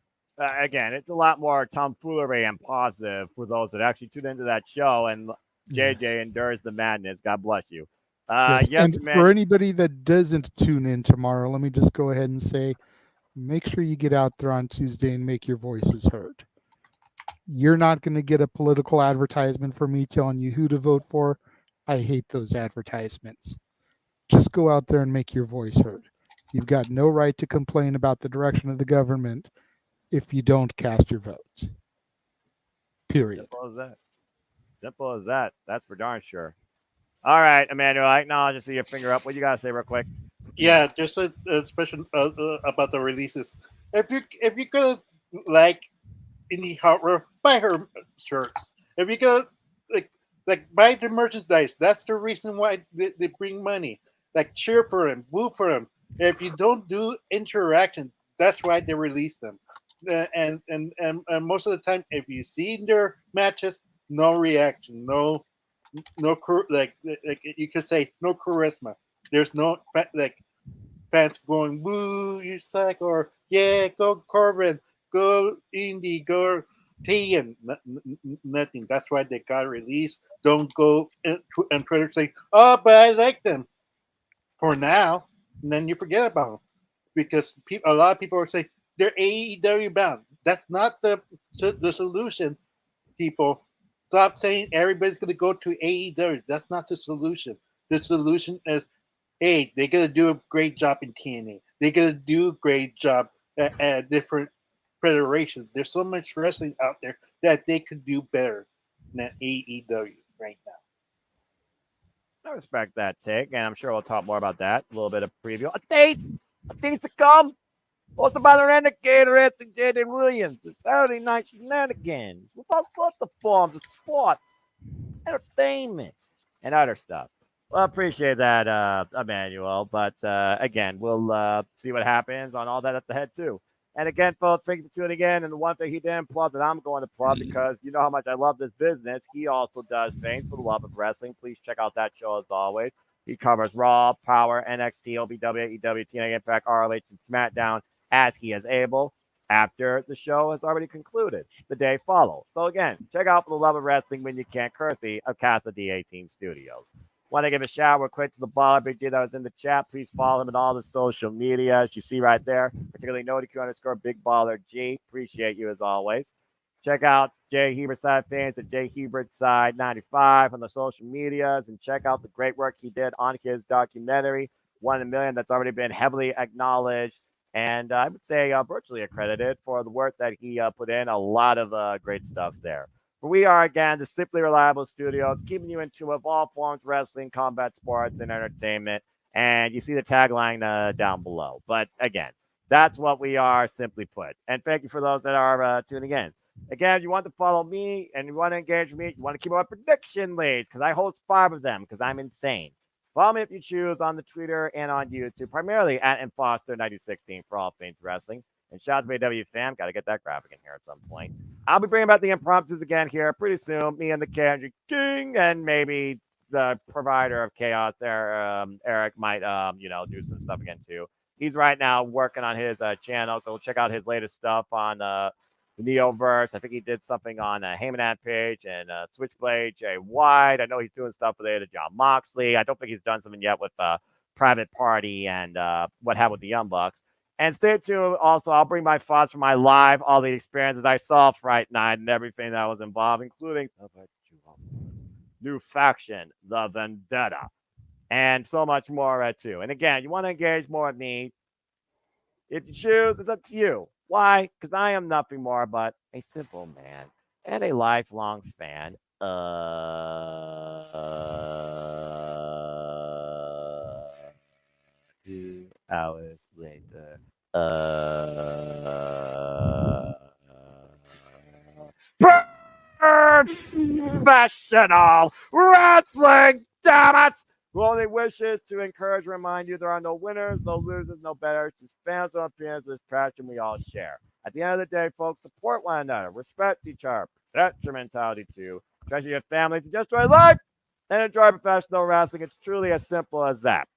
Again, it's a lot more tomfoolery and positive for those that actually tune into that show. And JJ Yes. endures the madness. God bless you. Yes. Yes, And man. for anybody that doesn't tune in tomorrow, let me just go ahead and say, make sure you get out there on Tuesday and make your voices heard. You're not going to get a political advertisement from me telling you who to vote for. I hate those advertisements. Just go out there and make your voice heard. You've got no right to complain about the direction of the government if you don't cast your votes. Period. Simple as that. Simple as that. That's for darn sure. All right, Emmanuel, I acknowledge. I see your finger up. What you got to say real quick? Yeah, just a special about the releases. If you could like indie hardware, buy her shirts. If you could like buy the merchandise, that's the reason why they bring money. Like cheer for him, woo for him. If you don't do interaction, that's why they release them. And most of the time, if you see their matches, no reaction, like you could say no charisma. There's no like fans going woo, you suck, or yeah, go Corbin, go Indy, go T, and nothing. That's why they got released. Don't go on Twitter saying, oh, but I like them for now, and then you forget about them because a lot of people are saying they're AEW bound. That's not the solution. People, stop saying everybody's going to go to AEW. That's not the solution. The solution is, hey, they're going to do a great job in TNA. They're going to do a great job at different federations. There's so much wrestling out there that they could do better than AEW right now. I respect that take, and I'm sure we'll talk more about that. A little bit of preview. A taste to come. Hosted by the Renegade Wrestling J.D. Williams. The Saturday Night Shenanigans with all sorts of forms of sports, entertainment, and other stuff. Well, I appreciate that, Emmanuel. But again, we'll see what happens on all that up ahead, too. And again, folks, thank you for tuning in. And the one thing he didn't plug that I'm going to plug because you know how much I love this business. He also does things for the love of wrestling. Please check out that show as always. He covers Raw, Power, NXT, OVW, AEW, TNA Impact, ROH, and SmackDown as he is able after the show has already concluded the day follow. So again, check out For the Love of Wrestling when you can't cursey of Casa D18 Studios. Want to give a shout out quick to the baller Big D that was in the chat. Please follow him on all the social medias you see right there, particularly NotiQ _ Big Baller G. Appreciate you as always. Check out Jay Hebert Side Fans at Jay Hebert Side 95 on the social medias and check out the great work he did on his documentary, 1 in a Million, that's already been heavily acknowledged and I would say virtually accredited for the work that he put in. A lot of great stuff there. But we are, again, the Simply Reliable Studios, keeping you in tune with all forms of wrestling, combat sports, and entertainment. And you see the tagline down below. But again, that's what we are, simply put. And thank you for those that are tuning in. Again, if you want to follow me and you want to engage with me, you want to keep up prediction leads because I host 5 of them because I'm insane. Follow me if you choose on the Twitter and on YouTube, primarily at Imposter9016 for all things wrestling. And shout out to BW fam. Got to get that graphic in here at some point. I'll be bringing back the impromptus again here pretty soon. Me and the Kendrick King and maybe the provider of chaos there, Eric, might, do some stuff again too. He's right now working on his channel, so check out his latest stuff on the Neoverse. I think he did something on Heyman page and Switchblade, Jay White. I know he's doing stuff related to John Moxley. I don't think he's done something yet with Private Party and what happened with the Young Bucks. And stay tuned. Also, I'll bring my thoughts from my live, all the experiences I saw Fright Night and everything that was involved, including new faction, the Vendetta, and so much more too. And again, you want to engage more with me? If you choose, it's up to you. Why? Because I am nothing more but a simple man and a lifelong fan. 2 hours later. Burn! professional wrestling, damn it! Who only wishes to encourage and remind you there are no winners, no losers, no betters, just fans of opinions with this passion we all share. At the end of the day, folks, support one another, respect each other, protect your mentality too, treasure your families, and just enjoy life and enjoy professional wrestling. It's truly as simple as that.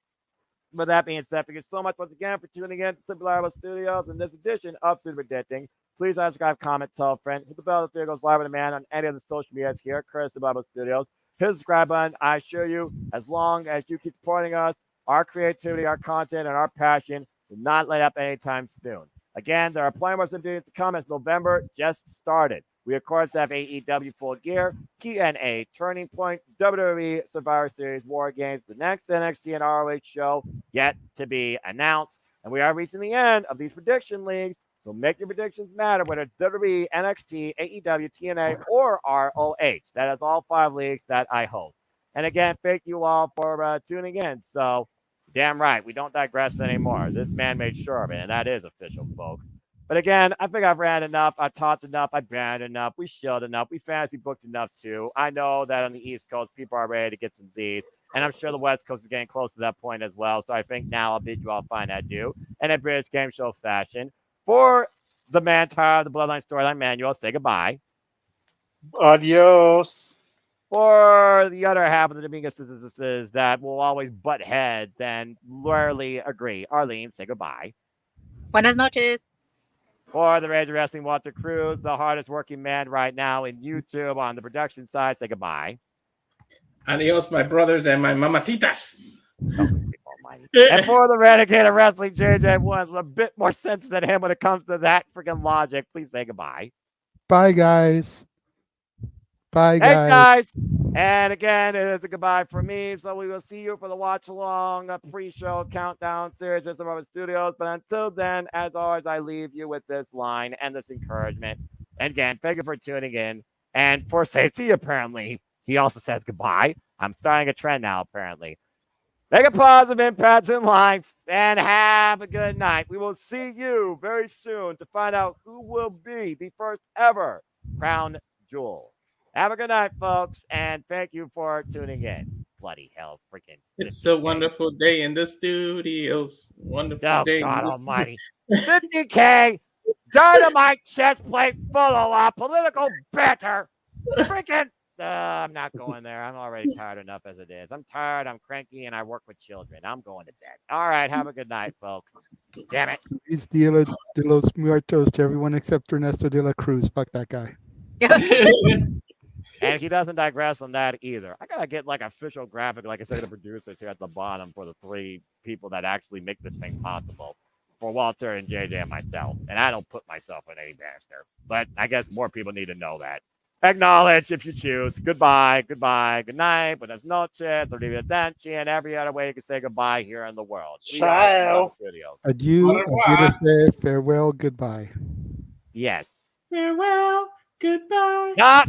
With that being said, thank you so much once again for tuning in to Simple Arrow Studios in this edition of Super Predicting. Please subscribe, comment, tell a friend, hit the bell if the video goes live on demand on any of the social medias here, Chris Bible Studios. Hit the subscribe button. I assure you, as long as you keep supporting us, our creativity, our content, and our passion will not let up anytime soon. Again, there are plenty more Super to come as November just started. We, of course, have AEW Full Gear, TNA, Turning Point, WWE Survivor Series, War Games, the next NXT and ROH show yet to be announced. And we are reaching the end of these prediction leagues. So make your predictions matter, whether it's WWE, NXT, AEW, TNA, or ROH. That is all 5 leagues that I host. And again, thank you all for tuning in. So, damn right, we don't digress anymore. This man made sure of it, and that is official, folks. But again, I think I've ran enough. I've talked enough. I've branded enough. We shilled enough. We fantasy booked enough, too. I know that on the East Coast, people are ready to get some Z's. And I'm sure the West Coast is getting close to that point as well. So I think now I'll bid you all fine adieu. And in British Game Show fashion, for the man tired of the Bloodline Storyline Manual, say goodbye. Adios. For the other half of the Dominguez sisters that will always butt heads and rarely agree, Arlene, say goodbye. Buenas noches. For the Rage of Wrestling, Walter Cruz, the hardest working man right now in YouTube on the production side, say goodbye. Adios, my brothers and my mamacitas. And for the Renegade of Wrestling, JJ Woods, with a bit more sense than him when it comes to that freaking logic, please say goodbye. Bye, guys. Bye, Hey, guys. guys. And again, it is a goodbye for me. So we will see you for the watch along pre-show countdown series at some of our studios. But until then, as always, I leave you with this line and this encouragement. And again, thank you for tuning in. And for safety, apparently, he also says goodbye. I'm starting a trend now, apparently. Make a positive impact in life and have a good night. We will see you very soon to find out who will be the first ever Crown Jewel. Have a good night, folks, and thank you for tuning in. Bloody hell, freaking. It's a wonderful day in the studios. Wonderful day. God almighty. 50K, dynamite chest plate full of political banter. Freaking. I'm not going there. I'm already tired enough as it is. I'm tired, I'm cranky, and I work with children. I'm going to bed. All right, have a good night, folks. Damn it. Luis de los Muertos to everyone except Ernesto de la Cruz. Fuck that guy. And he doesn't digress on that either. I gotta get like official graphic, like I said, the producers here at the bottom for the 3 people that actually make this thing possible. For Walter and JJ and myself. And I don't put myself on any banister. But I guess more people need to know that. Acknowledge if you choose. Goodbye, goodbye, good night, buenas noches, arrivederci, and every other way you can say goodbye here in the world. Ciao. Adieu, adieu, farewell, goodbye. Yes. Farewell, goodbye. No,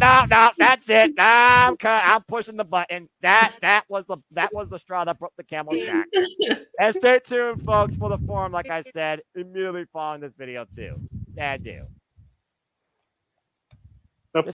that's it. I'm pushing the button. That was the straw that broke the camel's back. And stay tuned, folks, for the forum, like I said, immediately following this video too. Adieu.